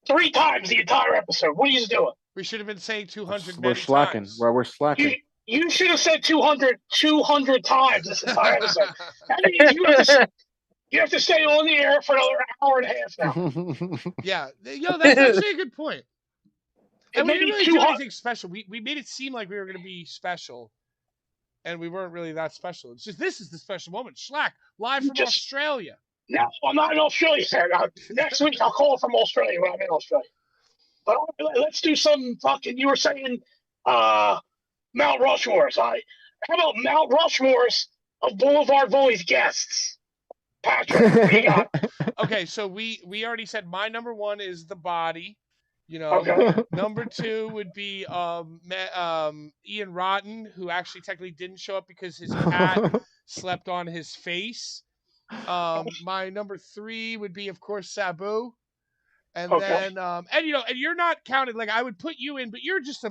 three times the entire episode. What are you doing? We should have been saying 200 We're many slacking. times. Where we're You slacking. you should have said 200 times this entire episode. That means you have to stay on the air for another hour and a half now. Yeah, yo, that's actually a good point. It And we may didn't be really do 200. anything special. We made it seem like we were going to be special, and we weren't really that special. It's just this is the special moment. Schlack, live from Just Australia. now, I'm not in Australia. Next week, I'll call from Australia when I'm in Australia. But let's do some fucking. You were saying Mount Rushmore's. How about Mount Rushmore's of Boulevard Bullies guests? Patrick, what do you got? Okay, so we already said my number one is the body. You know, Okay. number two would be Ian Rotten, who actually technically didn't show up because his cat slept on his face. My number three would be, of course, Sabu. And Okay. then and and you're not counted, like I would put you in, but you're just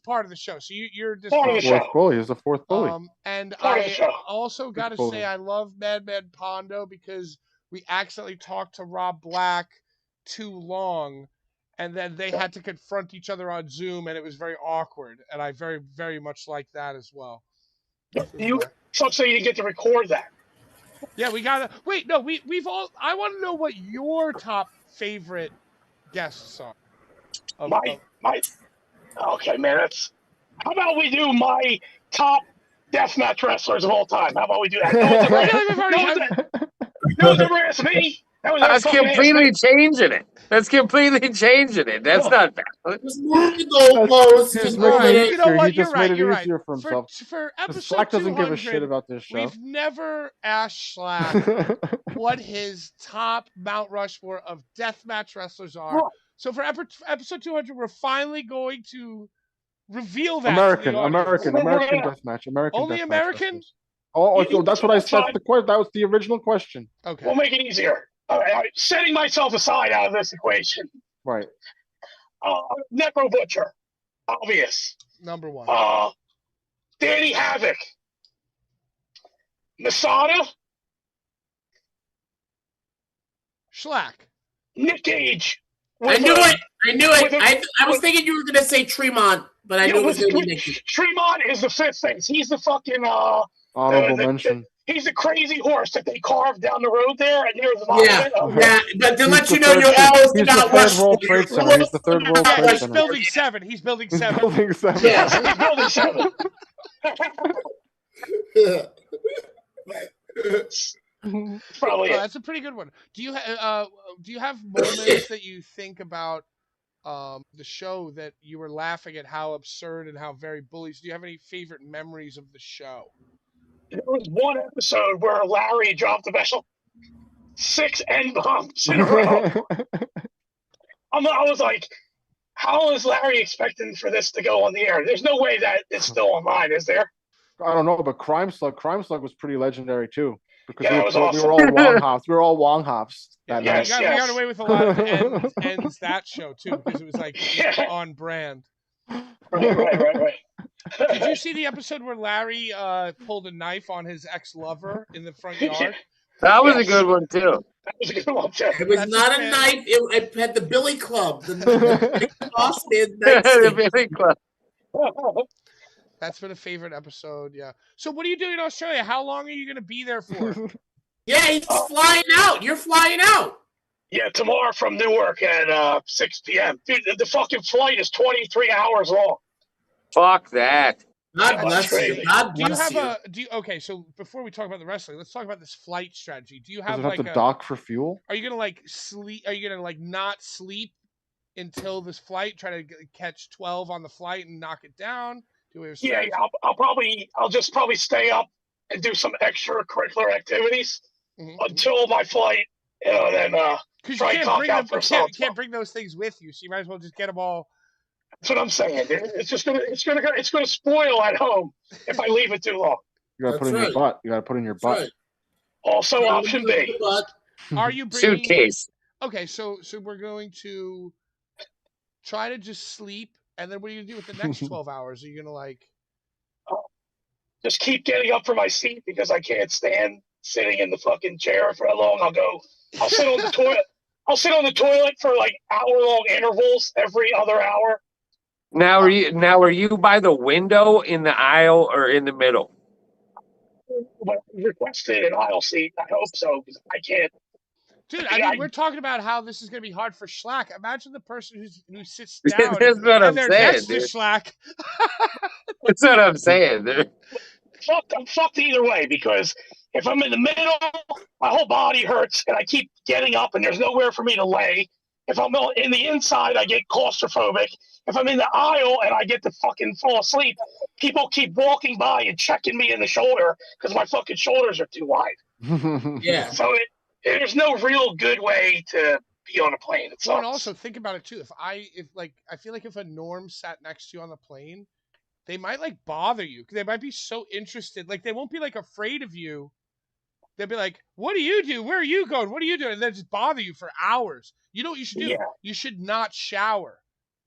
part of the show. So you're just Part of the from show. Fourth bully. He's the fourth bully. and Part of the I show. also got to Fourth say bully. I love Madman Pondo because we accidentally talked to Rob Black too long, and then they had to confront each other on Zoom, and it was very awkward. And I very, very much like that as well. You sucks that you didn't get to record that. Yeah, we gotta wait. No, we've all. I want to know what your top favorite guests are. My. Okay, man. That's. How about we do my top deathmatch wrestlers of all time? How about we do that? No one's ever. I feel like we've already. No one's ever asked me. That was That's fucking asked me. completely changing it. That's completely changing it. That's not valid. Just move the goalposts. He's Just making move it it. You know easier. what? He You're just right. made it You're right. easier for himself. For Because episode Slack doesn't give a 200, shit about this show. we've never asked Slack what his top Mount Rushmore of deathmatch wrestlers are. So for episode 200, we're finally going to reveal that to the audience. American deathmatch. American Only deathmatch American? wrestlers. Oh, so that's what I said. The question. That was the original question. Okay. We'll make it easier. All right, setting myself aside out of this equation. Right. Necro Butcher, obvious. Number one. Danny Havoc, Masada, Schlack. Nick Gage, I knew it. I knew it. I was thinking you were going to say Tremont, but I knew it was going to be Nicky. Tremont is the fifth face. He's the fucking Honorable mention. He's the crazy horse that they carved down the road there, and there's the Yeah, yeah. But to let you know, you're almost about He's the third World Trade Center. He's the third World Trade He's Center. building 7. He's building 7. Building 7. Yeah. He's building 7. Probably. That's a pretty good one. Do you have moments that you think about the show that you were laughing at how absurd and how very bullies? Do you have any favorite memories of the show? There was one episode where Larry dropped about 6 N-bombs in a row. I was like, how is Larry expecting for this to go on the air? There's no way that it's still online, is there? I don't know, but Crime Slug was pretty legendary too. Because Yeah, we were all Wong Hops. We were all Wong Hops that Yes, night. We got away with a lot of ends that show too, because it was like on brand. Right. Did you see the episode where Larry pulled a knife on his ex-lover in the front yard? That was a good one too. That was a good one, too. It was not a knife. It had the Billy Club. The Billy Club. That's been a favorite episode, yeah. So what are you doing in Australia? How long are you going to be there for? Yeah, he's flying out. You're flying out. Yeah, tomorrow from Newark at 6 p.m. Dude, the fucking flight is 23 hours long. Fuck that. God bless you. God bless you. Okay, so before we talk about the wrestling, let's talk about this flight strategy. Do you Does have it have to dock for fuel? Are you going to like sleep? Are you going to like not sleep until this flight? Try to catch 12 on the flight and knock it down? Yeah, I'll just probably stay up and do some extracurricular activities until my flight, then try and conk out for you can't bring those things with you, so you might as well just get them all. That's what I'm saying. It's gonna spoil at home if I leave it too long. You gotta put in your butt. You gotta put in your butt. Right. Also, option B. Are you bringing suitcase? Okay, so we're going to try to just sleep. And then what are you going to do with the next 12 hours? Are you going to like... Just keep getting up from my seat because I can't stand sitting in the fucking chair for that long. I'll sit on the toilet. I'll sit on the toilet for like hour-long intervals every other hour. Now are you by the window, in the aisle, or in the middle? But requested an aisle seat. I hope so because I can't. Dude, I mean, we're talking about how this is going to be hard for Schlack. Imagine the person who sits down That's what I'm they're saying, next to dude. Schlack. That's what I'm saying, dude. I'm fucked either way because if I'm in the middle, my whole body hurts and I keep getting up and there's nowhere for me to lay. If I'm in the inside, I get claustrophobic. If I'm in the aisle and I get to fucking fall asleep, people keep walking by and checking me in the shoulder because my fucking shoulders are too wide. Yeah. So there's no real good way to be on a plane. It sucks. And also think about it too. I feel like if a norm sat next to you on the plane, they might like bother you. They might be so interested. Like they won't be like afraid of you. They'll be like, "What do you do? Where are you going? What are you doing?" And they'll just bother you for hours. You know what you should do? Yeah. You should not shower,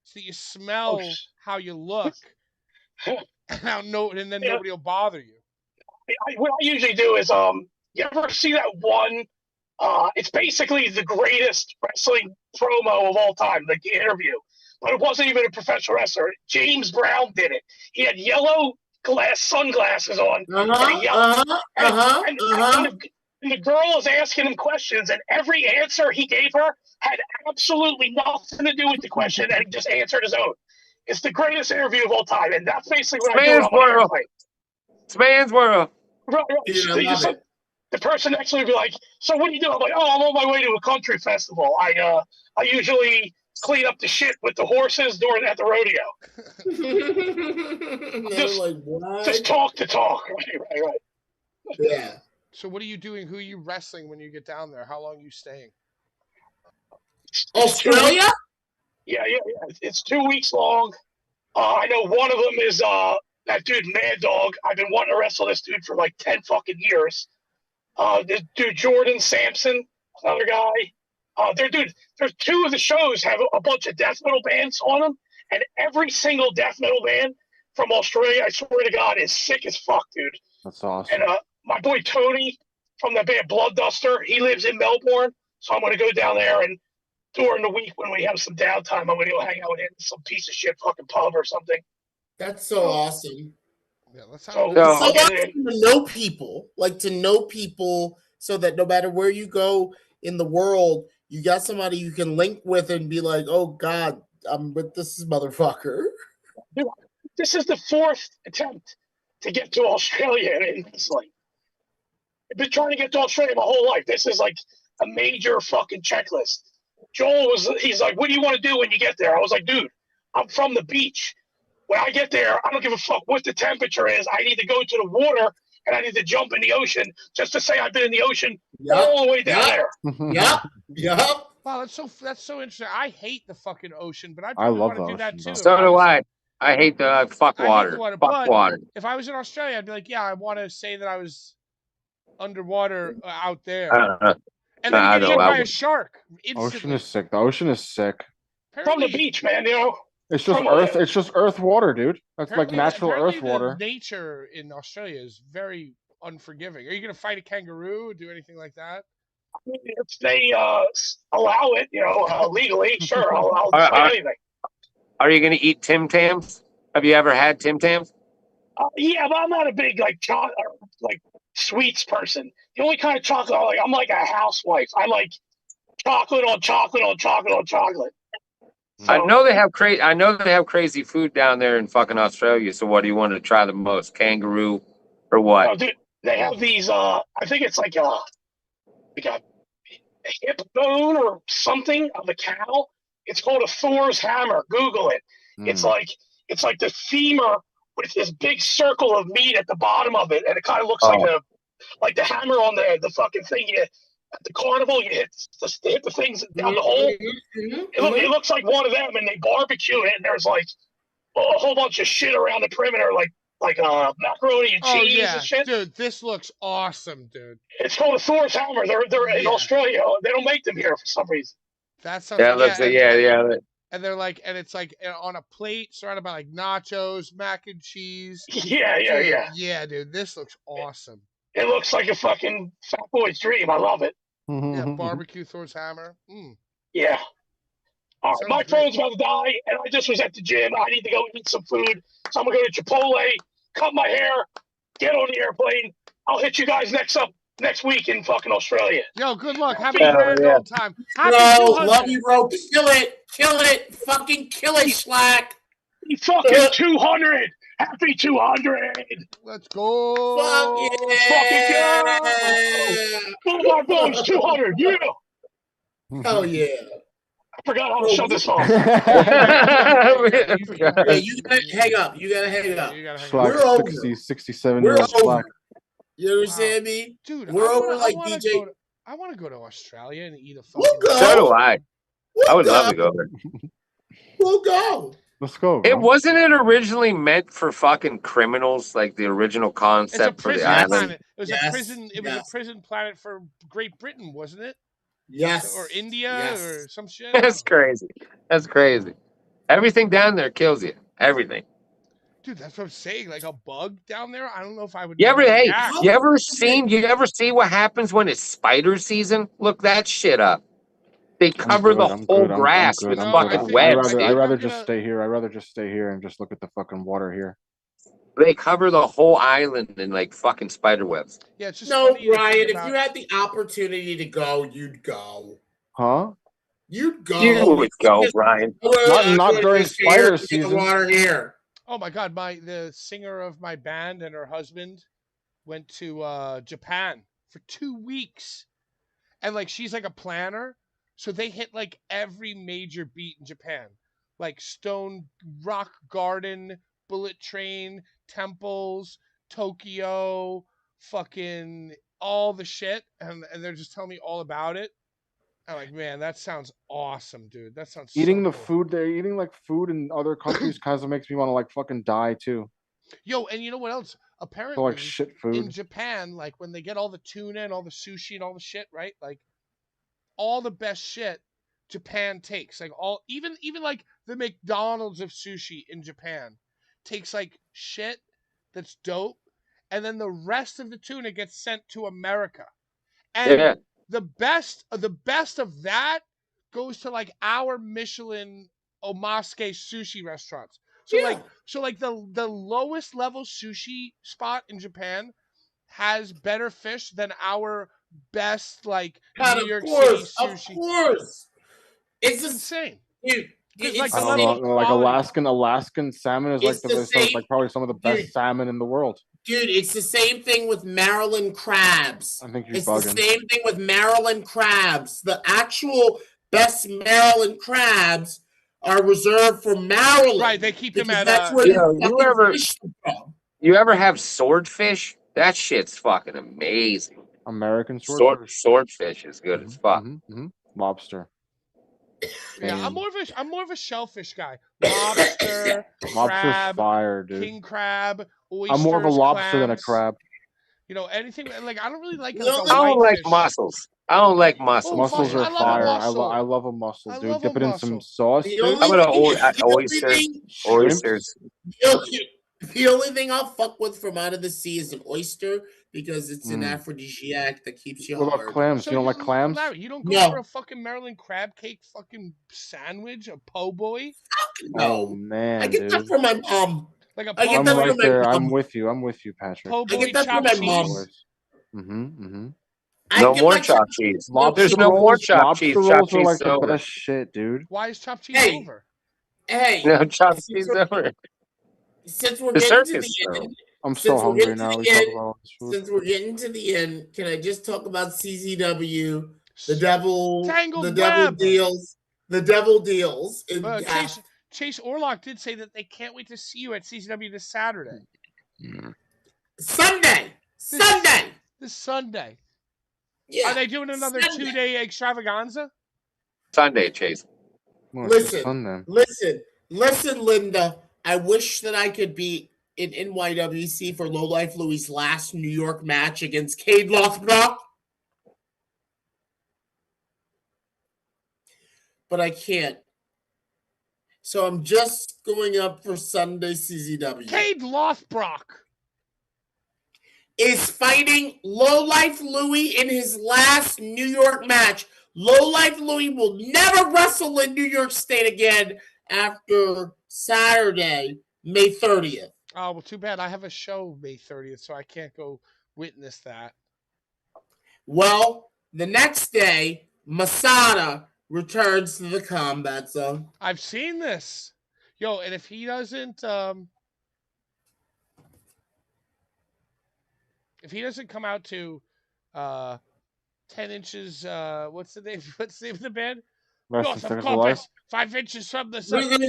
so that you smell how you look, and then nobody will bother you. What I usually do is, you ever see that one? It's basically the greatest wrestling promo of all time, like the interview. But it wasn't even a professional wrestler. James Brown did it. He had yellow sunglasses on. And the girl is asking him questions, and every answer he gave her had absolutely nothing to do with the question, and he just answered his own. It's the greatest interview of all time, and that's basically what I do on an airplane. Man's world. Right. The person next to me would be like, "So what do you do?" I'm like, "Oh, I'm on my way to a country festival. I usually clean up the shit with the horses at the rodeo." Just talk to talk. Right. Yeah. So what are you doing? Who are you wrestling when you get down there? How long are you staying? Australia? Yeah. It's 2 weeks long. I know one of them is that dude Mad Dog. I've been wanting to wrestle this dude for like 10 fucking years. This dude Jordan Sampson, another guy. There's two of the shows have a bunch of death metal bands on them, and every single death metal band from Australia, I swear to God, is sick as fuck, dude. That's awesome. And my boy Tony from the band Blood Duster, he lives in Melbourne, so I'm going to go down there and during the week when we have some downtime, I'm gonna go hang out with him in some piece of shit fucking pub or something. That's so awesome. Yeah, let's So No. It's so I'll get it awesome to know people, like to know people, so that no matter where you go in the world, you got somebody you can link with and be like, "Oh God, I'm with this motherfucker." in. This is the 4th attempt to get to Australia, and it's like I've been trying to get to Australia my whole life. This is like a major fucking checklist. He's like, what do you want to do when you get there? I was like, dude, I'm from the beach. When I get there, I don't give a fuck what the temperature is. I need to go to the water and I need to jump in the ocean just to say I've been in the ocean all the way down there. Yep. Wow, that's so interesting. I hate the fucking ocean, but I I probably love want to the do that ocean, too. though. So do I. I hate the fuck I hate water. the water, Fuck but water. if I was in Australia, I'd be like, yeah, I want to say that I was underwater out there, and then Nah, you get no, hit I by a wouldn't. shark Ocean instantly. is sick. The ocean is sick. From the Apparently, beach, man, you know. It's just From earth. It's just earth water, dude. That's like apparently, natural apparently earth the water. nature in Australia is very unforgiving. Are you gonna fight a kangaroo or do anything like that? if they allow it, you know, legally, sure, I'll Are, fight are, anything. are you going to eat Tim Tams? Have you ever had Tim Tams? Yeah, but I'm not a big like sweets person. The only kind of chocolate I'm like a housewife. I like chocolate on chocolate on chocolate on chocolate. So, I know they have crazy food down there in fucking Australia. So what do you want to try the most? Kangaroo or what? dude, they have these. I think it's like a hip bone or something of a cow. It's called a Thor's hammer. Google it. It's like the femur with this big circle of meat at the bottom of it, and it kind of looks like the hammer on the fucking thing. At the carnival, you hit the things down the hole. It looks like one of them, and they barbecue it, and there's like a whole bunch of shit around the perimeter, like macaroni and cheese and shit. Dude, this looks awesome, dude. It's called a Thor's hammer. They're in Australia. They don't make them here for some reason. That sounds and they're like, and it's like on a plate surrounded by like nachos, mac and cheese. Yeah, dude, this looks awesome. It looks like a fucking fat boy's dream. I love it. Yeah, barbecue Thor's hammer. Yeah. All right, my phone's about to die, and I just was at the gym. I need to go eat some food, so I'm gonna go to Chipotle, cut my hair, get on the airplane. I'll hit you guys next week in fucking Australia. Yo, good luck. Have a grand old time. Happy Bro, 200. love you, bro. Kill it, fucking kill it, Slack. Fucking 200. Happy 200. Let's go. Fuck yeah. Fucking go. Boom, boom, 200. Yeah. Hell yeah. I forgot how to shut this off. Yeah, you gotta hang up. You gotta hang up. Slack, We're over. 67-year-old Slack. You understand me? Dude, we're over like DJ. I want to go to Australia and eat a fucking. We'll go. So do I. I would love to go there. We'll go. Let's go. It wasn't it originally meant for fucking criminals, like the original concept for the island. Planet. It was a prison. It was a prison planet for Great Britain, wasn't it? Yes. Or India or some shit. That's crazy. That's crazy. Everything down there kills you. Everything. Dude, that's what I'm saying. Like a bug down there. I don't know if I would. You ever see what happens when it's spider season? Look that shit up. They cover the whole grass with fucking webs. I'd rather just stay here. I'd rather just stay here and just look at the fucking water here. They cover the whole island in like fucking spider webs. Yeah, it's just Ryan. If you had the opportunity to go, you'd go. Huh? You'd go. You would go, Ryan. Not during spider season. Water here. Oh my god, the singer of my band and her husband went to Japan for 2 weeks, and like she's like a planner, so they hit like every major beat in Japan, like Stone Rock Garden, Bullet Train, temples, Tokyo, fucking all the shit, and they're just telling me all about it. I'm like, man, that sounds awesome, dude. That sounds eating so the food there, eating like food in other countries kind of makes me want to like fucking die too. Yo, and you know what else? Apparently, like shit food in Japan, like when they get all the tuna and all the sushi and all the shit, right? Like all the best shit Japan takes, like even like the McDonald's of sushi in Japan takes like shit that's dope, and then the rest of the tuna gets sent to America, and the best of that goes to like our Michelin omakase sushi restaurants. So Yeah. like the lowest level sushi spot in Japan has better fish than our best like God, New of York City course, of sushi. course. It's It's just, insane. dude. Because like It's the I the don't level know. of same. Like quality. Alaskan salmon is It's the like same, probably some of the dude. best salmon in the world. Dude, it's the same thing with Maryland crabs. I think you're It's the bugging. same thing with Maryland crabs. The actual best Maryland crabs are reserved for Maryland. Right, they keep them because at that's where You the know, fucking fish come from. you ever have swordfish? That shit's fucking amazing. American swordfish. Swordfish is good as fuck. Lobster. Yeah, Same. I'm more of a shellfish guy. Lobster, Lobster's crab, fire, dude. king crab, oysters, I'm more of a lobster than a clams. crab. You know, anything like I don't really like The a only- I don't like whitefish. mussels. I don't like Oh, mussels. Mussels fuck, are I love a fire. mussel. I love a mussel, I dude. love Dip a it in some mussel. sauce, The dude. only I'm gonna thing, the only oysters. thing, Shrimps. Oysters. the only thing I'll fuck with from out of the sea is an oyster because it's an Mm. aphrodisiac that keeps you What about hard. clams? So You don't like clams? Larry, you don't go No. for a fucking Maryland crab cake fucking sandwich, a po' boy, No, Oh man, I get dude. that from my mom. like a I po' get I'm that boy, right from my there. mom. I'm with you, Patrick. po' I boy get that from chopped my mom. cheese. I No get more my chopped cheese. Lobster There's no more rolls. chopped Lobster cheese. rolls Chopped are cheese like is the over. best shit, dude. Why is chopped cheese Hey, over? hey, No chopped since cheese over. we're The getting to circus the though. end, I'm so since we're hungry getting to now. the We talk end, about all this food. since we're getting to the end, can I just talk about CZW, the devil Tangled web. deals, the devil deals in Chase Orlock did say that they can't wait to see you at CCW this Saturday. Sunday. This Sunday. Yeah. Are they doing another Sunday. 2-day extravaganza? Sunday, Chase. Well, it's just Listen, fun, listen, Linda. I wish that I could be in NYWC for Low Life Louie's last New York match against Cade Lothbrock. But I can't. So I'm just going up for Sunday CZW. Cade Lothbrock is fighting Low Life Louie in his last New York match. Low Life Louie will never wrestle in New York State again after Saturday, May 30th. Oh, well, too bad. I have a show May 30th, so I can't go witness that. Well, the next day, Masada returns to the combat zone. I've seen this. Yo, and if he doesn't come out to 10 inches, what's the name of the band? North of Compass, 5 inches from the sun. That's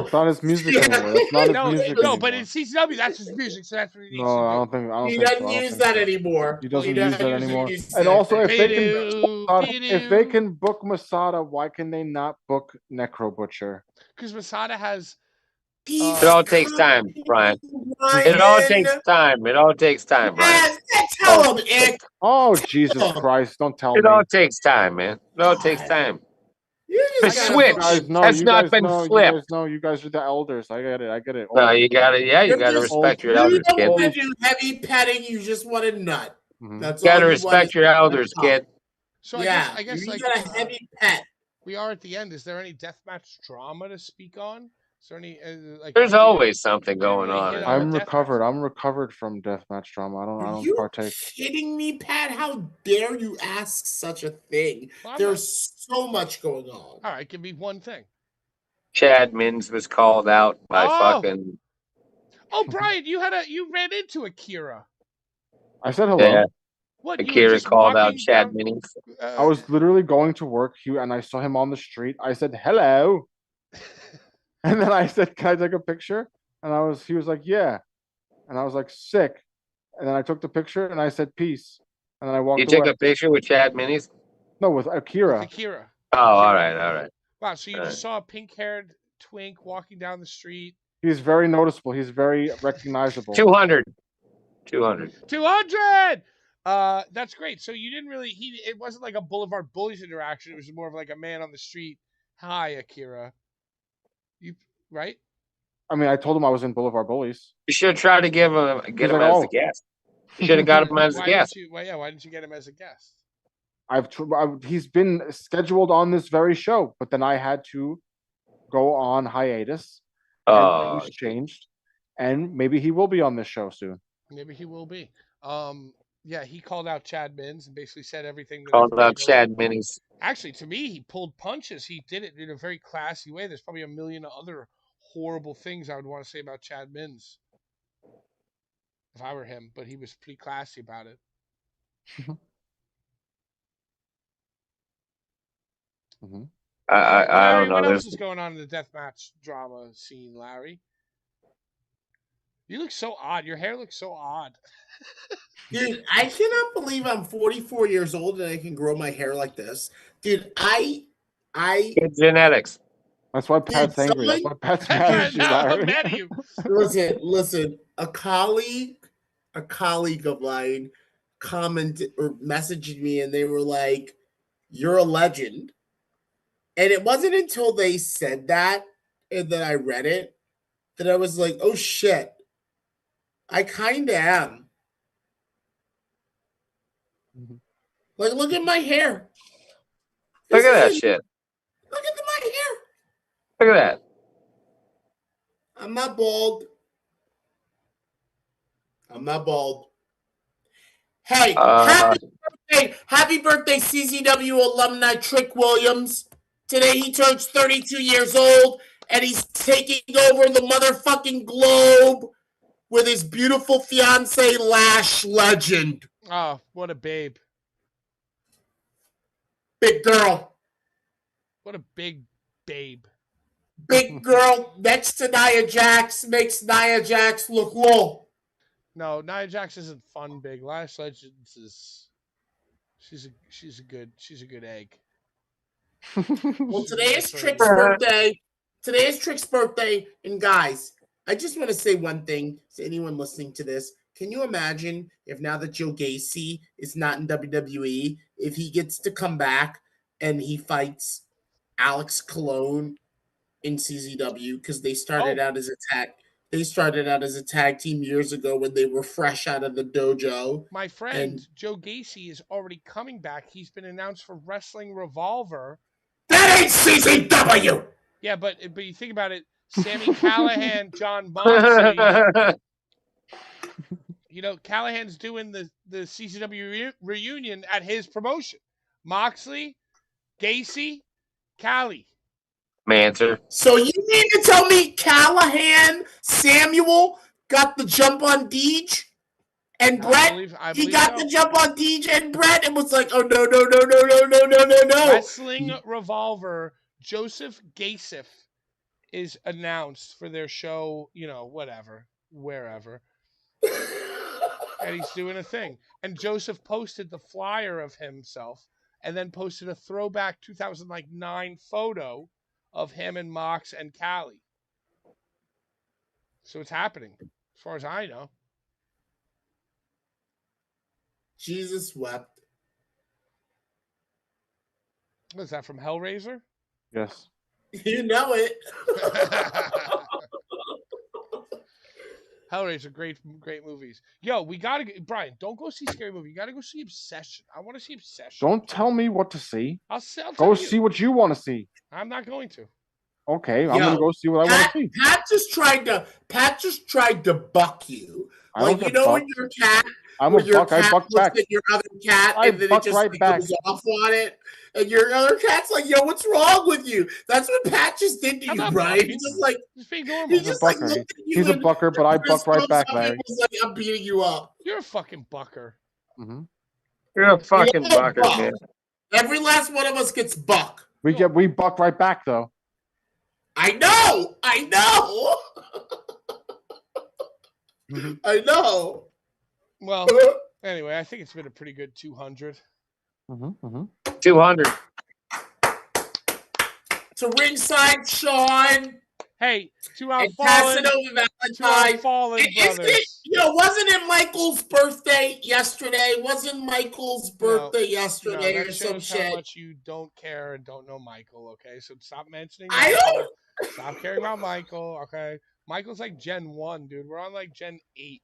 not his music anymore. That's not his music anymore. No, but in CCW, that's his music, so that's what he needs to do. I don't think He so. doesn't use that anymore. He doesn't use that anymore. And also, if they can book Masada, why can they not book Necro Butcher? Because Masada has. It all takes time, Brian. It all takes time. It all takes time, Brian. Tell him, Ick. Oh, Jesus Christ. Don't tell me. It all takes time, man. It all takes time. The switch has not been flipped. You guys are the elders. I get it. No, you gotta respect your elders, kid. You don't want to do heavy petting, you just want to nut. That's You all gotta you respect your elders, kid. So yeah, I guess you like got a heavy pet. We are at the end. Is there any deathmatch drama to speak on? Is there any There's always something going on. I'm recovered from deathmatch drama. I don't partake. Are you kidding me, Pat? How dare you ask such a thing? Well, There's so much going on. All right, give me one thing. Chad Mins was called out by fucking. Oh, Brian, you ran into Akira. I said hello. Yeah. What? Akira called out Chad Minis. I was literally going to work, and I saw him on the street. I said hello, and then I said, "Can I take a picture?" And he was like, "Yeah," and I was like, "Sick," and then I took the picture and I said, "Peace," and then I walked away. You took a picture with Chad Minis? No, with Akira. Oh, all right. Wow, so you just saw a pink-haired twink walking down the street. He's very noticeable. He's very recognizable. 200. That's great. So you didn't really. It wasn't like a Boulevard Bullies interaction. It was more of like a man on the street. Hi, Akira. You right? I mean, I told him I was in Boulevard Bullies. You should try to get him as a guest. You should have got him as a guest. Why didn't you get him as a guest? he's been scheduled on this very show, but then I had to go on hiatus, and things changed, and maybe he will be on this show soon. Maybe he will be. Yeah, he called out Chad Mins and basically said everything that Called everybody out knows. Chad Minis. Actually, to me, he pulled punches. He did it in a very classy way. There's probably a million other horrible things I would want to say about Chad Mins if I were him, but he was pretty classy about it. Mm-hmm. I Larry, don't know. what else There's is going on in the deathmatch drama scene, Larry? You look so odd. Your hair looks so odd. Dude, I cannot believe I'm 44 years old and I can grow my hair like this. Dude, I good genetics. That's why Pat's Dude, angry. That's why Pat's That's mad why at you, I'm Larry. mad at you. listen. A colleague of mine commented or messaged me and they were like, "You're a legend." And it wasn't until they said that and then I read it that I was like, "Oh shit, I kind of am." Mhm. Like, look at my hair. Look This at that isn't- shit. Look at my hair. Look at that. I'm not bald. Hey, happy birthday, CZW alumni Trick Williams. Today he turns 32 years old, and he's taking over the motherfucking globe with his beautiful fiance, Lash Legend. Oh, what a babe. Big girl. What a big babe. Big girl next to Nia Jax makes Nia Jax look low. No, Nia Jax isn't fun big. Lash Legends is she's a good egg. Well, She's a today nice is little Trick's egg. birthday. Today is Trick's birthday. And guys, I just want to say one thing to anyone listening to this. Can you imagine if now that Joe Gacy is not in WWE, if he gets to come back and he fights Alex Colon in CZW because they started Oh. out as a tag. They started out as a tag team years ago when they were fresh out of the dojo. My friend And Joe Gacy is already coming back. He's been announced for Wrestling Revolver. that ain't CZW. Yeah, but you think about it, Sammy Callahan, John Moxley. You know, Callahan's doing the CCW reunion at his promotion. Moxley, Gacy, Callie. Manser. So you mean to tell me Callahan, Samuel got the jump on Deej and Brett? I He believe got so. the jump on Deej and Brett and was like, oh no. Wrestling Revolver, Joseph Gasif is announced for their show, you know, whatever, wherever. And he's doing a thing. And Joseph posted the flyer of himself and then posted a throwback 2009 photo of him and Mox and Callie. So it's happening, as far as I know. Jesus wept. What is that, from Hellraiser? Yes. You know it. Hellraiser, great movies. Yo, we gotta Brian. Don't go see Scary Movie. You gotta go see Obsession. I want to see Obsession. Don't tell me what to see. I'll Go tell see you. what you want to see. I'm not going to. Okay, I'm gonna go see what I want to see. Pat just tried to buck you. I don't Like, get when bucked. your cat, I'm where a your buck. I cat buck looks back. at your other cat I and then it buck just right back. goes off on it, and your other cat's like, "Yo, what's wrong with you?" That's what Pat just did to I'm you, not Brian. bucking. He's just like, Just being normal. he He's a just like bucker. looked at you. He's a and bucker, but I put his buck right thumbs back, up and Larry. was like, "I'm beating you up." You're a fucking bucker. Mm-hmm. You're a fucking We all bucker, buck. man. Every last one of us gets buck. We buck right back though. I know. Mm-hmm. I know. Well, anyway, I think it's been a pretty good 200. Mm-hmm. Mm-hmm. 200. To ringside, Sean. Hey, to our And fallen, Casanova to our Valentine. fallen brothers. Wasn't it Michael's birthday yesterday? Wasn't Michael's birthday yesterday that or some shows how shit? much you don't care and don't know Michael, okay? So stop mentioning I Michael. don't. Stop caring about Michael, okay? Michael's like Gen 1, dude. We're on like Gen 8.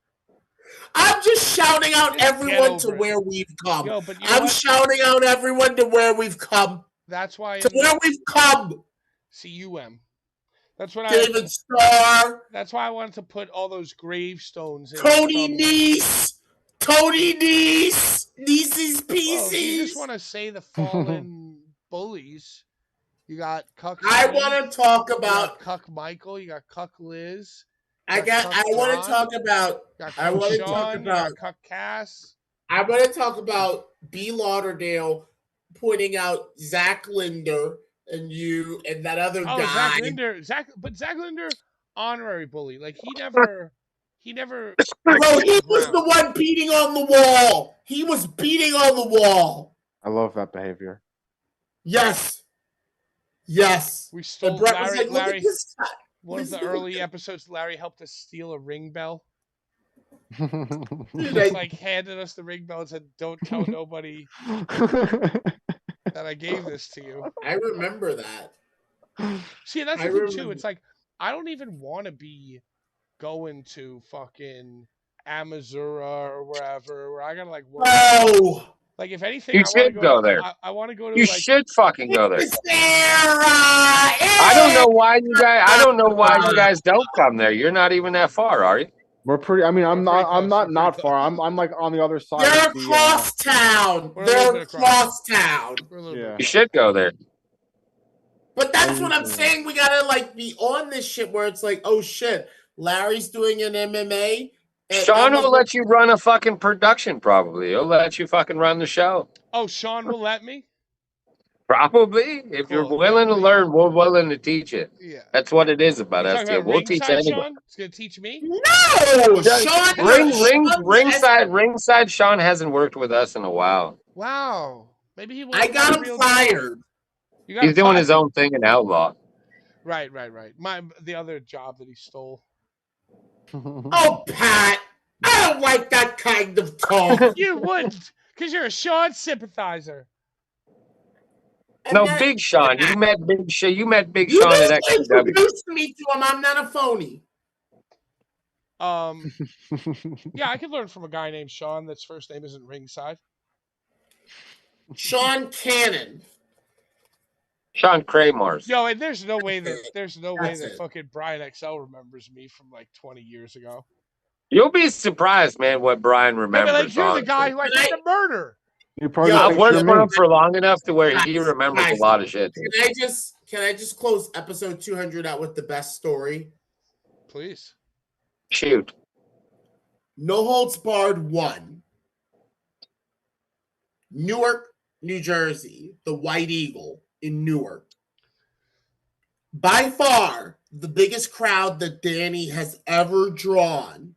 I'm just shouting out Just get everyone to over it. where we've come. Yo, but you know I'm what? shouting out everyone to where we've come. That's why To where we've come. CUM. That's what David Starr, That's why I wanted to put all those gravestones in. Tony Nese, Neese's Well, if you just pieces. want to say the fallen bullies, you got Cuck I Steve, want to talk you about. got Cuck Michael, you got Cuck Liz, you I got Cuck want to John, talk about. you got I Cuck want to talk Sean, you about. got Cuck Cass. I want to talk about B. Lauderdale pointing out Zach Linder and you and that other Oh, guy. Zach Linder, Zach Linder, honorary bully. Like he never. Bro, he was the one beating on the wall. He was beating on the wall. I love that behavior. Yes. We stole and Brett was Larry. like, look Larry. at this guy. One of the early episodes, Larry helped us steal a ring bell. He just like handed us the ring bell and said, "Don't tell nobody that I gave this to you." I remember that. See, that's the thing too. It's like I don't even want to be going to fucking Amazura or wherever where I gotta like work. Oh, like if anything, You I want to should go there. I want to go to You like. should fucking go there. Sarah, I don't know why you guys. I don't know why you guys don't come there. You're not even that far, are you? We're pretty. I mean, I'm We're not pretty far. close. I'm like on the other side. They're of the, across town. We're a little They're bit across. across town. We're a little Yeah. bit You should go there. But that's what I'm saying. We gotta like be on this shit where it's like, oh shit, Larry's doing an MMA. Sean will let you run a fucking production, probably. He'll let you fucking run the show. Oh, Sean will let me? Probably. If you're Cool. willing to learn, we're willing to teach it. Yeah. That's what it is about us. About We'll teach ringside, anyone. Sean? It's gonna teach me? No, Sean. Ringside. Sean hasn't worked with us in a while. Wow. Maybe he will. I got him fired. He's doing his own thing in Outlaw. Right. The other job that he stole. Oh, Pat, I don't like that kind of talk. You wouldn't, because you're a Sean sympathizer. No, Big Sean. You met Big Sean. You met Big You Sean at didn't XPW. introduce me to him. I'm not a phony. Yeah, I could learn from a guy named Sean that's first name isn't Ringside. Sean Cannon. Sean Kramars. Yo, and there's no way that fucking Brian XL remembers me from like 20 years ago. You'll be surprised, man, what Brian remembers. Like, you're the guy who I tried to murder. I've worked for him for long enough to where he remembers a lot of shit. Can I just close episode 200 out with the best story? Please. Shoot. No Holds Barred 1. Newark, New Jersey. The White Eagle in Newark. By far, the biggest crowd that Danny has ever drawn.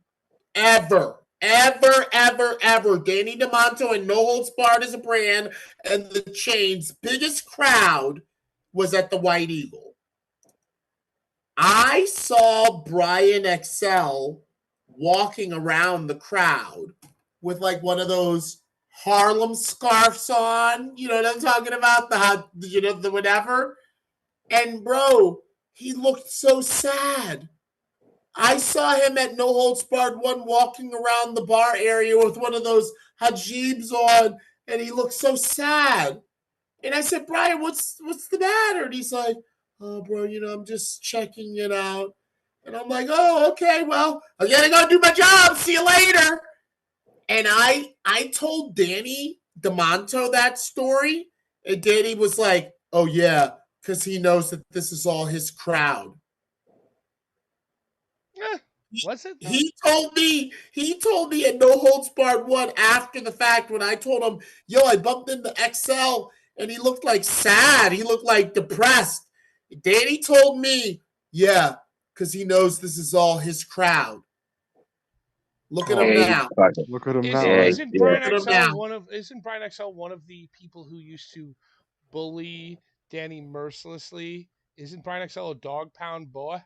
Ever. Danny DeMonto and No Holds Barred as a brand and the chain's biggest crowd was at the White Eagle. I saw Brian XL walking around the crowd with like one of those Harlem scarves on. You know what I'm talking about? The whatever. And bro, he looked so sad. I saw him at No Holds Barred 1 walking around the bar area with one of those hijabs on, and he looked so sad. And I said, Brian, what's the matter? And he's like, oh, bro, I'm just checking it out. And I'm like, oh, okay, well, I gotta go do my job. See you later. And I told Danny DeMonto that story, and Danny was like, oh, yeah, because he knows that this is all his crowd. Was it? He told me at No Holds Barred 1 after the fact when I told him, yo, I bumped into XL and he looked like sad. He looked like depressed. Danny told me, yeah, because he knows this is all his crowd. Look at him now. Look at him now. Isn't Brian XL one of the people who used to bully Danny mercilessly? Isn't Brian XL a dog pound boy?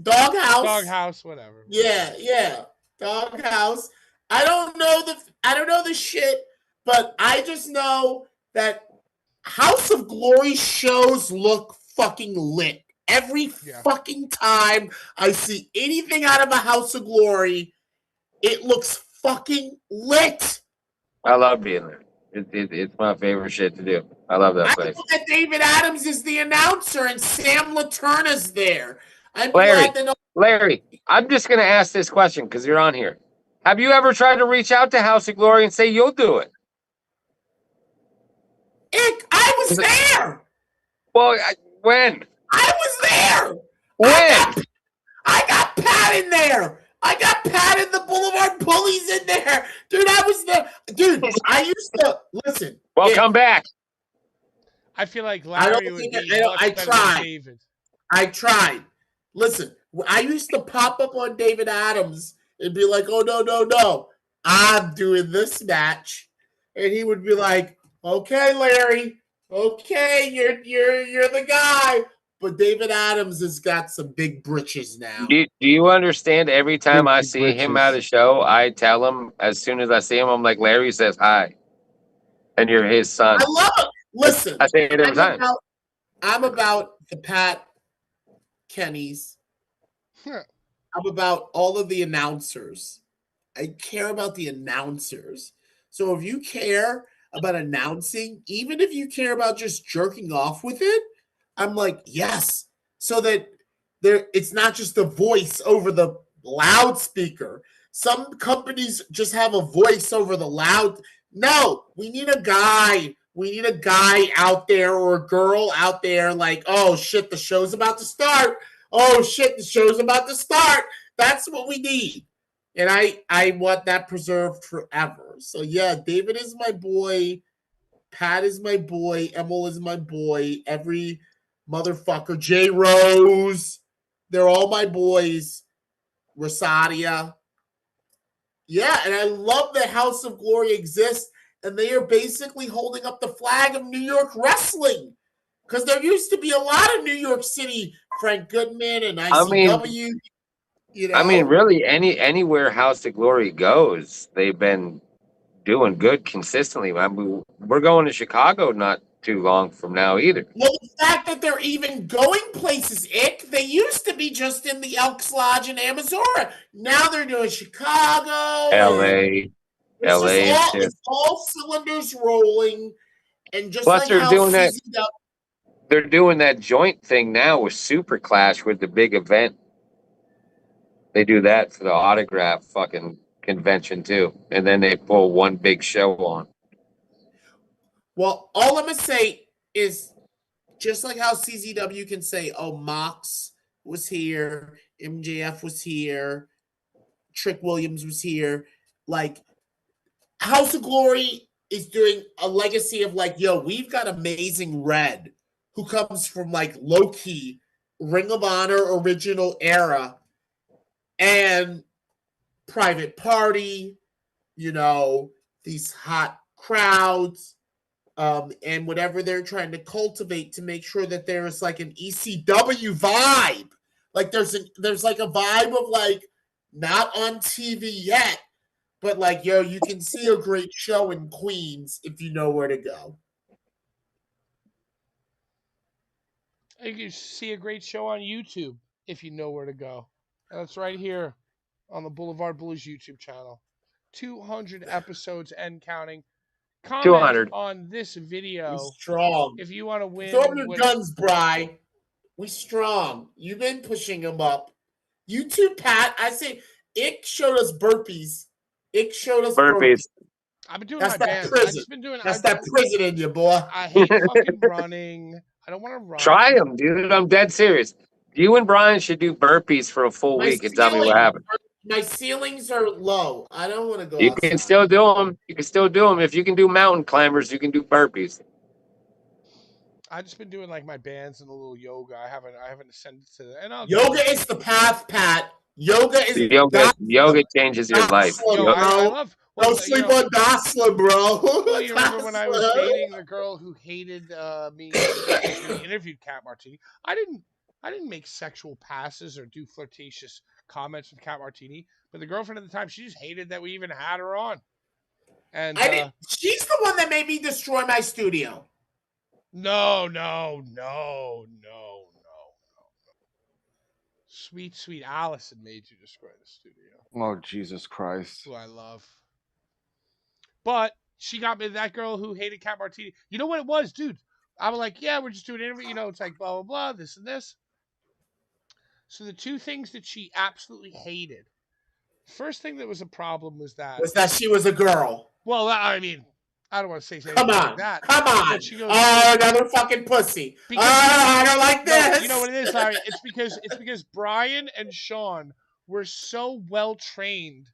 Doghouse, whatever. Yeah. Doghouse. I don't know the shit, but I just know that House of Glory shows look fucking lit every fucking time I see anything out of a House of Glory, it looks fucking lit. I love being there. It's my favorite shit to do. I love that I place. know that David Adams is the announcer and Sam Laterna's there. I'm Larry, glad that Larry, I'm just going to ask this question because you're on here. Have you ever tried to reach out to House of Glory and say you'll do it? I was there. Well, when? I was there. When? I got Pat in there. I got Pat and the Boulevard Bullies in there. Dude, I was there. Dude, I used to listen. Well, come back. I feel like Larry would be much better than David. I tried. Listen, I used to pop up on David Adams and be like, "Oh no, I'm doing this match," and he would be like, "Okay, Larry, okay, you're the guy." But David Adams has got some big britches now. Do you understand? Every time I see him at a show, I tell him as soon as I see him, I'm like, Larry says hi, and you're his son. I love it. Listen, I say it every time. I'm about the Pat Kennys. I'm about all of the announcers. I care about the announcers. So if you care about announcing, even if you care about just jerking off with it, I'm like, yes. So that it's not just the voice over the loudspeaker. Some companies just have a voice over the loud. No, we need a guy. We need a guy out there or a girl out there like, oh shit, the show's about to start. Oh shit, the show's about to start. That's what we need. And I want that preserved forever. So yeah, David is my boy. Pat is my boy. Emil is my boy. Every motherfucker. J Rose. They're all my boys. Rosadia. Yeah, and I love that House of Glory exists. And they are basically holding up the flag of New York wrestling. Because there used to be a lot of New York City, Frank Goodman and ICW. I mean, really, anywhere House of Glory goes, they've been doing good consistently. I mean, we're going to Chicago not too long from now either. Well, the fact that they're even going places, they used to be just in the Elks Lodge in Amazura. Now they're doing Chicago, LA. It's all cylinders rolling, and just Plus, like they're how doing that. CZW, They're doing that joint thing now with Super Clash with the big event. They do that for the autograph fucking convention too, and then they pull one big show on. Well, all I'm gonna say is just like how CZW can say, "Oh, Mox was here, MJF was here, Trick Williams was here," like House of Glory is doing a legacy of like, yo, we've got Amazing Red, who comes from like low key Ring of Honor original era and Private Party, these hot crowds, and whatever they're trying to cultivate to make sure that there is like an ECW vibe. Like there's like a vibe of like not on TV yet, but like, yo, you can see a great show in Queens if you know where to go. You can see a great show on YouTube if you know where to go. And that's right here on the Boulevard Bullies YouTube channel. 200 episodes and counting. Comment 200 on this video. We strong. If you want to win. Throw up your guns, Bri. We strong. You've been pushing them up. You too, Pat. I say Ick showed us burpees. Burpees. I've been doing my band. I've just been doing that prison in you, boy. I hate fucking running. I don't want to run. Try them, dude. I'm dead serious. You and Brian should do burpees for a full week and tell me what happened. My ceilings are low. I don't want to go You outside. can still do them. You can still do them. If you can do mountain climbers, you can do burpees. I've just been doing like my bands and a little yoga. I haven't ascended to that. Yoga is the path, Pat. Yoga changes your life. I love. Don't sleep on Gosling, bro. Well, you remember when I was dating the girl who hated me and interviewed Cat Martini? I didn't make sexual passes or do flirtatious comments with Cat Martini, but the girlfriend at the time, she just hated that we even had her on. And she's the one that made me destroy my studio. No. Sweet, sweet Allison made you destroy the studio, Oh, Jesus Christ. who I love. But she got me that girl who hated Cat Martini. You know what it was, dude? I was like, yeah, we're just doing an interview. You know, it's like blah, blah, blah, this and this. So the two things that she absolutely hated. First thing that was a problem was that she was a girl. well, I mean, I don't want to say anything Come like on, that. come on. But she goes, oh, another fucking pussy. Because I don't like no, this. you know what it is, Larry? It's because Brian and Sean were so well trained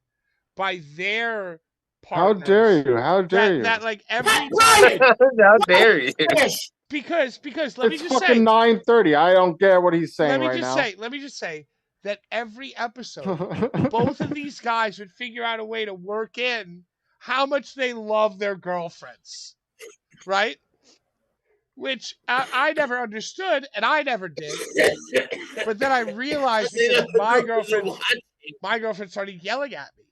by their How partners. dare you? How dare you? That like every Brian, time. How dare you? Finish. Because let me It's just fucking say 9:30. I don't get what he's saying right now. let me just say that every episode, both of these guys would figure out a way to work in how much they love their girlfriends, right? Which I never understood and I never did. But then I realized because my girlfriend started yelling at me,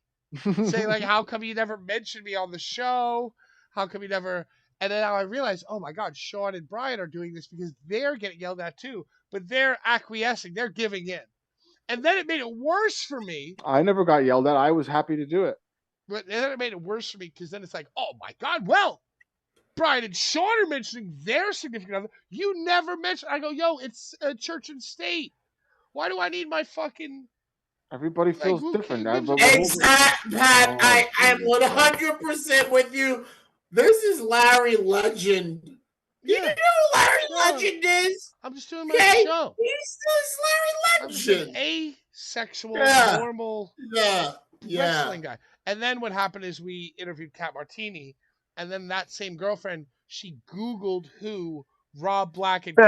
saying like, "How come you never mentioned me on the show? How come you never?" And then I realized, oh my God, Sean and Brian are doing this because they're getting yelled at too, but they're acquiescing, they're giving in. And then it made it worse for me. I never got yelled at. I was happy to do it. But then it made it worse for me because then it's like, oh my God, well, Brian and Sean are mentioning their significant other. You never mentioned. I go, yo, it's church and state. Why do I need my fucking? Everybody feels different. Exactly, Pat. I am 100% with you. This is Larry Legend. You know who Larry Legend is? I'm just doing my show. He's Larry Legend. I'm just asexual, normal wrestling guy. And then what happened is we interviewed Cat Martini, and then that same girlfriend, she Googled who Rob Black and she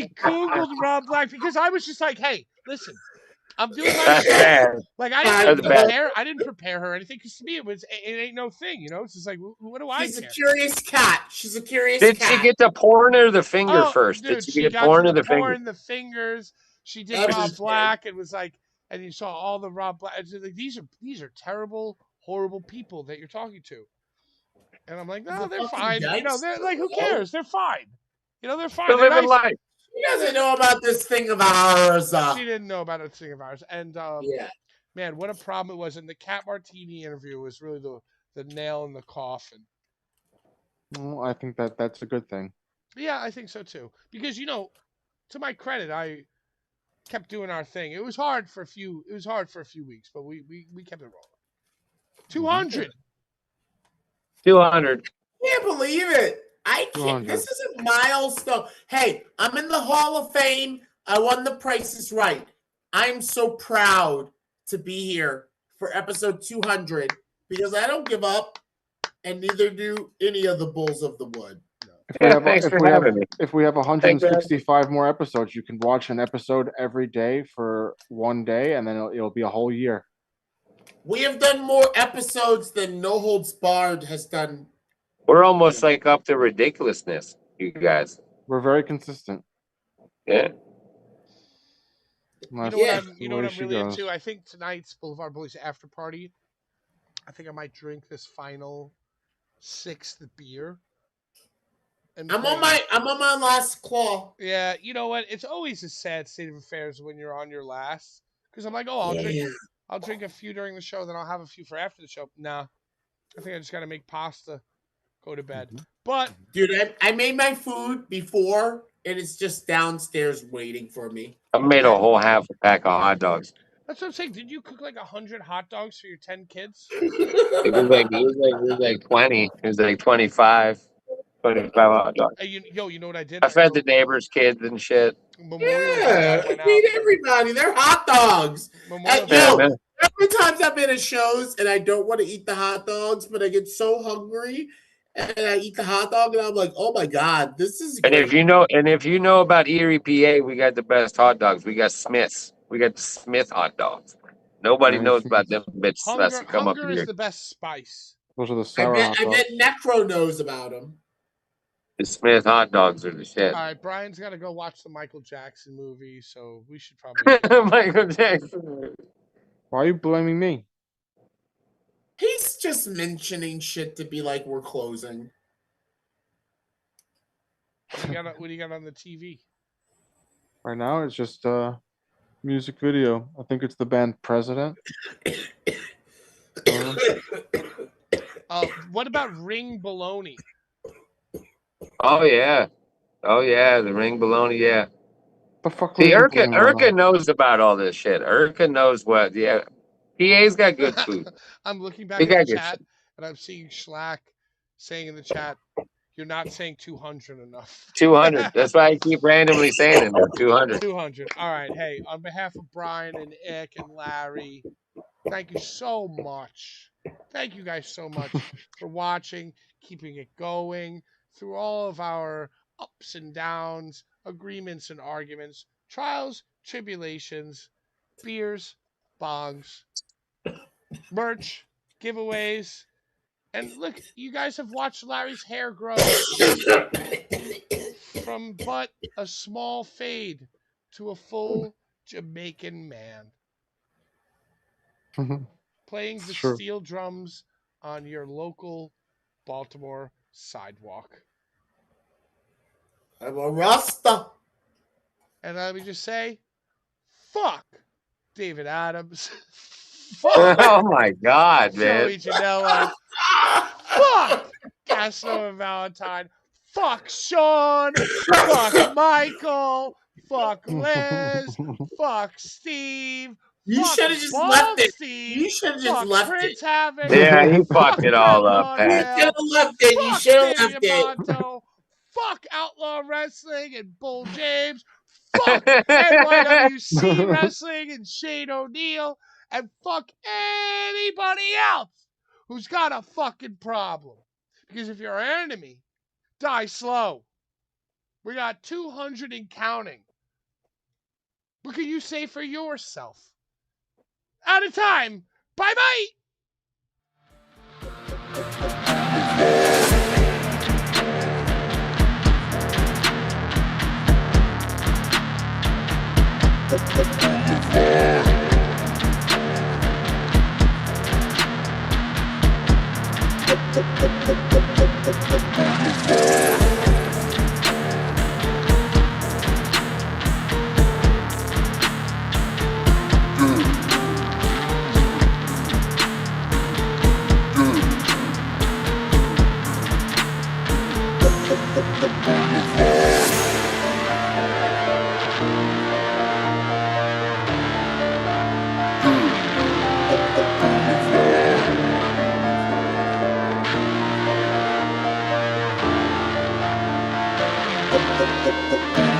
Googled Rob Black because I was just like, hey, listen, I'm doing my show. Like I didn't prepare her or anything because to me it ain't no thing, you know. It's just like, what do I care? She's a curious cat. She's a curious cat. Did she get the porn or the finger first? Dude, Did she get porn or the finger? The fingers. She did Rob Black and was like, and you saw all the Rob Black. Like, these are terrible, horrible people that you're talking to. And I'm like, no, they're fine. You know, they're like, who cares? They're fine. You know, they're fine. They're living life. She doesn't know about this thing of ours. She didn't know about a thing of ours. And man, what a problem it was. And the Cat Martini interview was really the nail in the coffin. Well, I think that's a good thing. Yeah, I think so too. Because to my credit, I kept doing our thing. It was hard for a few weeks, but we kept it rolling. 200. 200. I can't believe it. I can't. This is a milestone. Hey, I'm in the Hall of Fame. I won the Price is Right. I'm so proud to be here for episode 200 because I don't give up, and neither do any of the Bulls of the Wood. If we have 165 more episodes, you can watch an episode every day for one day, and then it'll be a whole year. We have done more episodes than No Holds Barred has done. We're almost like up to ridiculousness, you guys. We're very consistent. Yeah. You know what I'm really into? I think tonight's Boulevard Bullies after party, I think I might drink this final 6th beer. I'm on my last claw. Yeah, you know what? It's always a sad state of affairs when you're on your last. Because I'm like, I'll drink a few during the show, then I'll have a few for after the show. Nah, I think I just got to make pasta, go to bed. But dude, I made my food before, and it's just downstairs waiting for me. I made a whole half a pack of hot dogs. That's what I'm saying. Did you cook like 100 hot dogs for your 10 kids? It was like 20. It was like 25. 25 hot dogs. You know what I did? I fed the neighbors' kids and shit. Feed everybody. They're hot dogs. How many times I've been at shows and I don't want to eat the hot dogs, but I get so hungry and I eat the hot dog and I'm like, oh my God, this is great. And if you know about Erie, PA, we got the best hot dogs. We got Smith's. We got Smith hot dogs. Nobody knows about them bitches. Hunger is the best spice. Those are the sour hot dogs. I bet Necro knows about them. The Smith hot dogs are the shit. All right, Brian's got to go watch the Michael Jackson movie, so we should probably... Michael Jackson. Why are you blaming me? He's just mentioning shit to be like, we're closing. What do you got on the TV? Right now, it's just music video. I think it's the band President. What about Ring Baloney? Oh yeah, the ring baloney. Yeah. The fuck See, was the Urka knows about all this shit. Urka knows what. Yeah, PA's got good food. I'm looking back He at the got good chat shit. and I'm seeing Schlack saying in the chat, "You're not saying 200 enough." 200. That's why I keep randomly saying it now. 200. 200. All right. Hey, on behalf of Brian and Ick and Larry, thank you so much. Thank you guys so much for watching, keeping it going through all of our ups and downs, agreements and arguments, trials, tribulations, beers, bongs, merch, giveaways. And look, you guys have watched Larry's hair grow from but a small fade to a full Jamaican man, playing the Sure. steel drums on your local Baltimore sidewalk. I'm a Rasta. And let me just say, fuck David Adams. Fuck Oh my God, man. Joey Janela. Fuck Castro and Valentine. Fuck Sean. Fuck Michael. Fuck Liz. Fuck Steve. You Fuck should have just Bald left it. Steve. You should have just Fuck left Prince it. Havoc. Yeah, you Fuck fucked it all up, You Pat. should have left it. You Fuck should have Danny left it. Amato. Fuck Outlaw Wrestling and Bull James. Fuck NYWC Wrestling and Shane O'Neill. And fuck anybody else who's got a fucking problem. Because if you're our enemy, die slow. We got 200 and counting. What can you say for yourself? Out of time. Bye-bye. The